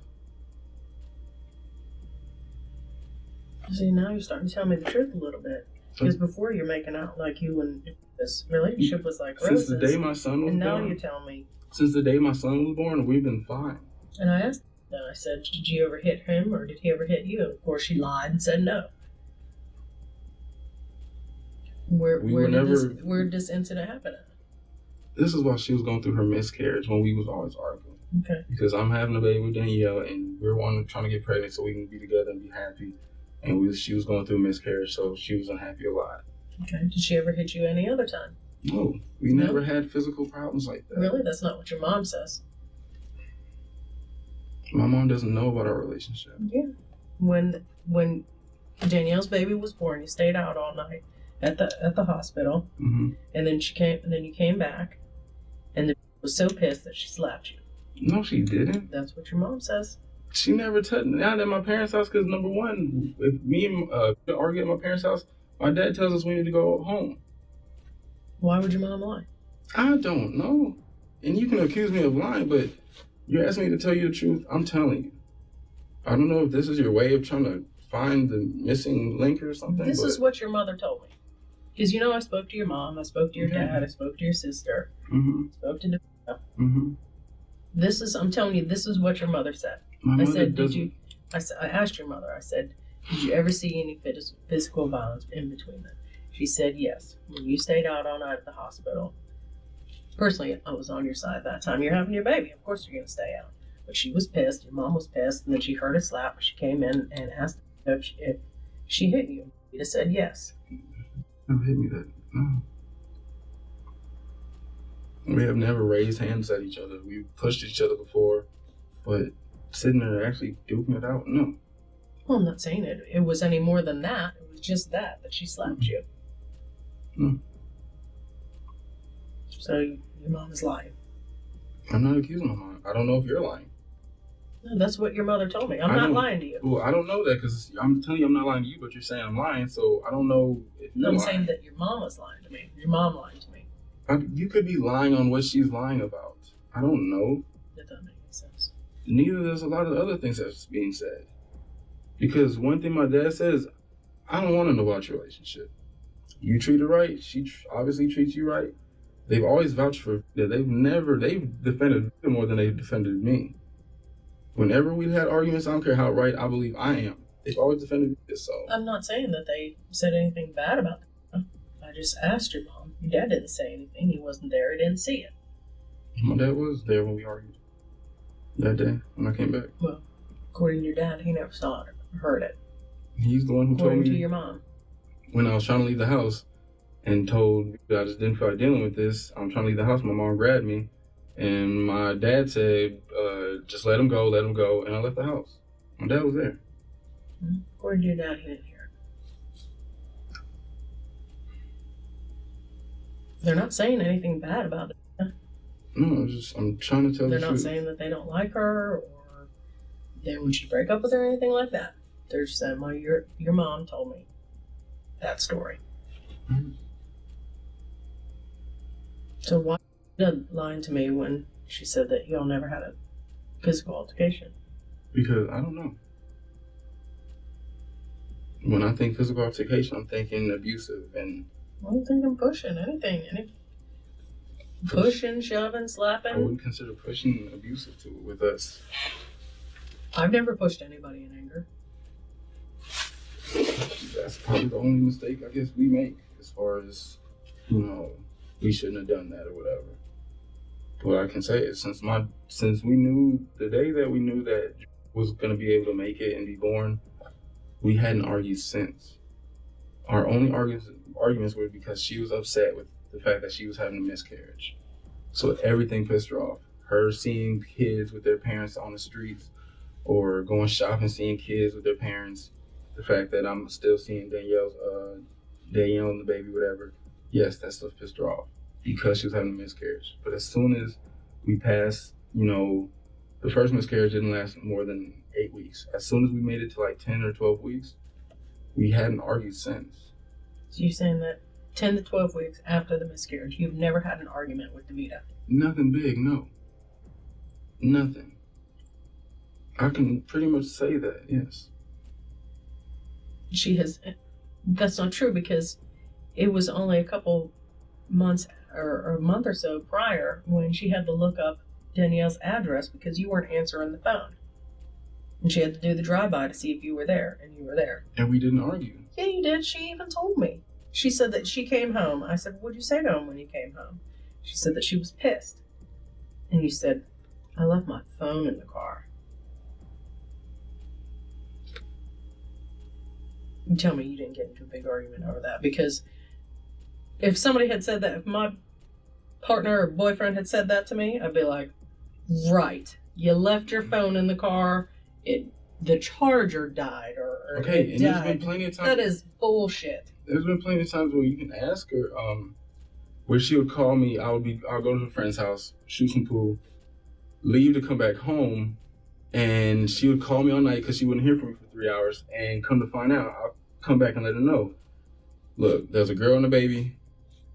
See, now you're starting to tell me the truth a little bit. Because before you're making out like you and this relationship was like roses. Since the day my son was and now born. you tell me. Since the day my son was born, we've been fine. And I asked her, I said, did you ever hit him or did he ever hit you? And of course, she lied and said no. Where did this incident happen at? This is while she was going through her miscarriage when we was always arguing. Okay. Because I'm having a baby with Danielle and we're trying to get pregnant so we can be together and be happy. And she was going through a miscarriage, so she was unhappy a lot. Okay. Did she ever hit you any other time? No, we never had physical problems like that. Really? That's not what your mom says. My mom doesn't know about our relationship. Yeah. When Danielle's baby was born, you stayed out all night at the hospital, Mm-hmm. and then you came back, and then was so pissed that she slapped you. No, she didn't. That's what your mom says. She never touched me. Not at my parents' house, because number one, if me and argue at my parents' house, my dad tells us we need to go home. Why would your mom lie? I don't know. And you can accuse me of lying, but you're asking me to tell you the truth. I'm telling you. I don't know if this is your way of trying to find the missing link or something. This is what your mother told me. Because I spoke to your mom, I spoke to your dad, I spoke to your sister, Mm-hmm. spoke to Danielle. Mm-hmm. I'm telling you, this is what your mother said. I said, I asked your mother, I said, did you ever see any physical violence in between them? She said yes. When you stayed out all night at the hospital, personally, I was on your side that time. You're having your baby. Of course you're going to stay out. But she was pissed. Your mom was pissed. And then she heard a slap. She came in and asked if she hit you. You just said yes. Never hit me that. No. We have never raised hands at each other. We pushed each other before. But sitting there actually duking it out, no. Well, I'm not saying it was any more than that. It was just that she slapped you. No. So your mom is lying. I'm not accusing my mom. I don't know if you're lying. No, that's what your mother told me. I'm not lying to you. Well, I don't know that because I'm telling you I'm not lying to you, but you're saying I'm lying, so I don't know if you're lying. I'm saying that your mom was lying to me. Your mom lied to me. You could be lying on what she's lying about. I don't know. That doesn't make any sense. Neither there's a lot of other things that's being said. Because one thing my dad says, I don't want to know about your relationship. You treat her right. She obviously treats you right. They've always vouched for that. They've defended her more than they've defended me. Whenever we've had arguments, I don't care how right I believe I am. They've always defended me. So I'm not saying that they said anything bad about them. I just asked your mom. Your dad didn't say anything. He wasn't there. He didn't see it. My dad was there when we argued. That day when I came back. Well, according to your dad, he never saw it or heard it. He's the one who according told me. To your mom. When I was trying to leave the house and told me I just didn't feel like dealing with this, I'm trying to leave the house, my mom grabbed me. And my dad said, just let him go, and I left the house. My dad was there. According to your dad, he didn't hear it. They're not saying anything bad about it. No, I'm trying to tell the truth. They're not saying that they don't like her or they want you to break up with her or anything like that. They're just saying, well, your mom told me that story. Mm-hmm. So why did she lying to me when she said that y'all never had a physical altercation? Because I don't know. When I think physical altercation, I'm thinking abusive and. I don't think I'm pushing anything. Pushing, shoving, slapping. I wouldn't consider pushing abusive with us. I've never pushed anybody in anger. That's probably the only mistake I guess we make as far as, we shouldn't have done that or whatever. What I can say is since we knew the day that we knew that was going to be able to make it and be born, we hadn't argued since. Our only arguments were because she was upset with the fact that she was having a miscarriage. So everything pissed her off. Her seeing kids with their parents on the streets or going shopping, seeing kids with their parents. The fact that I'm still seeing Danielle and the baby, whatever. Yes, that stuff pissed her off because she was having a miscarriage. But as soon as we passed, the first miscarriage didn't last more than 8 weeks. As soon as we made it to like 10 or 12 weeks, we hadn't argued since. So you're saying that 10 to 12 weeks after the miscarriage, you've never had an argument with Davida? Nothing big, no. Nothing. I can pretty much say that, yes. That's not true because it was only a couple months or a month or so prior when she had to look up Danielle's address because you weren't answering the phone. And she had to do the drive-by to see if you were there, and you were there. And we didn't argue. Yeah, you did. She even told me. She said that she came home. I said, what'd you say to him when you came home? She said that she was pissed. And you said, I left my phone in the car. You tell me you didn't get into a big argument over that, because if somebody had said that, if my partner or boyfriend had said that to me, I'd be like, right, you left your phone in the car, the charger died, or okay, it and died. there's been plenty of times. That is bullshit. There's been plenty of times where you can ask her, where she would call me. I'll go to a friend's house, shoot some pool, leave to come back home, and she would call me all night because she wouldn't hear from me for 3 hours. And come to find out, I'll come back and let her know. Look, there's a girl and a baby,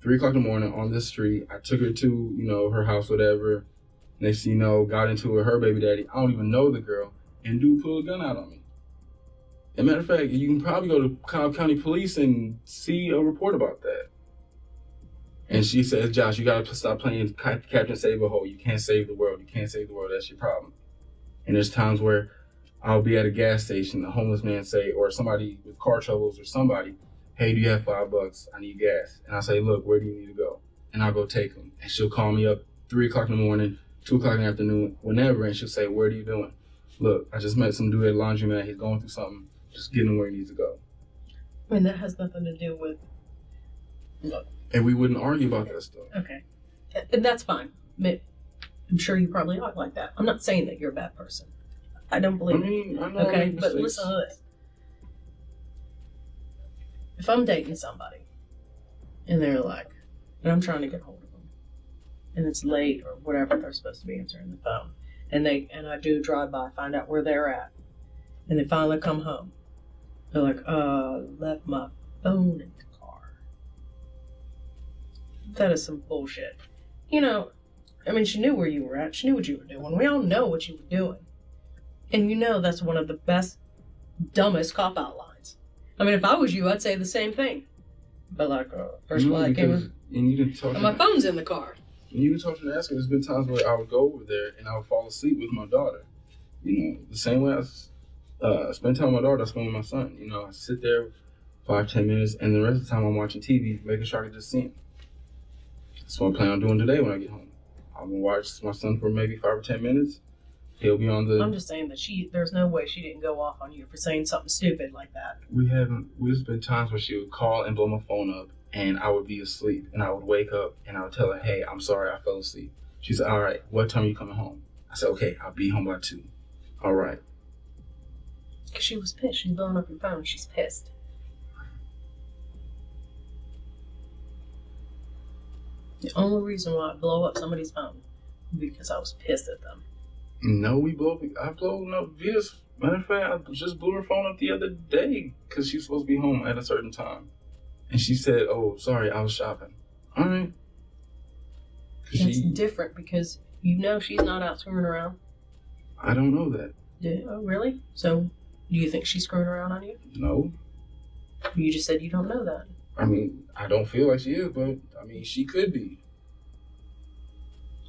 3 o'clock in the morning on this street. I took her to, her house, whatever. Next thing you know, got into it with her baby daddy. I don't even know the girl. And dude pulled a gun out on me. As a matter of fact, you can probably go to Cobb County Police and see a report about that. And she says, Josh, you got to stop playing Captain Save-A-Hole. You can't save the world. You can't save the world. That's your problem. And there's times where I'll be at a gas station, the homeless man say, or somebody with car troubles or somebody, hey, do you have $5? I need gas. And I say, look, where do you need to go? And I'll go take them. And she'll call me up 3 o'clock in the morning, 2 o'clock in the afternoon, whenever, and she'll say, what are you doing? Look, I just met some dude at a laundromat. He's going through something. Just get him where he needs to go. I mean, that has nothing to do with... Look. And we wouldn't argue about that stuff. Okay. And that's fine. I'm sure you probably aren't like that. I'm not saying that you're a bad person. I don't believe it. I know. Okay, but listen to this. If I'm dating somebody, and they're like, and I'm trying to get hold of them, and it's late or whatever, they're supposed to be answering the phone, and I do drive by, find out where they're at, and they finally come home. They're like, left my phone in the car. That is some bullshit. I mean, she knew where you were at. She knew what you were doing. We all know what you were doing. And that's one of the best, dumbest cop-out lines. I mean, if I was you, I'd say the same thing. But first flag came in, and you didn't talk. And my phone's in the car. And you can talk to the asker. There's been times where I would go over there and I would fall asleep with my daughter. The same way I spend time with my daughter, I spend with my son. I sit there 5-10 minutes, and the rest of the time I'm watching TV, making sure I can just see him. That's what I plan on doing today when I get home. I'm gonna watch my son for maybe 5 or 10 minutes. He'll be on the... I'm just saying that there's no way she didn't go off on you for saying something stupid like that. There's been times where she would call and blow my phone up, and I would be asleep, and I would wake up, and I would tell her, hey, I'm sorry, I fell asleep. She said, all right, what time are you coming home? I said, okay, I'll be home by 2. All right. Because she was pissed. She's blowing up your phone. She's pissed. The only reason why I blow up somebody's phone is because I was pissed at them. No, I blow up Via's. Matter of fact, I just blew her phone up the other day because she's supposed to be home at a certain time. And she said, oh, sorry, I was shopping. All right. That's different because she's not out screwing around. I don't know that. Oh, really? So, do you think she's screwing around on you? No. You just said you don't know that. I mean, I don't feel like she is, but, she could be.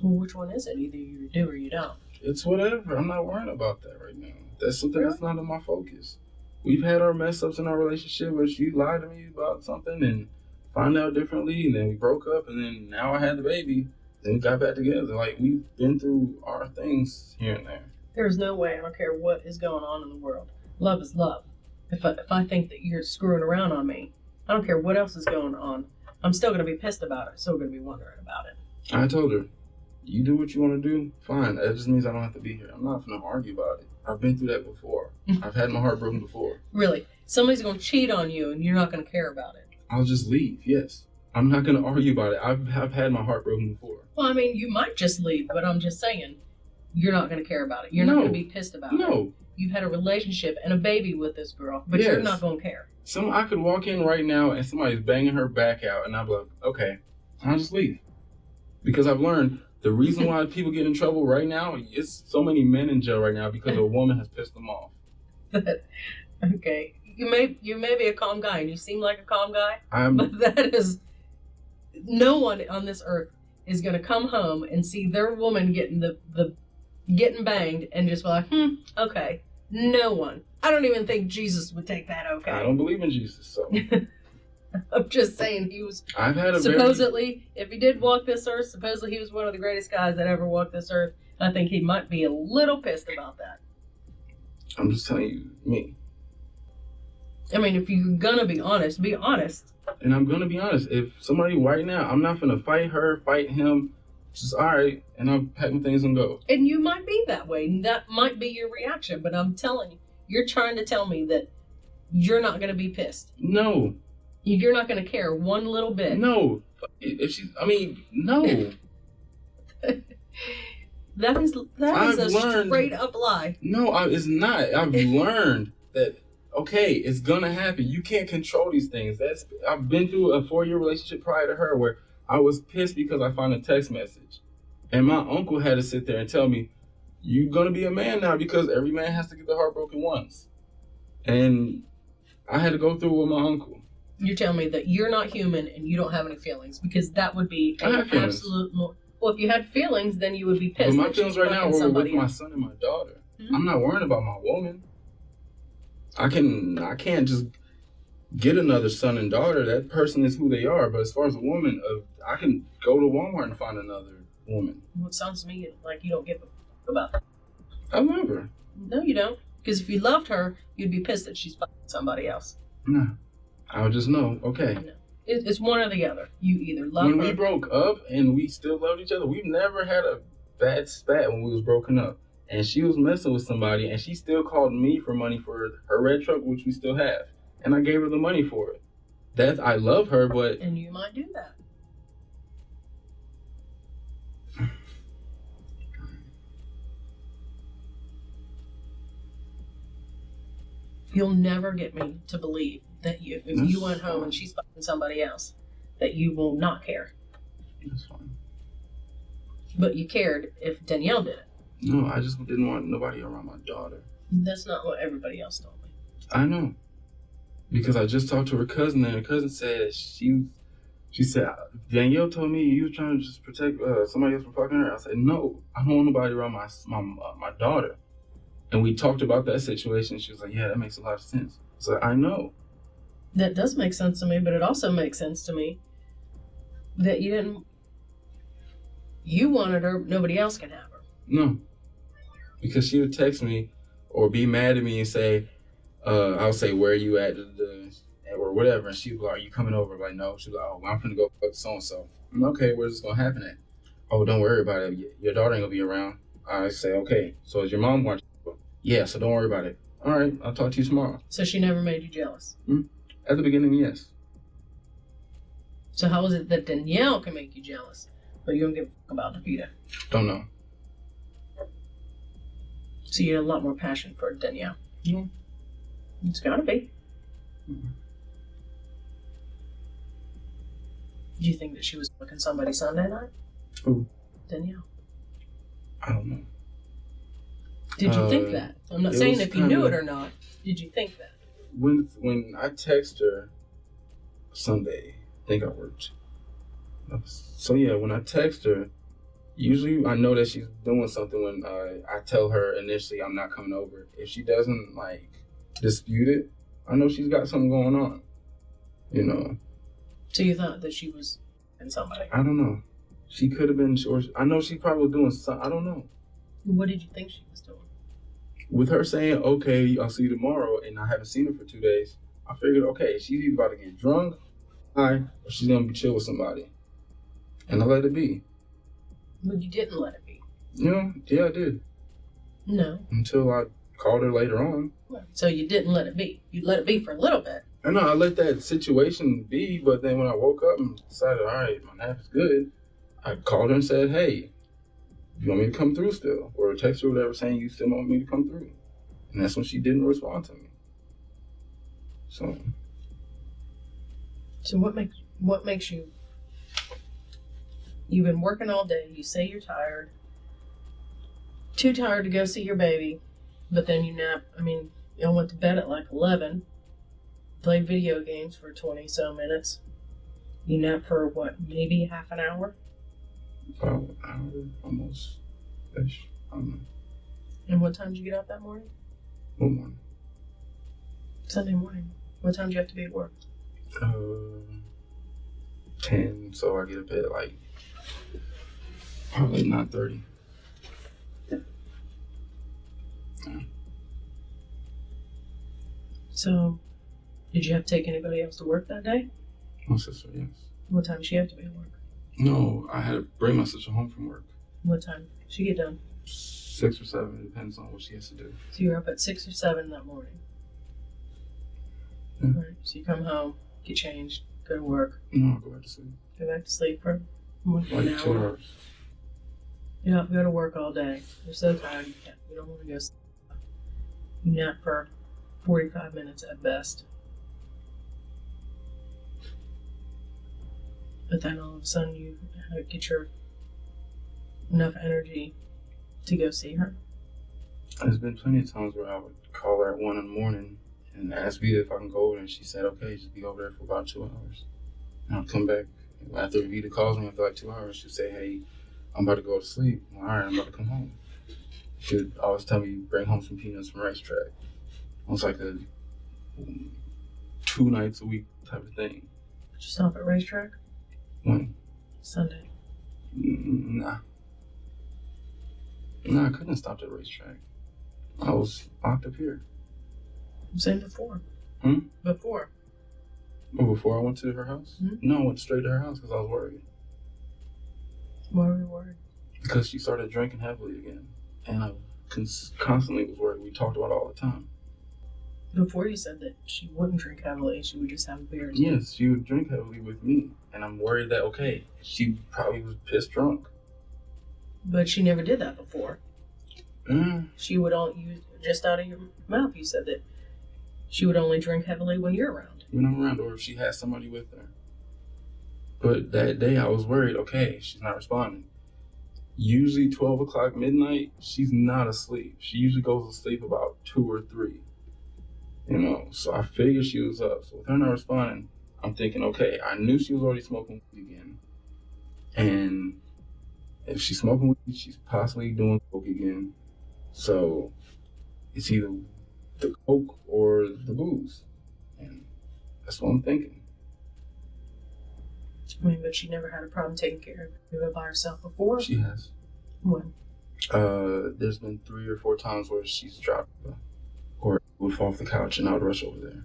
Well, which one is it? Either you do or you don't. It's whatever. I'm not worrying about that right now. That's something that's not in my focus. We've had our mess ups in our relationship where she lied to me about something and found out differently, and then we broke up, and then now I had the baby, then we got back together. We've been through our things here and there. There's no way, I don't care what is going on in the world. Love is love. If I think that you're screwing around on me, I don't care what else is going on. I'm still going to be pissed about it. Still going to be wondering about it. I told her, you do what you want to do, fine. That just means I don't have to be here. I'm not going to argue about it. I've been through that before. I've had my heart broken before. Really? Somebody's going to cheat on you and you're not going to care about it? I'll just leave, yes. I'm not going to argue about it. I've had my heart broken before. Well, you might just leave, but I'm just saying, you're not going to care about it. You're not going to be pissed about it. No. You've had a relationship and a baby with this girl, but you're not going to care. I could walk in right now and somebody's banging her back out, and I'll be like, okay, I'll just leave. Because I've learned the reason why people get in trouble right now is so many men in jail right now because a woman has pissed them off. Okay. You may be a calm guy, and you seem like a calm guy, but that is... No one on this earth is going to come home and see their woman getting getting banged and just be like, okay. No one. I don't even think Jesus would take that okay. I don't believe in Jesus, so. I'm just saying he was I've had a supposedly, if he did walk this earth, supposedly he was one of the greatest guys that ever walked this earth. I think he might be a little pissed about that. I'm just telling you, me. I mean, if you're gonna be honest, be honest. And I'm gonna be honest. If somebody right now, I'm not gonna fight her, fight him. Just all right, and I'll pack my things and go. And you might be that way. And that might be your reaction. But I'm telling you, you're trying to tell me that you're not gonna be pissed. No. You're not gonna care one little bit. No. If she's, I mean, no. That is a straight up lie. No, it's not. I've learned that, okay, it's gonna happen. You can't control these things. I've been through a 4-year relationship prior to her where I was pissed because I found a text message. And my uncle had to sit there and tell me, you're gonna be a man now because every man has to get their heart broken once. And I had to go through with my uncle. You're telling me that you're not human and you don't have any feelings, because that would be an absolute... Well, if you had feelings, then you would be pissed. But my feelings right now are with my son and my daughter. Mm-hmm. I'm not worrying about my woman. I can't just get another son and daughter. That person is who they are. But as far as a woman, I can go to Walmart and find another woman. Well, it sounds to me like you don't give a fuck about that. I love her. No, you don't. Because if you loved her, you'd be pissed that she's fucking somebody else. No. I would just know, okay. No. It's one or the other. You either love her. When we broke up and we still loved each other, we've never had a bad spat when we was broken up. And she was messing with somebody, and she still called me for money for her red truck, which we still have. And I gave her the money for it. I love her, but... And you might do that. You'll never get me to believe that if you went home and she's fucking somebody else, that you will not care. That's fine. But you cared if Danielle did it. No, I just didn't want nobody around my daughter. That's not what everybody else told me. I know. Because I just talked to her cousin, and her cousin said she said, Danielle told me you were trying to just protect somebody else from fucking her. I said, no, I don't want nobody around my daughter. And we talked about that situation. She was like, yeah, that makes a lot of sense. So I know. That does make sense to me, but it also makes sense to me that you wanted her, nobody else can have her. No. Because she would text me or be mad at me and say, I'll say, where are you at? Or whatever. And she'd be like, are you coming over? I'm like, no. She'd be like, oh, I'm finna go fuck so-and-so. I'm like, okay, where's this gonna happen at? Oh, don't worry about it. Your daughter ain't gonna be around. I say, okay. So is your mom watching? Yeah, so don't worry about it. All right, I'll talk to you tomorrow. So she never made you jealous? At the beginning, yes. So how is it that Danielle can make you jealous, but you don't give a fuck about Davida? Don't know. So you have a lot more passion for Danielle? Yeah. It's gotta be. Mm-hmm. Do you think that she was fucking somebody Sunday night? Who? Danielle. I don't know. Did you think that? I'm not saying if you knew it or not. Did you think that? When I text her Sunday, I think I worked. So yeah, when I text her, usually I know that she's doing something when I tell her initially I'm not coming over. If she doesn't like dispute it, I know she's got something going on. You know. So you thought that she was in somebody? I don't know. She could have been, or I know she probably was doing something. I don't know. What did you think she was doing? With her saying, okay, I'll see you tomorrow, and I haven't seen her for 2 days, I figured, okay, she's either about to get drunk, high, or she's going to be chill with somebody. And I let it be. But you didn't let it be. You know, yeah, I did. No. Until I called her later on. So you didn't let it be. You let it be for a little bit. I know, I let that situation be, but then when I woke up and decided, all right, my nap is good, I called her and said, hey, you want me to come through still? Or text her or whatever saying you still want me to come through. And that's when she didn't respond to me. So what makes you, you've been working all day, you say you're tired, too tired to go see your baby, but then you nap, y'all went to bed at like 11, played video games for 20 so minutes, you nap for what, maybe half an hour? About an hour, almost. Ish. I don't know. And what time did you get up that morning? What morning? Sunday morning. What time did you have to be at work? 10, so I get up at like probably 9:30. Yeah. So, did you have to take anybody else to work that day? My sister, yes. What time did she have to be at work? No, I had to bring my sister home from work. What time did she get done? 6 or 7, depends on what she has to do. So you were up at 6 or 7 that morning. Yeah. Right. So you come home, get changed, go to work, No, I'll go back to sleep. go back to sleep for an Like 2 hour. hours. You don't go to work all day. You're so tired. You don't want to go sleep. You nap for 45 minutes at best. But then all of a sudden you get your enough energy to go see her. There's been plenty of times where I would call her at 1 in the morning and ask Vita if I can go over, and she said, okay, just be over there for about 2 hours. And I'll come back. After Vita calls me after like 2 hours, she'll say, hey, I'm about to go to sleep. I'm like, all right, I'm about to come home. She'd always tell me, bring home some peanuts from racetrack. It was like a 2 nights a week type of thing. Did you stop at racetrack? When? Sunday. Nah, I couldn't have stopped at racetrack. I was locked up here. I'm saying before. Before. Oh, before I went to her house? Mhm. No, I went straight to her house because I was worried. Why were you worried? Because she started drinking heavily again. And I constantly was worried. We talked about it all the time. Before you said that she wouldn't drink heavily, she would just have a beer. Yes, she would drink heavily with me. And I'm worried that, okay, she probably was pissed drunk. But she never did that before. Mm. She would all you just out of your mouth. You said that she would only drink heavily when you're around. When I'm around, or if she had somebody with her. But that day I was worried, okay, she's not responding. Usually 12 o'clock midnight, she's not asleep. She usually goes to sleep about 2 or 3. You know, so I figured she was up. So with her not responding, I'm thinking, okay, I knew she was already smoking weed again. And if she's smoking weed, she's possibly doing coke again. So it's either the coke or the booze. And that's what I'm thinking. I mean, but she never had a problem taking care of it by herself before. She has. When? There's been 3 or 4 times where she's dropped or would fall off the couch and I would rush over there.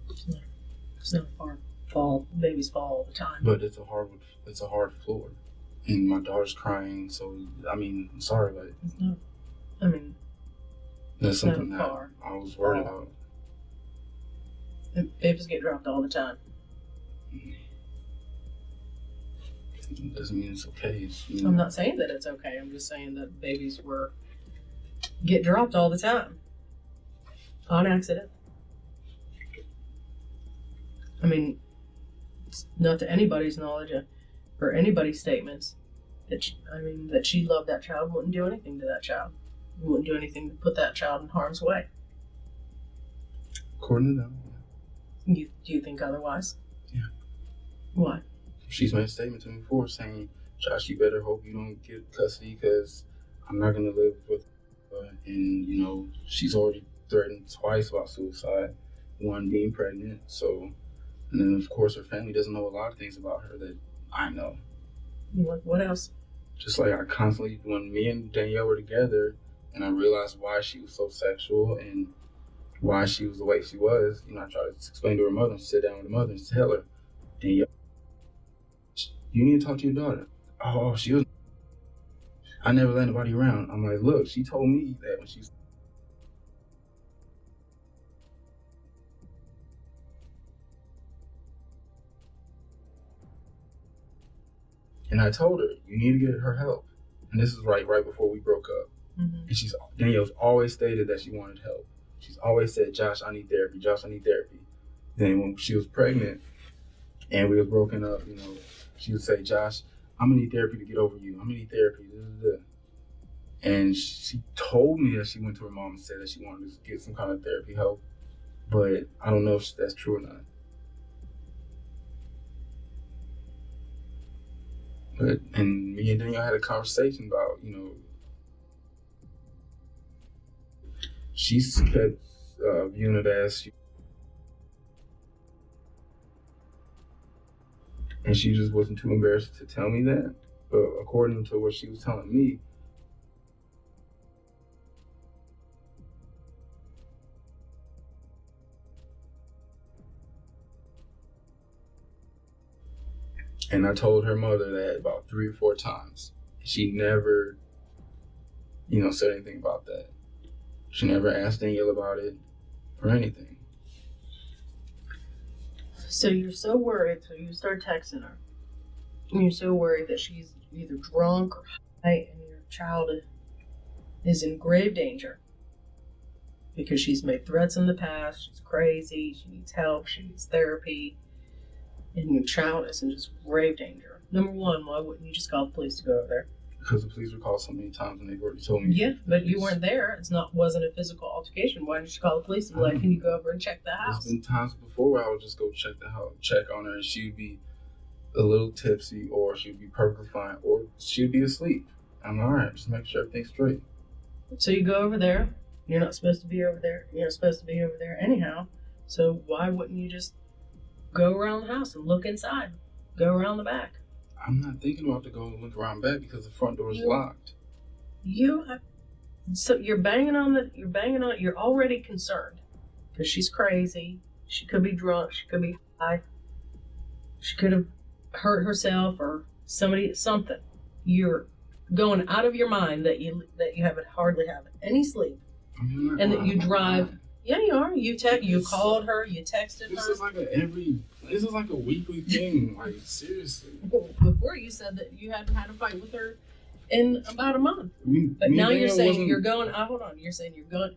It's not far. Fall. Babies fall all the time. But it's a hard floor. And my daughter's crying, so I mean, I'm sorry, but It's not. I mean, that's it's not something that far. I was worried about. And babies get dropped all the time. It doesn't mean it's okay. I'm not saying that it's okay. I'm just saying that babies get dropped all the time. On accident. I mean, it's not to anybody's knowledge or anybody's statements that she loved that child, wouldn't do anything to that child, wouldn't do anything to put that child in harm's way. According to them, Do you think otherwise? Yeah. Why? she's made a statement to me before saying, Josh, you better hope you don't get custody because I'm not going to live with her. And, you know, she's already threatened twice about suicide, one being pregnant. So, and then, of course, her family doesn't know a lot of things about her that I know. Like, what else? Just like I constantly, when me and Danielle were together and I realized why she was so sexual and why she was the way she was, you know, I tried to explain to her mother and sit down with her mother and tell her, Danielle, you need to talk to your daughter. Oh, she was, I never let anybody around. I'm like, look, she told me that when she was, and I told her, you need to get her help. And this is right before we broke up. Mm-hmm. And Danielle's always stated that she wanted help. She's always said, Josh, I need therapy. Josh, I need therapy. Then when she was pregnant and we was broken up, you know, she would say, Josh, I'm gonna need therapy to get over you. I'm gonna need therapy. And she told me that she went to her mom and said that she wanted to get some kind of therapy help. But I don't know if that's true or not. And me and Danielle had a conversation about, she's kept viewing it as and she just wasn't too embarrassed to tell me that. But according to what she was telling me, and I told her mother that about 3 or 4 times. She never, said anything about that. She never asked Danielle about it or anything. So you're so worried, so you start texting her. And you're so worried that she's either drunk or high and your child is in grave danger. Because she's made threats in the past, she's crazy, she needs help, she needs therapy, and your child is in just grave danger. Number one, why wouldn't you just call the police to go over there? Because the police were called so many times and they've already told me. Yeah, but you weren't there. Wasn't a physical altercation. Why didn't you call the police and be like, can you go over and check the house? There's been times before where I would just go check the house, check on her, and she'd be a little tipsy, or she'd be perfectly fine, or she'd be asleep. I'm all right, just make sure everything's straight. So you go over there. You're not supposed to be over there. You're not supposed to be over there anyhow. So why wouldn't you just go around the house and look inside? Go around the back. I'm not thinking about to go look around back because the front door is locked. So you're already concerned because she's crazy. She could be drunk. She could be high. She could have hurt herself or something. You're going out of your mind that you haven't hardly have any sleep, and that you drive. Yeah, you are. You called her. You texted her. This is like a weekly thing. Like, seriously. Before you said that you hadn't had a fight with her in about a month. But now you're saying you're going. Hold on. You're saying you're going.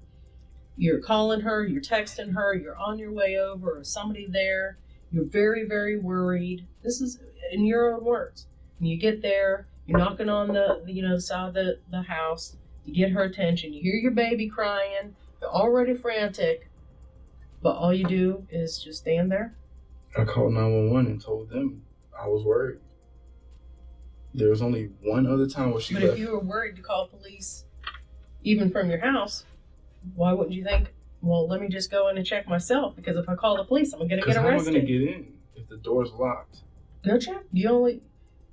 You're calling her. You're texting her. You're on your way over. Or somebody there. You're very, very worried. This is in your own words. And you get there. You're knocking on the side of the house. You get her attention. You hear your baby crying. You're already frantic. But all you do is just stand there. I called 911 and told them I was worried. There was only one other time where she left. But if you were worried to call police, even from your house, why wouldn't you think, well, let me just go in and check myself, because if I call the police, I'm going to get arrested. How am I going to get in if the door's locked? Go check.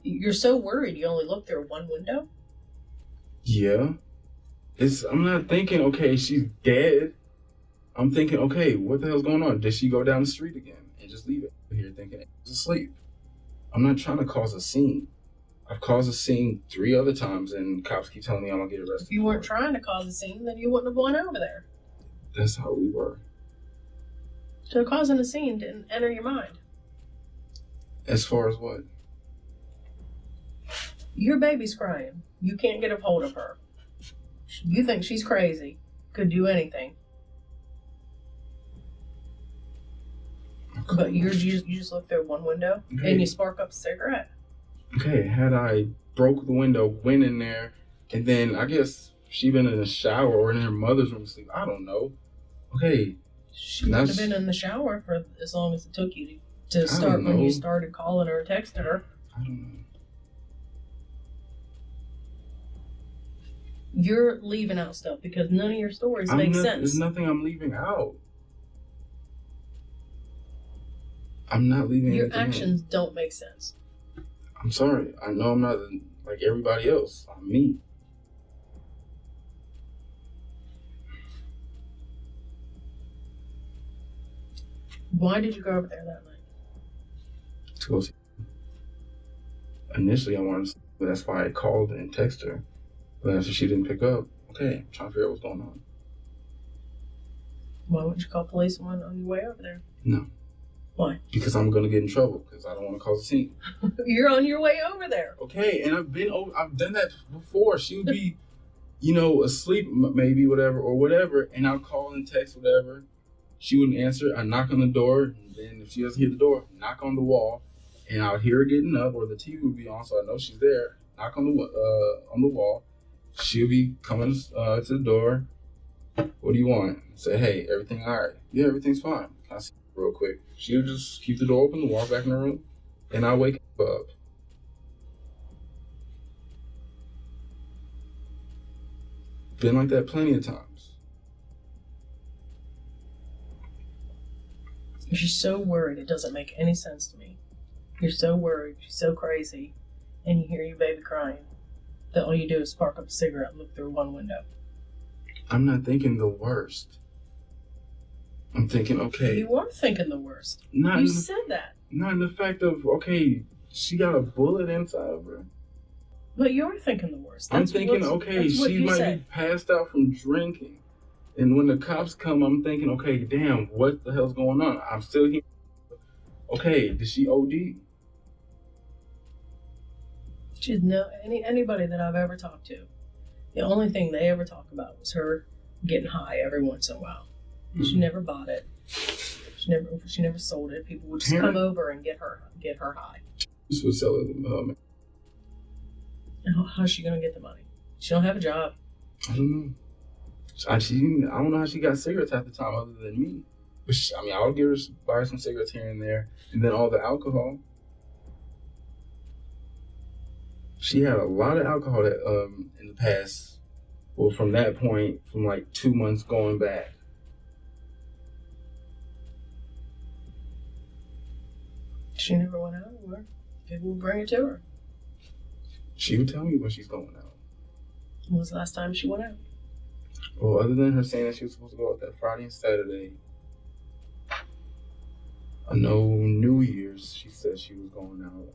You're so worried you only look through one window? Yeah. I'm not thinking, okay, she's dead. I'm thinking, okay, what the hell's going on? Did she go down the street again and just leave it here thinking she's asleep? I'm not trying to cause a scene. I've caused a scene 3 other times, and cops keep telling me I'm going to get arrested. If you weren't trying to cause a scene, then you wouldn't have went over there. That's how we were. So causing a scene didn't enter your mind. As far as what? Your baby's crying. You can't get a hold of her. You think she's crazy. Could do anything. But you just look through one window and you spark up a cigarette. Okay, had I broke the window, went in there, and then I guess she been in the shower or in her mother's room asleep. I don't know. Okay. She would have been in the shower for as long as it took you to start when you started calling her or texting her. I don't know. You're leaving out stuff because none of your stories make sense. There's nothing I'm leaving out. I'm not leaving your anything actions out. Don't make sense. I'm sorry. I know I'm not like everybody else. I'm me. Why did you go over there that night? To go see. Initially, I wanted to see, but that's why I called and texted her. But after she didn't pick up, okay, I'm trying to figure out what's going on. Why wouldn't you call police on your way over there? No. Why? Because I'm going to get in trouble, because I don't want to cause a scene. You're on your way over there. Okay, and I've done that before. She would be, asleep maybe, whatever, and I'll call and text, whatever. She wouldn't answer. I knock on the door, and then if she doesn't hear the door, knock on the wall, and I'll hear her getting up, or the TV would be on, so I know she's there. Knock on the wall. She'll be coming to the door. What do you want? Say, hey, everything all right? Yeah, everything's fine. Can I see you real quick? She'll just keep the door open, walk back in the room, and I'll wake up. been like that plenty of times. She's so worried. It doesn't make any sense to me. You're so worried. She's so crazy. And you hear your baby crying. That all you do is spark up a cigarette and look through one window. I'm not thinking the worst. I'm thinking, okay. You are thinking the worst. You said that. Not in the fact of, okay, she got a bullet inside of her. But you're thinking the worst. I'm thinking, okay, she might be passed out from drinking. And when the cops come, I'm thinking, okay, damn, what the hell's going on? I'm still here. Okay, did she OD? She's anybody that I've ever talked to, the only thing they ever talk about was her getting high every once in a while. Mm-hmm. She never bought it. She never sold it. People would just come over and get her high. This was selling. How's she gonna get the money? She don't have a job. I don't know. I don't know how she got cigarettes half the time other than me. But I'll buy her some cigarettes here and there, and then all the alcohol. She had a lot of alcohol that in the past. Well, from that point, from like 2 months going back. She never went out anywhere. People would bring it to her. She would tell me when she's going out. When was the last time she went out? Well, other than her saying that she was supposed to go out that Friday and Saturday, I know New Year's she said she was going out.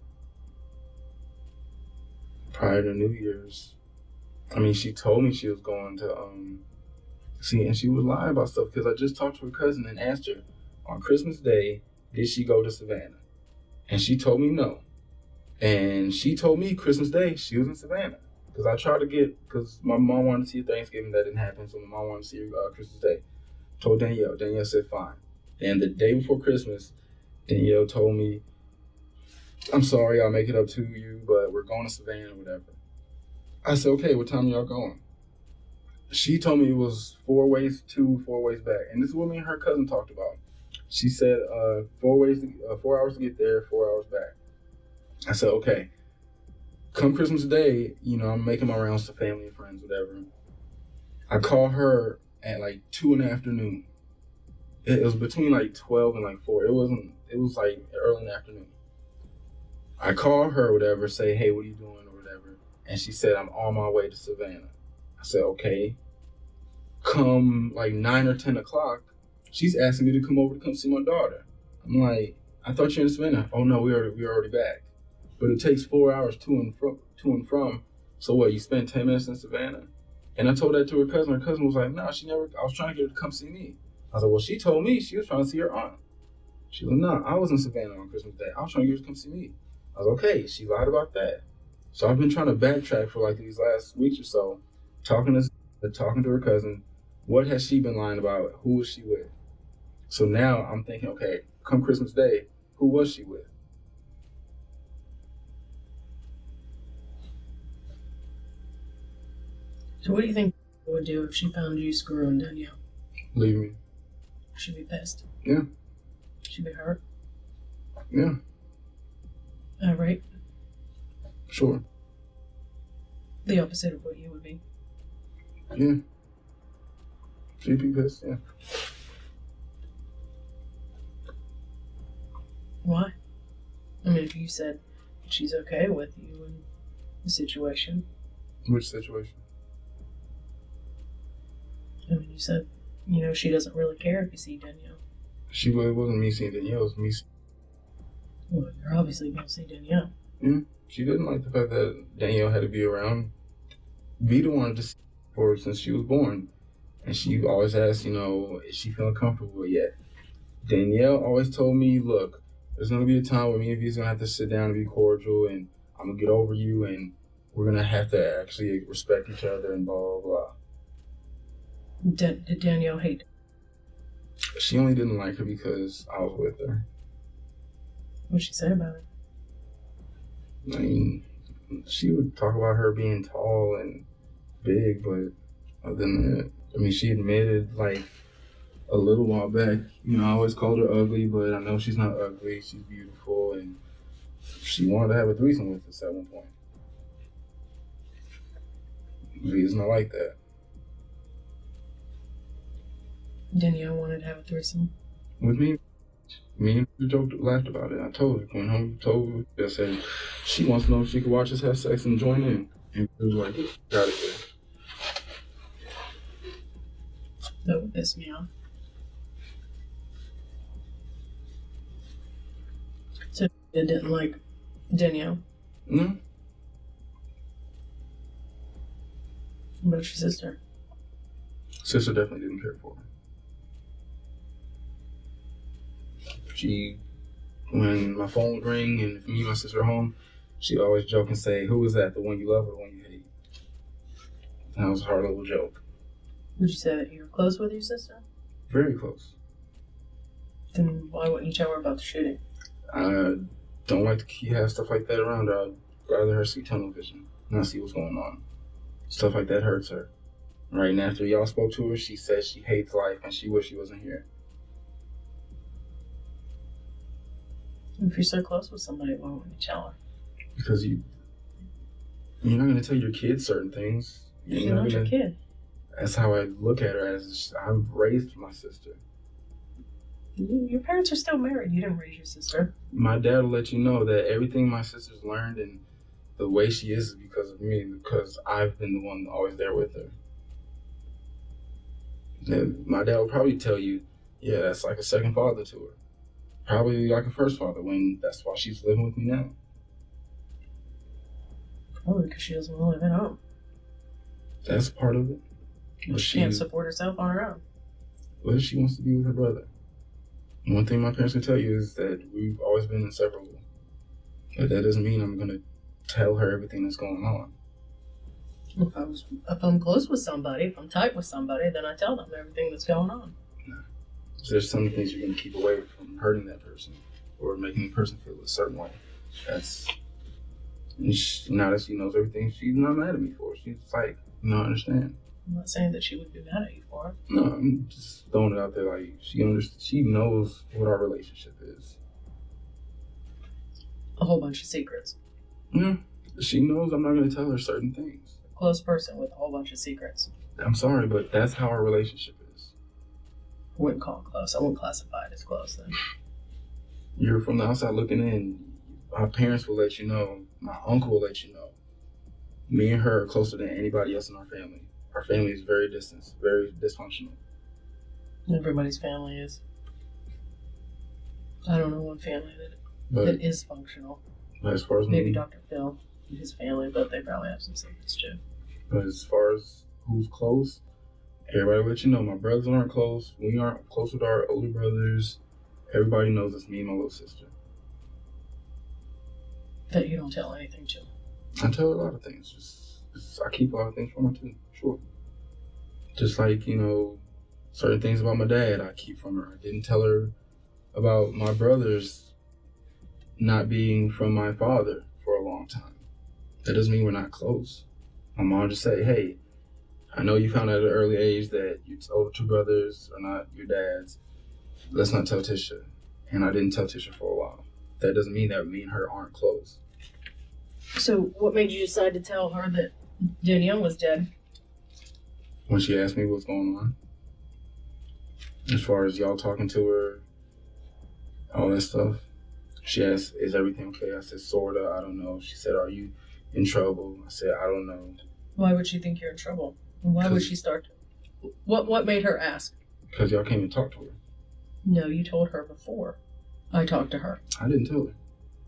Prior to New Year's, she told me she was going to, and she would lie about stuff because I just talked to her cousin and asked her on Christmas Day, did she go to Savannah? And she told me no. And she told me Christmas Day she was in Savannah. Because I tried to because my mom wanted to see her Thanksgiving, that didn't happen, so my mom wanted to see her Christmas Day. Told Danielle. Danielle said fine. And the day before Christmas, Danielle told me, I'm sorry, I'll make it up to you, but we're going to Savannah or whatever. I said, okay, what time are y'all going? She told me it was 4 ways to, 4 ways back. And this is what me and her cousin talked about. She said 4 hours to get there, 4 hours back. I said, okay. Come Christmas Day, I'm making my rounds to family and friends, whatever. I call her at like 2 in the afternoon. It was between like 12 and like 4. It was like early in the afternoon. I call her, whatever, say, hey, what are you doing or whatever. And she said, I'm on my way to Savannah. I said, okay. Come like 9 or 10 o'clock, she's asking me to come over to come see my daughter. I'm like, I thought you were in Savannah. Oh no, we're already back. But it takes 4 hours to and from. So what, you spent 10 minutes in Savannah? And I told that to her cousin. Her cousin was like, no, I was trying to get her to come see me. I was like, well, she told me she was trying to see her aunt. She was like, no, I was in Savannah on Christmas Day. I was trying to get her to come see me. I was like, okay, she lied about that. So I've been trying to backtrack for like these last weeks or so, talking to her cousin. What has she been lying about? Who was she with? So now I'm thinking, okay, come Christmas Day, who was she with? So what do you think would do if she found you screwing Danielle? Leave me. She'd be pissed. Yeah. She'd be hurt. Yeah. Right? Sure. The opposite of what you would be. Yeah. She'd be pissed, yeah. Why? If you said she's okay with you in the situation. Which situation? You said, she doesn't really care if you see Danielle. It wasn't me seeing Danielle, it was me. Well, you're obviously going to see Danielle. Yeah. She didn't like the fact that Danielle had to be around. Vita wanted to see her since she was born. And she always asked, is she feeling comfortable yet? Danielle always told me, look, there's going to be a time where me and Vita's going to have to sit down and be cordial, and I'm going to get over you, and we're going to have to actually respect each other and blah, blah, blah. Did Danielle hate her? She only didn't like her because I was with her. What'd she say about it? She would talk about her being tall and big, but other than that, she admitted like a little while back, I always called her ugly, but I know she's not ugly. She's beautiful, and she wanted to have a threesome with us at one point. Vita's not like that. Danielle wanted to have a threesome. With me. Me and the joke laughed about it. I told her, went home, told her, I said, she wants to know if she could watch us have sex and join in. And she was like, got it there. That would piss me off. So you didn't like Danielle? No. What about your sister? Sister definitely didn't care for her. When my phone would ring and if me and my sister are home, she'd always joke and say, who is that, the one you love or the one you hate? And that was a hard little joke. Would you say that you were close with your sister? Very close. Then why wouldn't you tell her about the shooting? I don't like to have stuff like that around her. I'd rather her see tunnel vision, not see what's going on. Stuff like that hurts her. Right, and after y'all spoke to her, she says she hates life and she wished she wasn't here. If you're so close with somebody, why wouldn't you tell her? Because you're not going to tell your kids certain things. She's not your kid. That's how I look at her, as I've raised my sister. Your parents are still married. You didn't raise your sister. My dad will let you know that everything my sister's learned and the way she is because of me, because I've been the one always there with her. And my dad will probably tell you, yeah, that's like a second father to her. Probably like a first father, when that's why she's living with me now. Probably because she doesn't want to live at home. That's part of it. But She can't support herself on her own. Well, she wants to be with her brother. And one thing my parents can tell you is that we've always been inseparable. But that doesn't mean I'm going to tell her everything that's going on. If I'm close with somebody, if I'm tight with somebody, then I tell them everything that's going on. No. So there's some things you're going to keep away from hurting that person or making the person feel a certain way. Now that she knows everything, she's not mad at me for it. She's like, I understand. I'm not saying that she would be mad at you for it. No, I'm just throwing it out there like she knows what our relationship is. A whole bunch of secrets. Yeah, she knows I'm not going to tell her certain things. A close person with a whole bunch of secrets. I'm sorry, but that's how our relationship is. I wouldn't call it close. I wouldn't classify it as close then. You're from the outside looking in. My parents will let you know. My uncle will let you know. Me and her are closer than anybody else in our family. Our family is very distant, very dysfunctional. Everybody's family is. I don't know one family that is functional. But as far as maybe Dr. Phil and his family, but they probably have some secrets too. But as far as who's close, everybody will let you know. My brothers aren't close. We aren't close with our older brothers. Everybody knows it's me and my little sister. That you don't tell anything to. I tell her a lot of things. Just I keep a lot of things from her too. Sure. Just like, certain things about my dad I keep from her. I didn't tell her about my brothers not being from my father for a long time. That doesn't mean we're not close. My mom just said, hey, I know you found out at an early age that your older two brothers are not your dad's. Let's not tell Tisha. And I didn't tell Tisha for a while. That doesn't mean that me and her aren't close. So what made you decide to tell her that Danielle was dead? When she asked me what's going on, as far as y'all talking to her, all that stuff, she asked, is everything okay? I said, sorta, I don't know. She said, are you in trouble? I said, I don't know. Why would she think you're in trouble? Why would she start? What made her ask? Because y'all came and talked to her. No, you told her before I talked to her. I didn't tell her.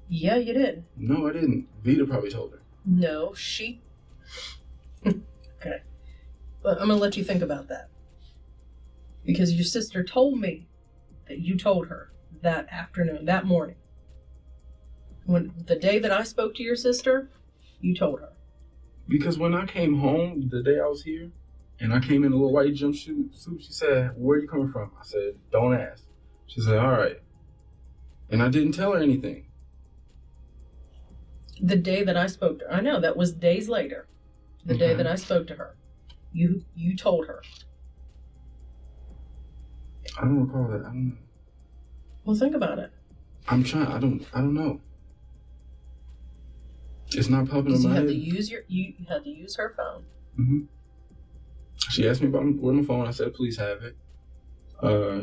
Yeah, you did. No, I didn't. Vita probably told her. No, she... Okay. But I'm going to let you think about that. Because your sister told me that you told her that afternoon, that morning. The day that I spoke to your sister, you told her. Because when I came home the day I was here, and I came in a little white jumpsuit, she said, where are you coming from? I said, don't ask. She said, all right. And I didn't tell her anything. The day that I spoke to her, I know, that was days later. The day that I spoke to her, you told her. I don't recall that. I don't know. Well, think about it. I'm trying. I don't know. It's not popping in my head. You had to use her phone. Mm-hmm. She asked me about where my phone. I said, please have it.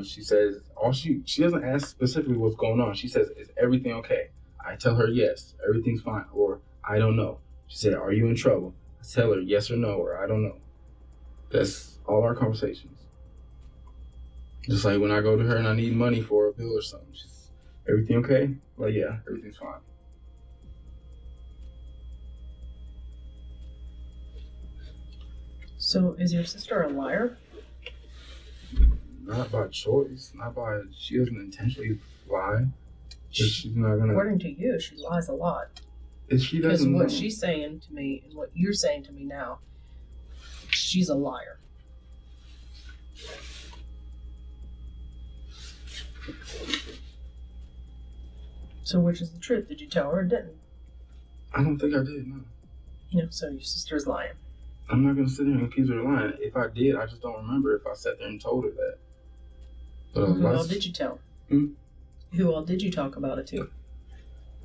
She says she doesn't ask specifically what's going on. She says, "Is everything okay?" I tell her yes, everything's fine, or I don't know. She said, "Are you in trouble?" I tell her yes or no, or I don't know. That's all our conversations. Just like when I go to her and I need money for a bill or something, she's, "Everything okay?" Like, yeah, everything's fine. So is your sister a liar? Not by choice, she doesn't intentionally lie. She's not gonna. According to you, she lies a lot. She Because doesn't what know. she's saying to me and what you're saying to me now, she's a liar. So which is the truth? Did you tell her or didn't? I don't think I did, no. So your sister's lying. I'm not gonna sit there and accuse her of lying. If I did, I just don't remember if I sat there and told her that. But Who all did you tell? Who all did you talk about it to?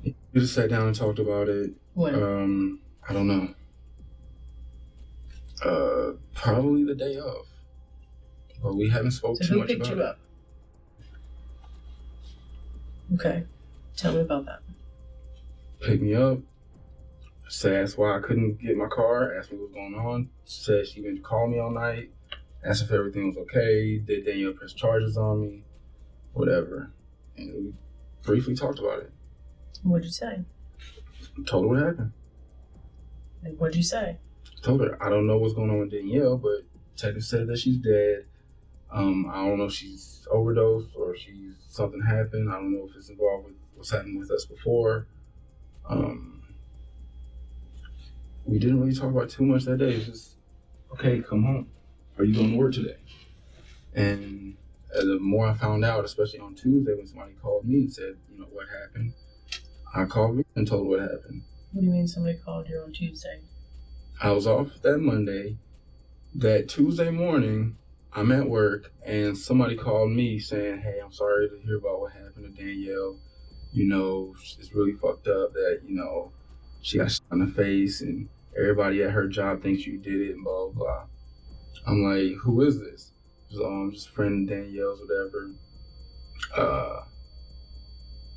We just sat down and talked about it. When? I don't know. Probably the day of. But we haven't spoken too much about it. So who picked you up? Okay. Tell me about that. Picked me up. Asked why I couldn't get my car. Asked me what's going on. Said she been calling me all night. Asked if everything was okay. Did Danielle press charges on me? Whatever. And we briefly talked about it. What'd you say? Told her what happened. And what'd you say? Told her I don't know what's going on with Danielle, but Teddy said that she's dead. I don't know if she's overdosed or something happened. I don't know if it's involved with what's happened with us before. We didn't really talk about too much that day. It's just, okay, come home. Are you going to work today? And the more I found out, especially on Tuesday when somebody called me and said, what happened, I called me and told what happened. What do you mean somebody called you on Tuesday? I was off that Monday. That Tuesday morning, I'm at work and somebody called me saying, "Hey, I'm sorry to hear about what happened to Danielle. It's really fucked up that, she got shot in the face and everybody at her job thinks you did it and blah, blah, blah." I'm like, "Who is this?" Just a friend of Danielle's, whatever.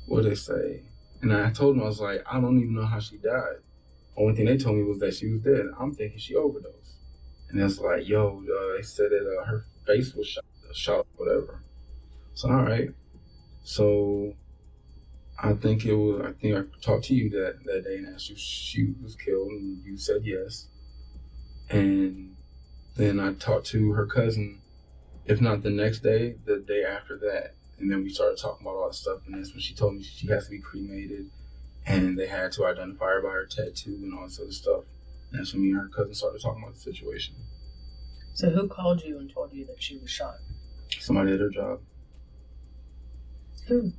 What'd they say? And I told them, I was like, "I don't even know how she died. Only thing they told me was that she was dead. I'm thinking she overdosed." And it's like, they said that her face was shot, whatever. So, all right. So, I think I talked to you that day and asked you if she was killed, and you said yes. And then I talked to her cousin, if not the next day, the day after that. And then we started talking about all that stuff, and that's when she told me she has to be cremated, and they had to identify her by her tattoo and all this other stuff. And that's when me and her cousin started talking about the situation. So who called you and told you that she was shot? Somebody at her job. Who?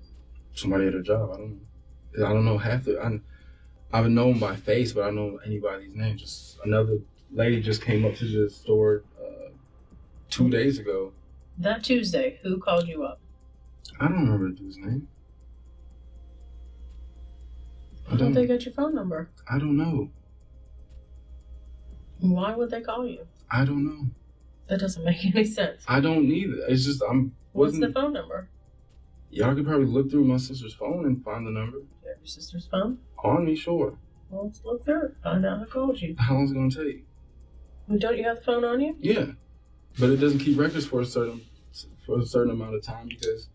Somebody at her job. I don't know half the. I've known by face, but I don't know anybody's name. Just another lady just came up to the store 2 days ago. That Tuesday, who called you up? I don't remember the dude's name. I thought they got your phone number. I don't know. Why would they call you? I don't know. That doesn't make any sense. I don't either. It's just What's the phone number? Y'all could probably look through my sister's phone and find the number. You have your sister's phone? On me, sure. Well, let's look through it. Find out who called you. How long is it gonna take? Don't you have the phone on you? Yeah, but it doesn't keep records for a certain amount of time, because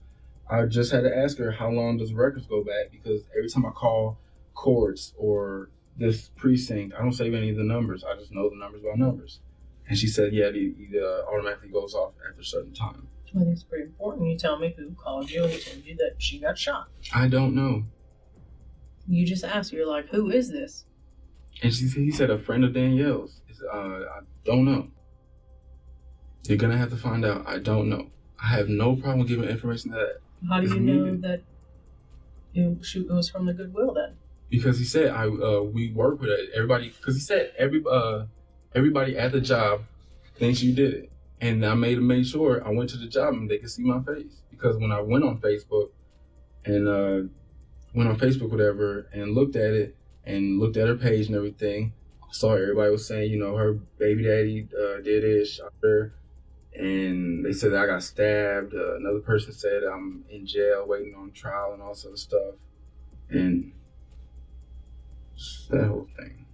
I just had to ask her how long does records go back, because every time I call courts or this precinct, I don't save any of the numbers. I just know the numbers by numbers. And she said, yeah, it automatically goes off after a certain time. I think it's pretty important. You tell me who called you and told you that she got shot. I don't know. You just asked. You're like, who is this? And he said a friend of Danielle's. I don't know. You're going to have to find out. I don't know. I have no problem giving information that. How do you know that it was from the Goodwill then? Because he said we work with it. Everybody, because he said everybody at the job thinks you did it. And I made sure I went to the job and they could see my face. Because when I went on Facebook whatever, and looked at it and looked at her page and everything, I saw everybody was saying, her baby daddy did it, shot her. And they said that I got stabbed. Another person said I'm in jail waiting on trial and all sort of stuff. And just that whole thing.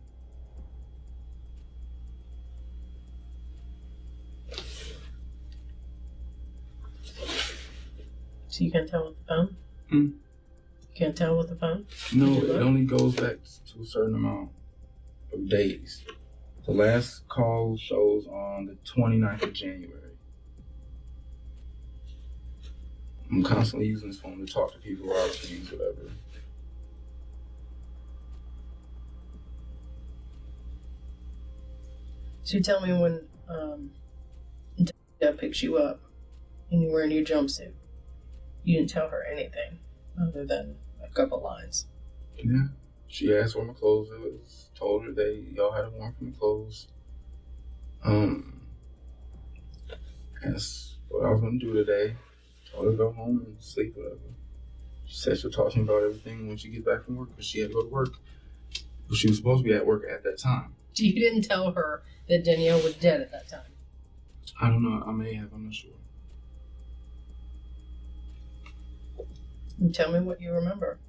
So you can't tell with the phone? Hmm? You can't tell with the phone? No, it only goes back to a certain amount of days. The last call shows on the 29th of January. I'm constantly using this phone to talk to people, rob things, whatever. So you tell me when Dad picks you up and you're wearing your jumpsuit, you didn't tell her anything other than a couple lines. Yeah. She asked where my clothes was. Told her y'all had to warn for my clothes. That's what I was gonna do today. Told her to go home and sleep, whatever. She said she'll talk to me about everything when she gets back from work because she had to go to work. But she was supposed to be at work at that time. You didn't tell her that Danielle was dead at that time? I don't know. I may have. I'm not sure. And tell me what you remember.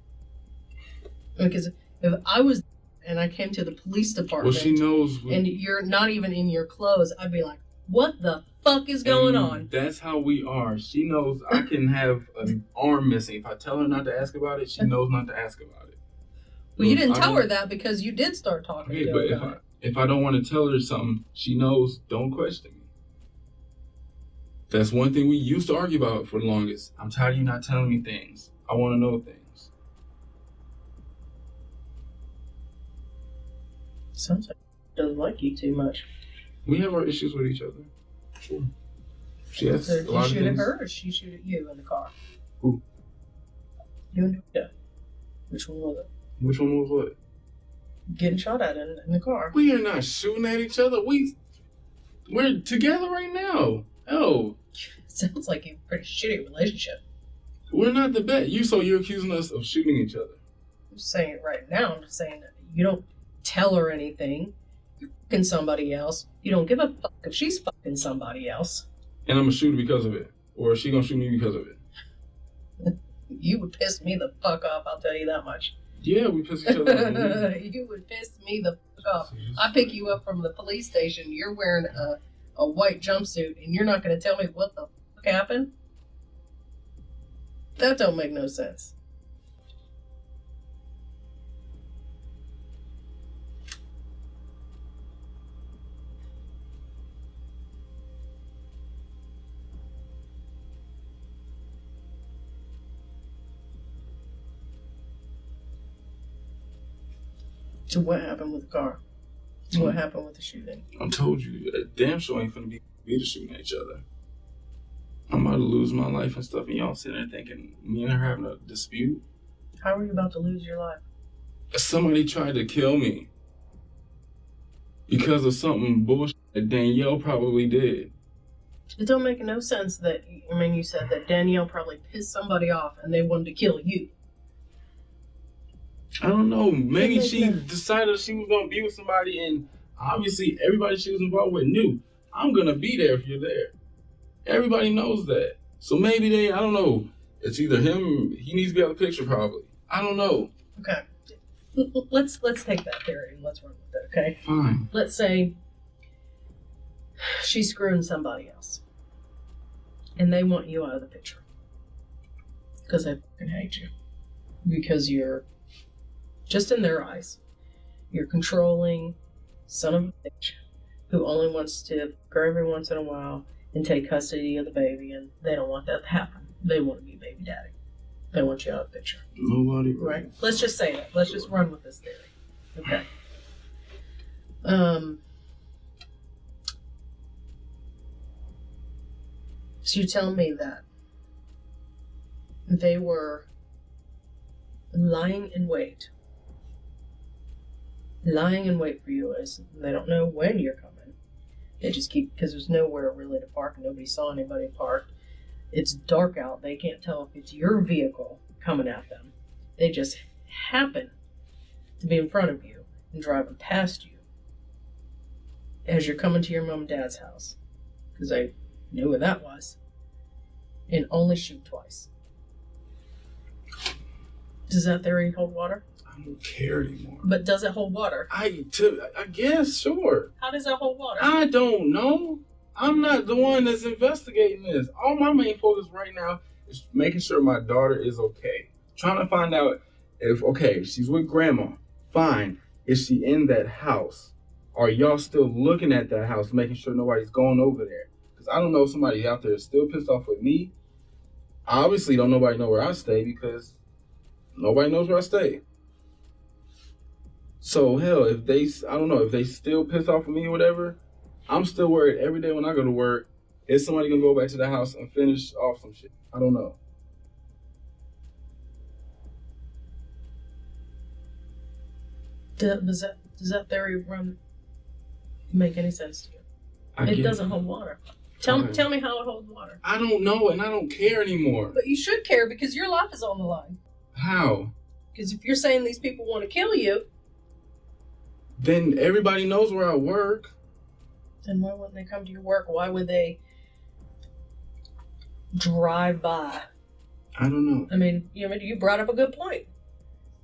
Because if I was and I came to the police department, Well, she knows. And you're not even in your clothes, I'd be like, what the fuck is going on? That's how we are. She knows I can have an arm missing. If I tell her not to ask about it, she knows not to ask about it. Well, you didn't tell her that because you did start talking to her about it. If I don't want to tell her something, she knows, don't question me. That's one thing we used to argue about for the longest. I'm tired of you not telling me things. I want to know things. Sounds like she doesn't like you too much. We have our issues with each other. Sure. She has So a lot of did you shoot at things. her or she shoot at you in the car? Who? You and Dana. Which one was it? Which one was what? Getting shot at in the car. We are not shooting at each other. We're together right now. Oh. Sounds like a pretty shitty relationship. We're not the best. You're accusing us of shooting each other. I'm just saying it right now. I'm just saying that you don't tell her anything. You're fucking somebody else. You don't give a fuck if she's fucking somebody else. And I'm going to shoot her because of it. Or is she going to shoot me because of it? You would piss me the fuck off, I'll tell you that much. Yeah, we piss each other off. You would piss me the fuck off. I pick you up from the police station, you're wearing a white jumpsuit, and you're not going to tell me what the fuck happened? That don't make no sense. So what happened with the car? What happened with the shooting? I told you, damn sure ain't finna be to shooting at each other. I'm about to lose my life and stuff, and y'all sitting there thinking me and her having a dispute. How are you about to lose your life? Somebody tried to kill me because of something bullshit that Danielle probably did. It don't make no sense that, you said that Danielle probably pissed somebody off and they wanted to kill you. I don't know. Maybe she decided she was going to be with somebody, and obviously everybody she was involved with knew, I'm going to be there if you're there. Everybody knows that. So maybe I don't know. It's either him, he needs to be out of the picture probably. I don't know. Okay. Let's take that theory and let's run with it, okay? Fine. Let's say she's screwing somebody else. And they want you out of the picture. Because they fucking hate you. Because you're, just in their eyes, you're controlling son of a bitch who only wants to fuck her every once in a while and take custody of the baby, and they don't want that to happen. They want to be baby daddy. They want you out of the picture. Nobody. Right? Let's just say that. Let's just run with this theory. Okay. So you tell me that they were lying in wait for you, as they don't know when you're coming. They just keep, because there's nowhere really to park and nobody saw anybody park. It's dark out. They can't tell if it's your vehicle coming at them. They just happen to be in front of you and driving past you as you're coming to your mom and dad's house. Because they Knew what that was. And only shoot twice. Does that theory hold water? I don't care anymore. But does it hold water? I guess, sure. How does that hold water? I don't know. I'm not the one that's investigating this. All my main focus right now is making sure my daughter is okay. Trying to find out if, okay, she's with grandma. Fine. Is she in that house? Are y'all still looking at that house, making sure nobody's going over there? Because I don't know if somebody out there is still pissed off with me. Obviously, don't nobody know where I stay because nobody knows where I stay. So, hell, if they still pissed off with me or whatever, I'm still worried every day when I go to work, is somebody going to go back to the house and finish off some shit? I don't know. Does that theory make any sense to you? It doesn't hold water. Tell me how it holds water. I don't know, and I don't care anymore. But you should care because your life is on the line. How? Because if you're saying these people want to kill you, then everybody knows where I work. Then why wouldn't they come to your work? Why would they drive by? I don't know. I mean, you brought up a good point.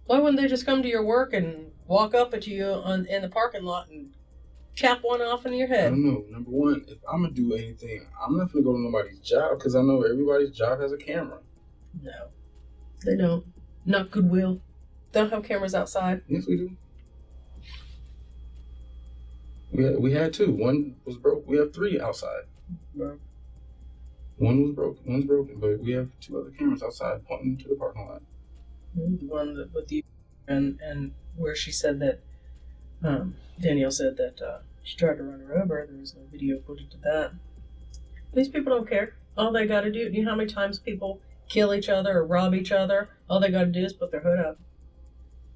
Why wouldn't they just come to your work and walk up at you in the parking lot and chop one off in your head? I don't know. Number one, if I'm going to do anything, I'm not going to go to nobody's job because I know everybody's job has a camera. No, they don't. Not Goodwill. They don't have cameras outside. Yes, we do. We had two. One was broke. We have three outside. Bro. One was broken. One's broken, but we have two other cameras outside pointing to the parking lot. The one that with you and where she said that Danielle said that she tried to run her over. There was no video footage of that. These people don't care. All they got to do, you know how many times people kill each other or rob each other? All they got to do is put their hood up.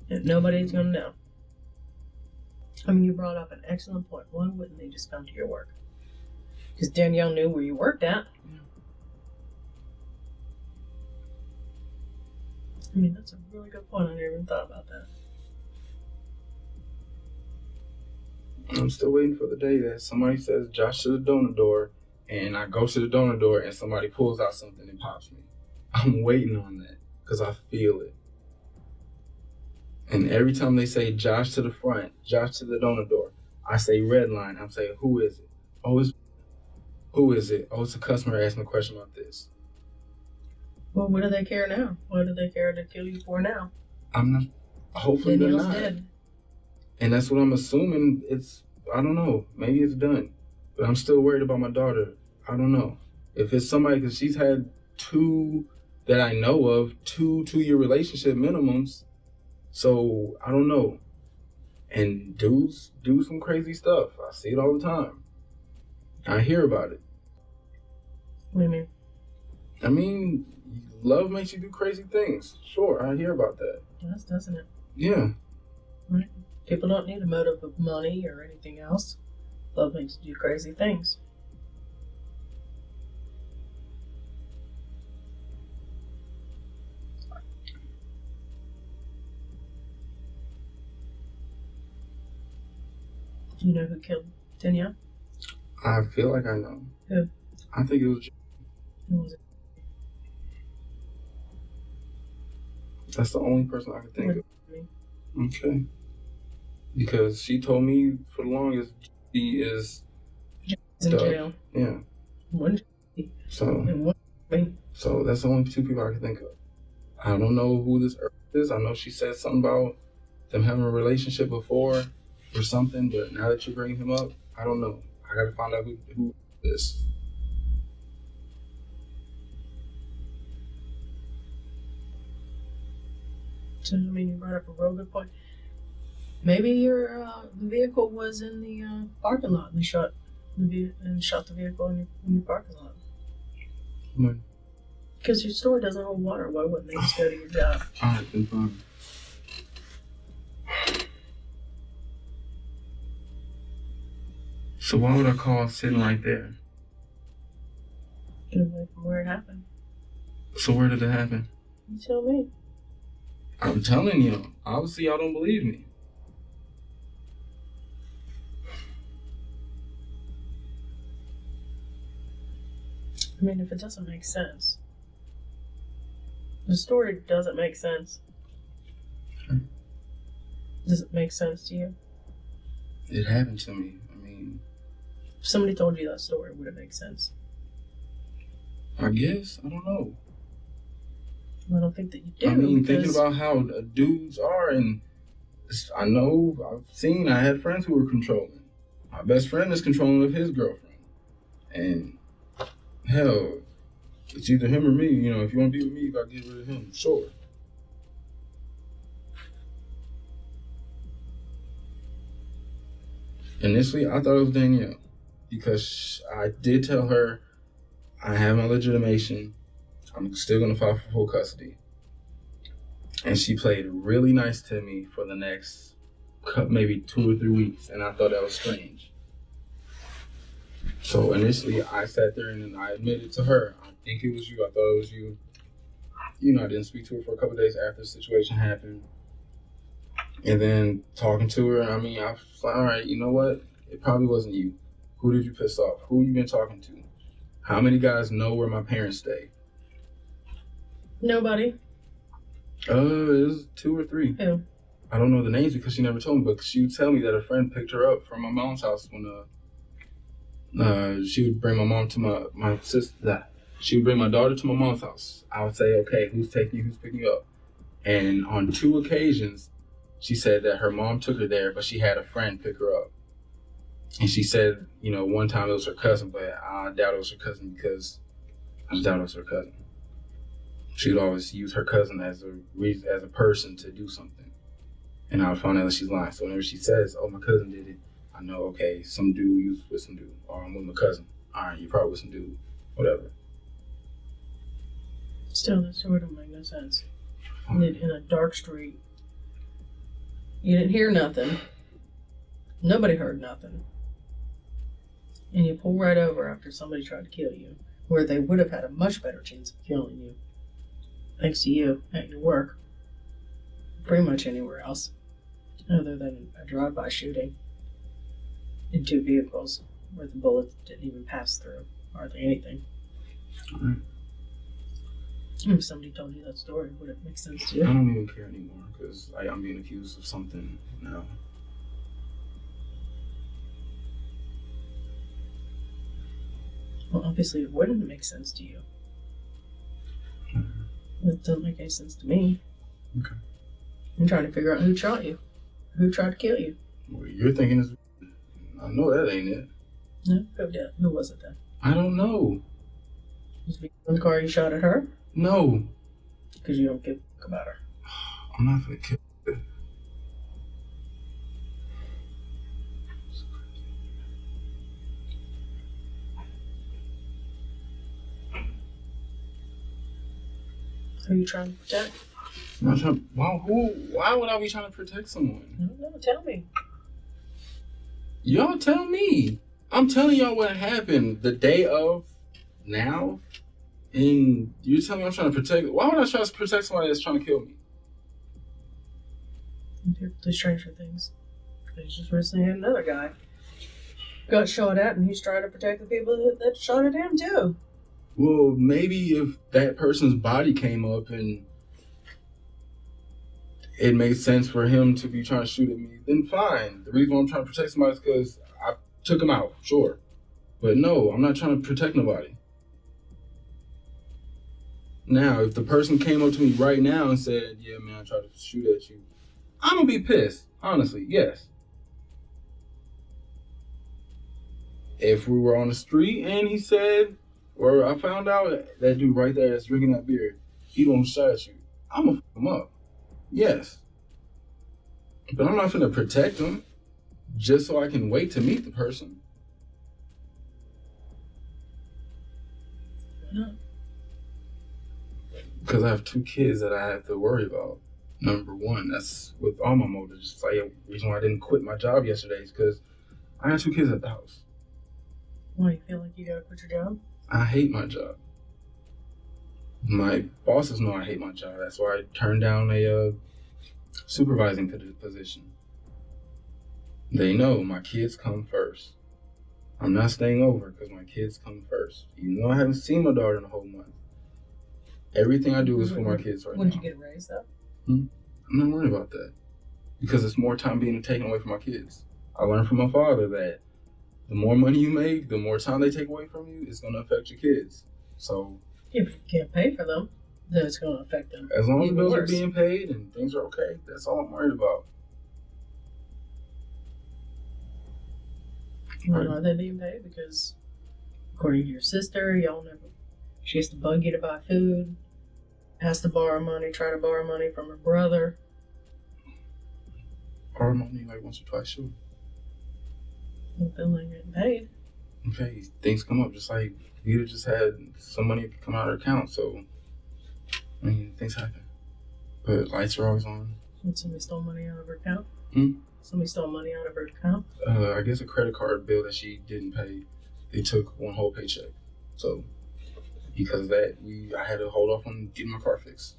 And nobody's going to know. I mean, you brought up an excellent point. Why wouldn't they just come to your work? Because Danielle knew where you worked at. Yeah. I mean, that's a really good point. I never even thought about that. I'm still waiting for the day that somebody says Josh to the donor door, and I go to the donor door and somebody pulls out something and pops me. I'm waiting on that because I feel it. And every time they say Josh to the front, Josh to the donor door, I say red line. I'm saying, who is it? Oh, who is it? Oh, it's a customer asking a question about this. Well, what do they care now? What do they care to kill you for now? I'm not. Hopefully they're not. Dead. And that's what I'm assuming. I don't know. Maybe it's done. But I'm still worried about my daughter. I don't know. If it's somebody, because she's had two that I know of, 2-year relationship minimums. So, I don't know. And dudes do some crazy stuff. I see it all the time. I hear about it. What do you mean? I mean, love makes you do crazy things. Sure, I hear about that. It does, doesn't it? Yeah. Right. People don't need a motive of money or anything else. Love makes you do crazy things. Do you know who killed Danielle? I feel like I know. Who? I think it was. Who was it? That's the only person I can think of. Me. Okay. Because she told me for the longest she is in jail. Yeah. One. So. And one. So that's the only two people I can think of. I don't know who this is. I know she said something about them having a relationship before or something, but now that you're bringing him up, I don't know. I gotta find out who this. So, I mean, you brought up a real good point. Maybe your vehicle was in the parking lot and they shot the vehicle in your parking lot. When? Because your store doesn't hold water. Why wouldn't they just go to your job? Alright, then fine. So why would I call sitting right there? Get away from where it happened. So where did it happen? You tell me. I'm telling you. Obviously, y'all don't believe me. I mean, if it doesn't make sense. The story doesn't make sense. Does it make sense to you? It happened to me. I mean, If somebody told you that story, would it make sense? I guess. I don't know. I don't think that you do. I mean, because thinking about how dudes are, and I know, I had friends who were controlling. My best friend is controlling of his girlfriend. And, hell, it's either him or me. You know, if you want to be with me, you got to get rid of him. Sure. Initially, I thought it was Danielle. Because I did tell her I have my legitimation. I'm still going to file for full custody. And she played really nice to me for the next maybe 2 or 3 weeks. And I thought that was strange. So initially, I sat there and I admitted to her, I think it was you. I thought it was you. You know, I didn't speak to her for a couple of days after the situation happened. And then talking to her, I mean, I was like, all right, you know what? It probably wasn't you. Who did you piss off? Who you been talking to? How many guys know where my parents stay? Nobody. It was 2 or 3. Who? I don't know the names because she never told me, but she would tell me that a friend picked her up from my mom's house when she would bring my mom to my sister. She would bring my daughter to my mom's house. I would say, okay, who's taking you? Who's picking you up? And on 2 occasions, she said that her mom took her there, but she had a friend pick her up. And she said, you know, one time it was her cousin, but I doubt it was her cousin because I just doubt it was her cousin. She would always use her cousin as a reason, as a person to do something. And I would find out that she's lying. So whenever she says, oh, my cousin did it, I know, okay, some dude you was with some dude. Or I'm with my cousin. All right, you probably with some dude. Whatever. Still, that story don't make no sense. In a dark street. You didn't hear nothing. Nobody heard nothing. And you pull right over after somebody tried to kill you, where they would have had a much better chance of killing you. Thanks to you at your work. Pretty much anywhere else. Other than a drive-by shooting. In 2 vehicles where the bullets didn't even pass through. Hardly anything. Right. If somebody told you that story, would it make sense to you? I don't even care anymore because I'm being accused of something now. Well, obviously it wouldn't make sense to you. It doesn't make any sense to me. Okay. I'm trying to figure out who shot you. Who tried to kill you. Well, you're thinking is. I know that ain't it. No? Who did? Who was it then? I don't know. Was it in the car you shot at her? No. Because you don't give a fuck about her. I'm not gonna kill her. Who are you trying to protect? I'm not trying. Why would I be trying to protect someone? I don't know. Tell me. Y'all tell me. I'm telling y'all what happened the day of now, and you're telling me I'm trying to protect. Why would I try to protect somebody that's trying to kill me? People do stranger things. There's just recently had another guy got shot at, and he's trying to protect the people that shot at him too. Well, maybe if that person's body came up and it made sense for him to be trying to shoot at me, then fine. The reason why I'm trying to protect somebody is because I took him out, sure. But no, I'm not trying to protect nobody. Now, if the person came up to me right now and said, yeah, man, I tried to shoot at you, I'm going to be pissed, honestly, yes. If we were on the street and he said, or I found out that dude right there that's drinking that beer, he gonna shot at you, I'm gonna fuck him up. Yes. But I'm not finna protect him just so I can wait to meet the person. No. Because I have 2 kids that I have to worry about. Number one, that's with all my motives. It's like the reason why I didn't quit my job yesterday is because I got 2 kids at the house. Why, you feel like you gotta quit your job? I hate my job. My bosses know I hate my job. That's why I turned down a supervising position. They know my kids come first. I'm not staying over because my kids come first. Even though I haven't seen my daughter in a whole month, everything I do is for my kids right now. Wouldn't you get a raise though? I'm not worried about that because it's more time being taken away from my kids. I learned from my father that the more money you make, the more time they take away from you, it's going to affect your kids. So If you can't pay for them, then it's going to affect them. as long as the even bills worse. are being paid and things are okay, that's all I'm worried about. Why are they being paid? Because according to your sister, she has to bug you to buy food, has to borrow money, try to borrow money from her brother. Or money like once or twice, sure. And Bill ain't getting paid. Okay, things come up just like you just had some money come out of her account, so I mean things happen. But lights are always on. And somebody stole money out of her account? Hmm? Somebody stole money out of her account? I guess a credit card bill that she didn't pay. They took one whole paycheck. So because of that, I had to hold off on getting my car fixed.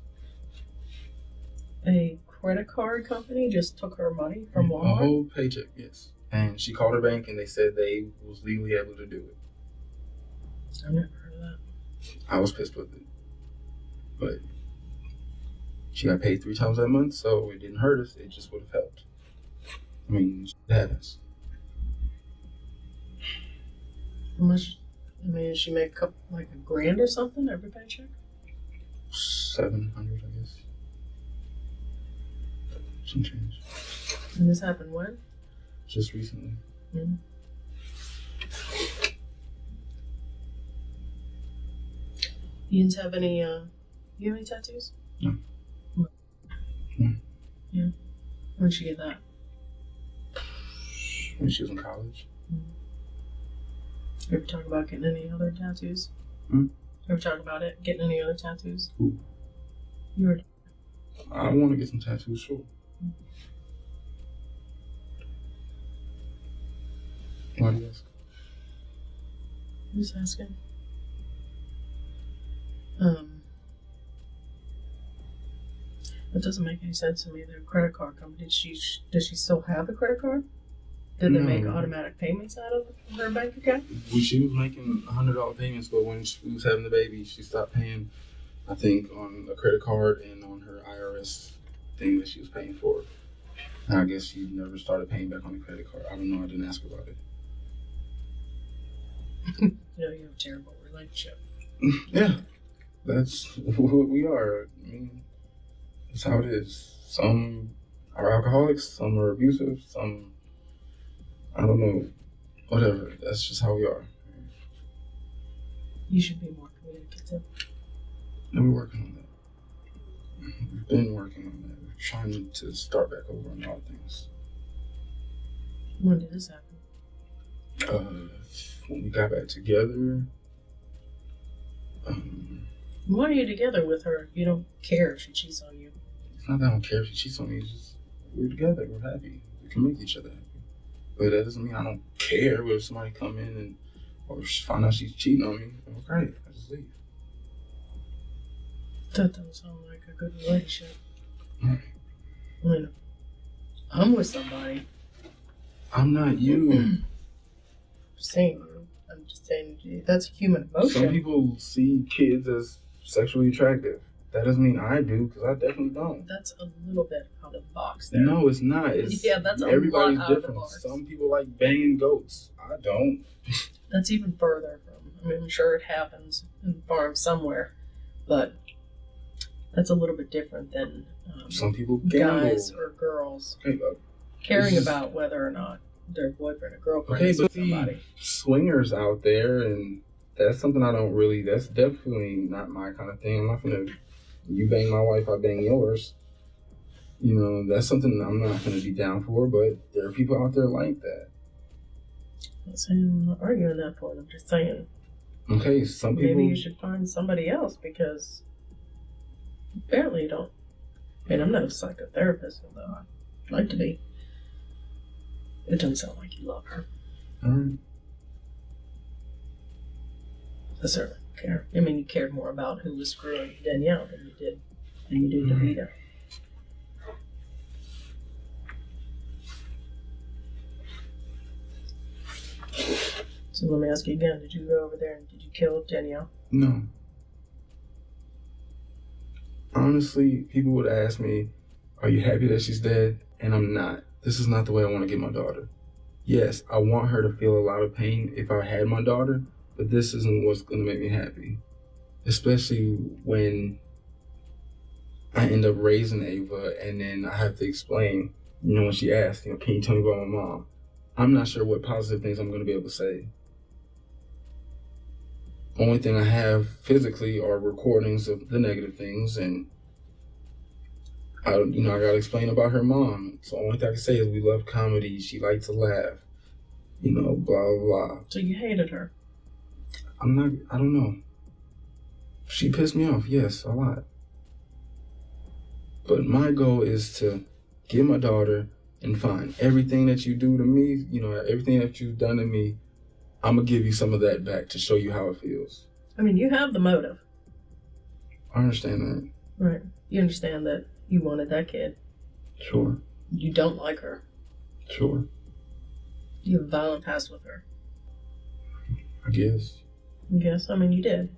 A credit card company just took her money from Walmart? A whole paycheck, yes. And she called her bank and they said they was legally able to do it. I've never heard of that. I was pissed with it. But she got paid 3 times that month, so it didn't hurt us. It just would have helped. I mean, it happens. How much? I mean, does she make like $1,000 or something every paycheck? 700, I guess. Some change. And this happened when? Just recently. Mm-hmm. You didn't have any, you have any tattoos? No. Yeah. When did she get that? When she was in college. You ever talk about getting any other tattoos? Ever talk about it? Getting any other tattoos? Who? You were. I want to get some tattoos, sure. Why do you ask? I'm just asking. That doesn't make any sense to me. The credit card company. Does she still have a credit card? Did they make automatic payments out of her bank account? She was making $100 payments, but when she was having the baby, she stopped paying, I think, on a credit card and on her IRS thing that she was paying for. And I guess she never started paying back on the credit card. I don't know. I didn't ask her about it. You have a terrible relationship. Yeah, that's what we are. I mean, that's how it is. Some are alcoholics, some are abusive, some, I don't know, whatever. That's just how we are. You should be more communicative. And we're working on that. We've been working on that. We're trying to start back over on a lot of things. When did this happen? When we got back together. Why are you together with her? You don't care if she cheats on you. It's not that I don't care if she cheats on me. It's just we're together. We're happy. We can make each other happy. But that doesn't mean I don't care. But if somebody come in or find out she's cheating on me, well, great. I just leave. That doesn't sound like a good relationship. Right. I mean, I'm with somebody. I'm not you. I'm just saying that's a human emotion. Some people see kids as sexually attractive. That doesn't mean I do, because I definitely don't. That's a little bit out of the box there. No, it's not. It's, yeah, that's everybody's a lot out different. of the box. Some people like banging goats. I don't. That's even further from. I mean, I'm sure it happens in the farm somewhere, but that's a little bit different than some people gamble. guys or girls Okay, caring about whether or not their boyfriend or girlfriend okay, is but with somebody. swingers out there, and that's something I don't really. That's definitely not my kind of thing. I'm not gonna. You bang my wife, I bang yours. You know, that's something I'm not gonna be down for. But there are people out there like that. I'm not saying I'm not arguing that point. I'm just saying. Okay, some people. Maybe you should find somebody else because apparently you don't. I mean, I'm not a psychotherapist, although I'd like to be. It doesn't sound like you love her. All right. I certainly don't care. I mean, you cared more about who was screwing Danielle than you did Davida. So let me ask you again. Did you go over there and did you kill Danielle? No. Honestly, people would ask me, are you happy that she's dead? And I'm not. This is not the way I want to get my daughter. Yes, I want her to feel a lot of pain if I had my daughter, but this isn't what's going to make me happy. Especially when I end up raising Ava and then I have to explain, when she asks, can you tell me about my mom? I'm not sure what positive things I'm going to be able to say. Only thing I have physically are recordings of the negative things, and I gotta explain about her mom. So the only thing I can say is we love comedy. She liked to laugh, blah blah blah. So you hated her? I don't know. She pissed me off, yes, a lot. But my goal is to get my daughter and fine. Everything that you do to me, everything that you've done to me, I'm going to give you some of that back to show you how it feels. I mean, you have the motive. I understand that. Right. You understand that you wanted that kid. Sure. You don't like her. Sure. You have a violent past with her. I guess. Yes, I mean, you did.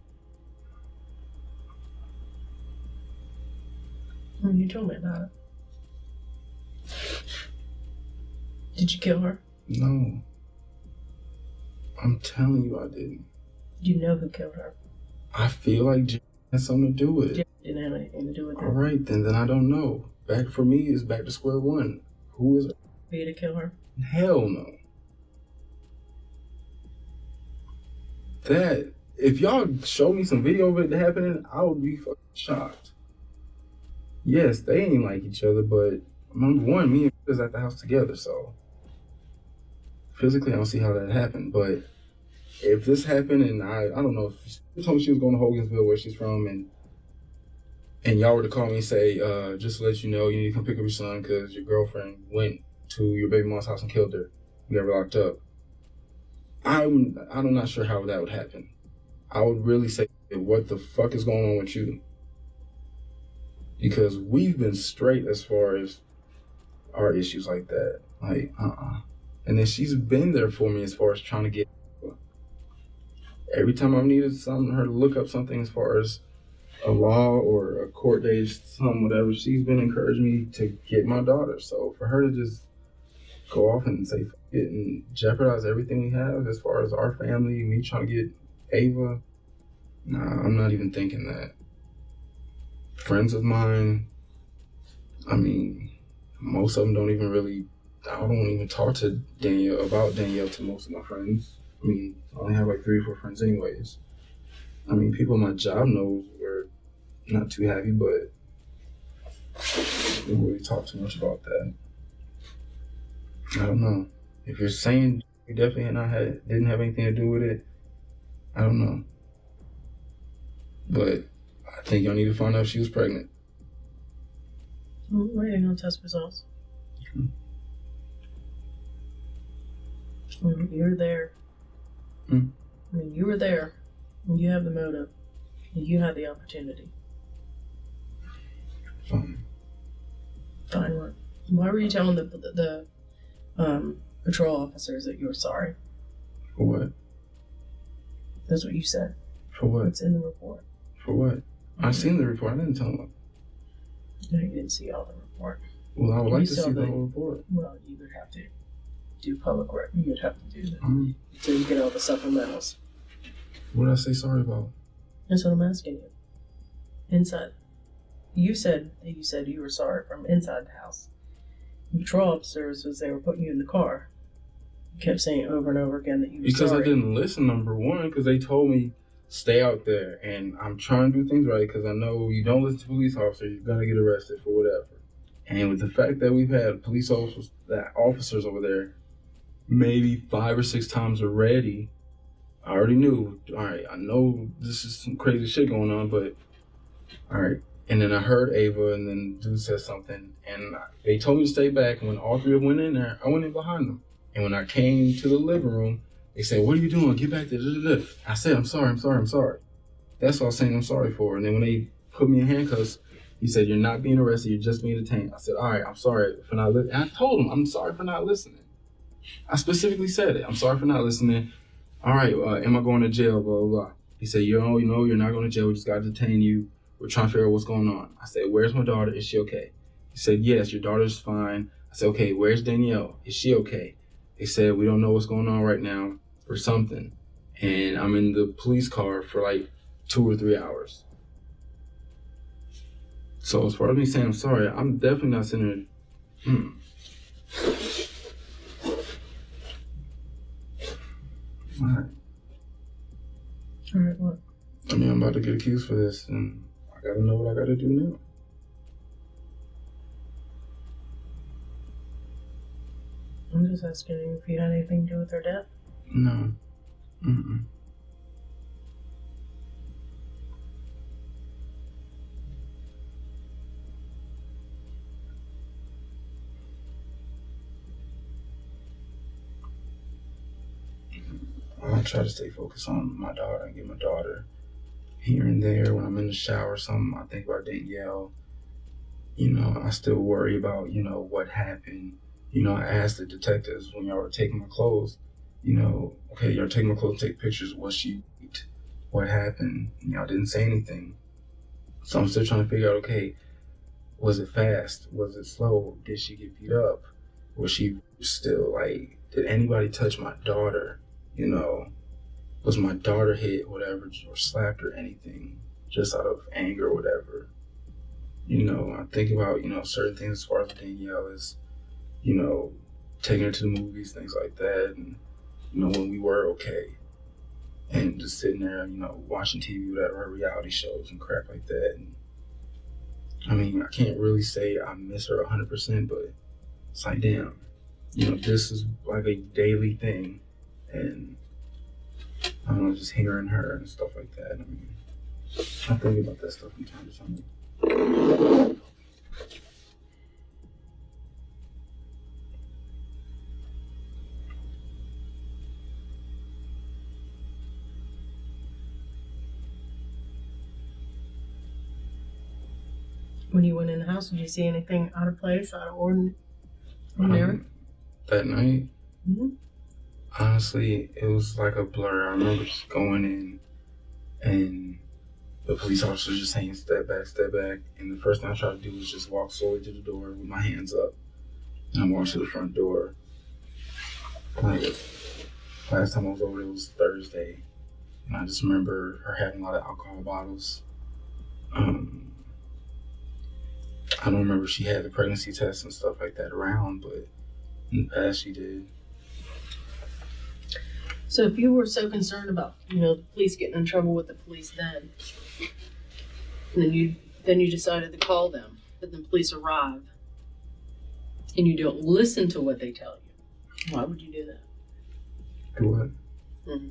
You told me about it. Did you kill her? No. I'm telling you I didn't. You know who killed her. I feel like Jim had something to do with it. Jim didn't have anything to do with it. All right, then I don't know. Back for me is back to square one. Who is it? For you to kill her? Hell no. That, if y'all show me some video of it happening, I would be fucking shocked. Yes, they ain't like each other, but number one, me and was at the house together, so physically I don't see how that happened. But if this happened and I don't know, if she told me she was going to Hogansville, where she's from, and y'all were to call me and say, just to let you know, you need to come pick up your son because your girlfriend went to your baby mom's house and killed her. You got her locked up. I'm not sure how that would happen. I would really say, what the fuck is going on with you? Because we've been straight as far as our issues like that. Like, And then she's been there for me as far as trying to get. Every time I've needed her to look up something as far as a law or a court date, something, whatever, she's been encouraging me to get my daughter. So for her to just go off and say fuck it and jeopardize everything we have as far as our family, me trying to get Ava, nah, I'm not even thinking that. Friends of mine, I mean, most of them don't even talk to Danielle to most of my friends. I mean, I only have like 3 or 4 friends anyways. I mean, people in my job know we're not too happy, but we don't really talk too much about that. I don't know. If you're saying you definitely didn't have anything to do with it, I don't know. But I think y'all need to find out if she was pregnant. I'm waiting on test results. You're there. I mean, you were there. You have the motive. You had the opportunity. Fine. Fine what? Why were you telling the patrol officers that you were sorry? For what? That's what you said. For what? It's in the report. For what? I seen the report. I didn't tell them. No, you didn't see all the report. Well, I would like to see the whole report. Well, you would have to do public work. You would have to do that. So you get all the supplementals. What did I say sorry about? That's what I'm asking you. Inside. You said you were sorry from inside the house. The patrol officers, as they were putting you in the car, kept saying over and over again that you were sorry. Because I didn't listen, number one, because they told me, stay out there. And I'm trying to do things right because I know you don't listen to police officers, you're going to get arrested for whatever. And with the fact that we've had police officers over there maybe 5 or 6 times already, I already knew, all right, I know this is some crazy shit going on, but all right. And then I heard Ava, and then dude said something, and they told me to stay back. And when all 3 of them went in there, I went in behind them. And when I came to the living room, they said, what are you doing? Get back there. I said, I'm sorry. That's what I was saying I'm sorry for. And then when they put me in handcuffs, he said, you're not being arrested, you're just being detained. I said, all right, I'm sorry for not listening. And I told him, I'm sorry for not listening. I specifically said it. I'm sorry for not listening. all right, am I going to jail, blah, blah, blah. He said, you're not going to jail. We just got to detain you. We're trying to figure out what's going on. I said, where's my daughter? Is she okay? He said, yes, your daughter's fine. I said, okay, where's Danielle? Is she okay? They said, we don't know what's going on right now or something. And I'm in the police car for like 2 or 3 hours. So as far as me saying I'm sorry, I'm definitely not sitting there. All right. All right, what? I mean, I'm about to get accused for this, and I gotta know what I gotta do now. I'm just asking you if you had anything to do with her death. No. Mm-mm. I try to stay focused on my daughter and get my daughter here and there. When I'm in the shower or something, I think about Danielle. You know, I still worry about, you know, what happened. You know, I asked the detectives when y'all were taking my clothes, you know, okay, y'all taking my clothes, take pictures. Was she beat? What happened? And y'all didn't say anything. So I'm still trying to figure out, okay, was it fast? Was it slow? Did she get beat up? Was she still, like, did anybody touch my daughter? You know, was my daughter hit, whatever, or slapped or anything, just out of anger or whatever? You know, I think about, you know, certain things as far as Danielle is, you know, taking her to the movies, things like that, and, you know, when we were okay, and just sitting there, you know, watching TV, whatever, reality shows and crap like that. And I mean, I can't really say I miss her 100%, but it's like, damn, you know, this is like a daily thing, and I don't know, just hearing her and stuff like that. I mean, I think about that stuff from time to time. When you went in the house, did you see anything out of place, out of ordinary? That night, Mm-hmm. honestly, it was like a blur. I remember just going in and the police officer just saying, step back, step back. And the first thing I tried to do was just walk slowly to the door with my hands up. And I walked to the front door. Like, last time I was over there was Thursday. And I just remember her having a lot of alcohol bottles. I don't remember if she had the pregnancy test and stuff like that around, but in the past she did. So if you were so concerned about, you know, the police getting in trouble with the police then, and then you decided to call them, but then police arrive, and you don't listen to what they tell you, why would you do that? Do what?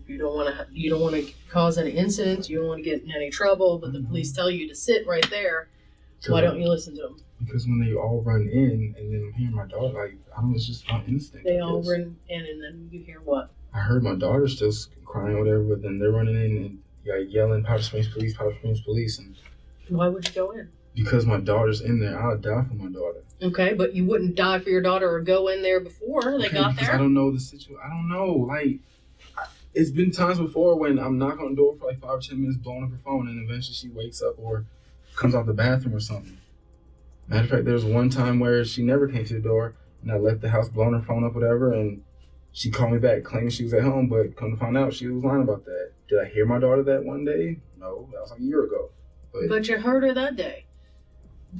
You don't want to cause any incidents. You don't want to get in any trouble. But the police tell you to sit right there. Why don't you listen to them? Because when they all run in, and then I'm hearing my daughter, like, I don't know, it's just my instinct. They all run in, and then you hear what? I heard my daughter still crying or whatever, but then they're running in and like yelling, Powder Springs police, Powder Springs police. And why would you go in? Because my daughter's in there, I'll die for my daughter. Okay, but you wouldn't die for your daughter or go in there before they got there? I don't know the situation. I don't know. Like, it's been times before when I'm knocking on the door for like 5 or 10 minutes, blowing up her phone, and eventually she wakes up or comes out the bathroom or something. Matter of fact, there was one time where she never came to the door, and I left the house blowing her phone up, whatever, and she called me back claiming she was at home, but come to find out she was lying about that. Did I hear my daughter that one day? No, that was like a year ago. But you heard her that day.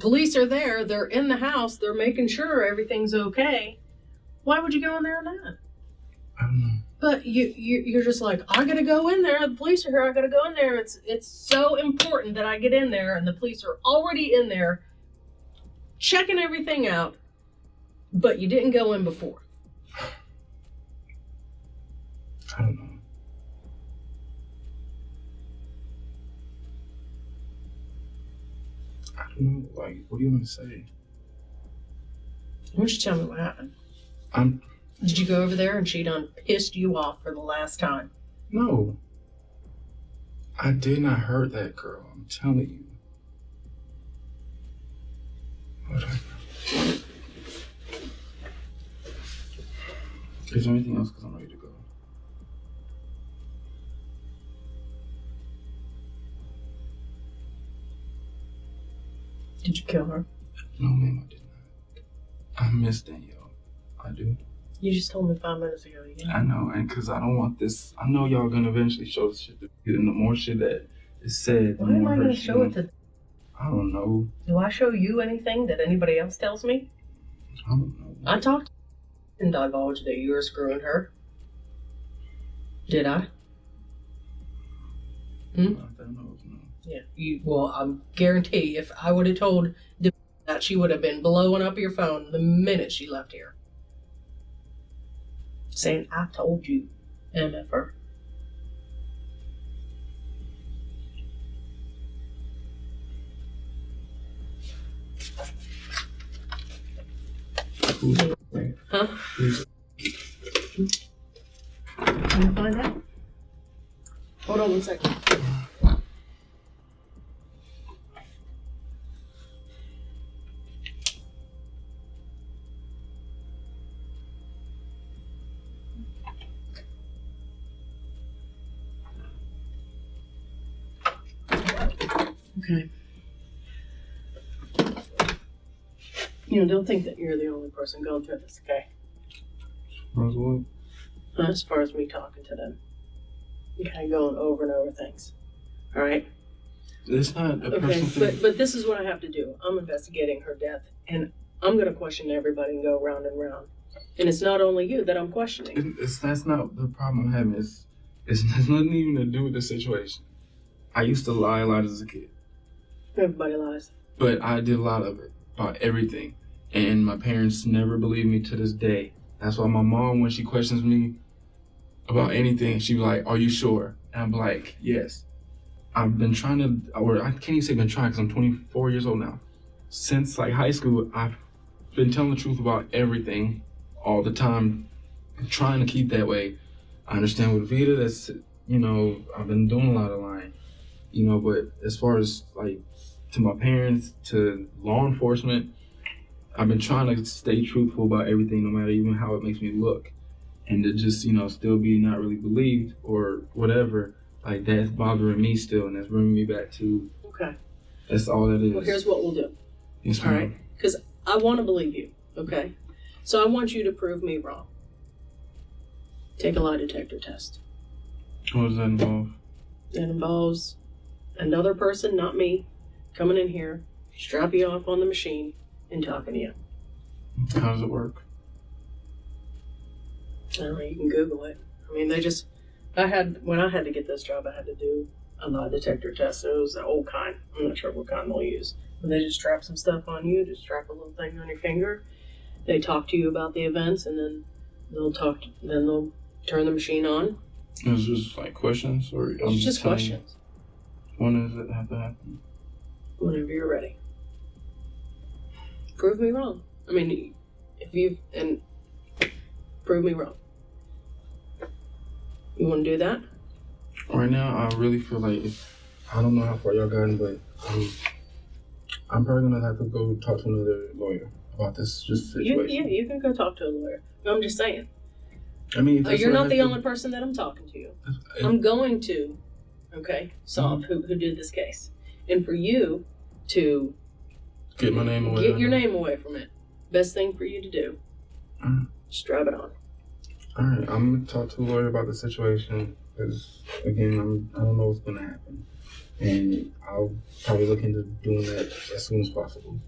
Police are there, they're in the house, they're making sure everything's okay. Why would you go in there on that? I don't know. But you're just like, I gotta go in there, the police are here, I gotta go in there. It's so important that I get in there, and the police are already in there checking everything out, but you didn't go in before. I don't know. I don't know. Like, what do you want to say? Why don't you tell me what happened? Did you go over there and she done pissed you off for the last time? No. I did not hurt that girl. I'm telling you. Is there anything else? Because I'm ready to go. Did you kill her? No, ma'am, I did not. I miss Danielle. I do. You just told me 5 minutes ago. Yeah. I know, and because I don't want this. I know y'all gonna eventually show this shit. And the more shit that is said, the Why am more I hurt going to she show it gonna- to? I don't know. Do I show you anything that anybody else tells me? I don't know. I talked to her and divulged that you were screwing her. Did I? Not that I know of, no. Yeah. Well, I guarantee if I would have told that, she would have been blowing up your phone the minute she left here. Saying, I told you, MFR. Who's Huh? Who's Can you find out? Hold on 1 second. Okay. Don't think that you're the only person going through this, okay? Where's what? As far as me talking to them. Okay, going over and over things. All right? It's not a Okay, personal thing. but this is what I have to do. I'm investigating her death, and I'm going to question everybody and go round and round. And it's not only you that I'm questioning. That's not the problem I'm having. It's has nothing even to do with the situation. I used to lie a lot as a kid, Everybody lies. but I did a lot of it about everything, and my parents never believed me to this day. That's why my mom, when she questions me about anything, she be like, "Are you sure?" And I'm like, "Yes." I've been trying to, or I can't even say been trying, because I'm 24 years old now. Since like high school, I've been telling the truth about everything all the time, trying to keep that way. I understand with Vita, that's, I've been doing a lot of lying, but as far as like to my parents, to law enforcement, I've been trying to stay truthful about everything, no matter even how it makes me look. And to just, still be not really believed or whatever, like that's bothering me still, and that's bringing me back to, Okay. that's all that is. Well, here's what we'll do. Yes, All ma'am. right? Because I want to believe you, okay? So I want you to prove me wrong. Take a lie detector test. What does that involve? That involves another person, not me, coming in here, strap you off on the machine, and talking to you. How does it work? I don't know, you can Google it. I mean, when I had to get this job, I had to do a lie detector test. It was the old kind. I'm not sure what kind they'll use. But they just strap some stuff on you, just strap a little thing on your finger. They talk to you about the events, and then they'll turn the machine on. It's just like questions, or It's just telling you, questions. when does it have to happen? Whenever you're ready. Prove me wrong. I mean, prove me wrong. You want to do that? Right now, I really feel like I don't know how far y'all gotten, but I'm probably gonna have to go talk to another lawyer about this situation. You can go talk to a lawyer. I'm just saying. I mean, if that's You're what I not the have to- only person that I'm talking to. if- I'm going to, solve who did this case. And for you to Get my name away. get your name away from it, best thing for you to do, strap it on. All right, I'm gonna talk to a lawyer about the situation because again, I don't know what's gonna happen, and I'll probably look into doing that as soon as possible.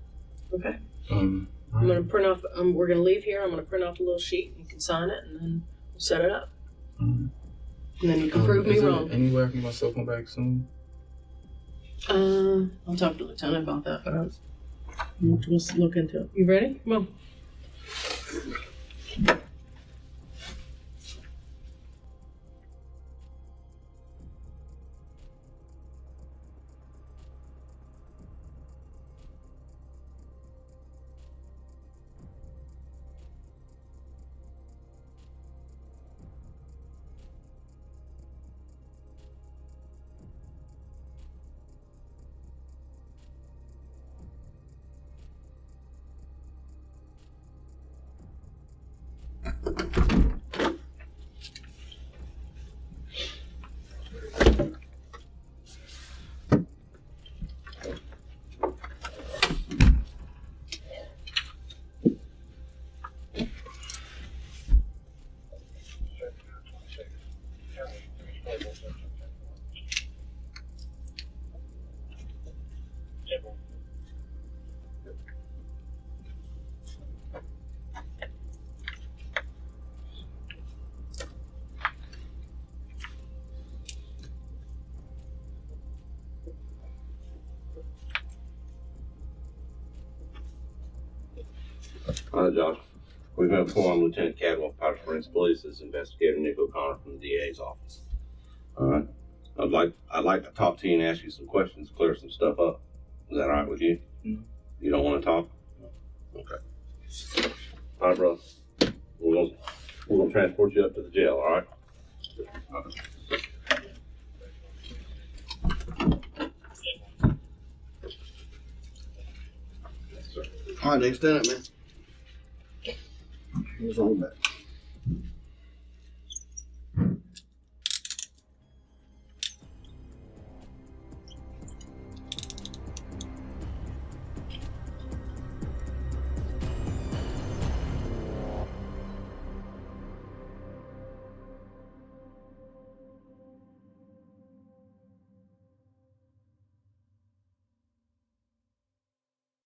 Okay. All I'm right. gonna print off. We're gonna leave here. I'm gonna print off a little sheet. You can sign it, and then we'll set it up. And then you can prove me is there wrong. any way I can get my cell phone back soon? I'll talk to Lieutenant about that, but we'll just look into it. You ready? Come on. Hi, Josh. We've been informed Lieutenant Cadwell, Powder Springs Police, is investigating Nick O'Connor from the DA's office. All right. I'd like to talk to you and ask you some questions, clear some stuff up. Is that all right with you? Mm-hmm. You don't want to talk? Okay. All right, bro. We're gonna transport you up to the jail. All right. All right, next stand up, man. What's wrong with that?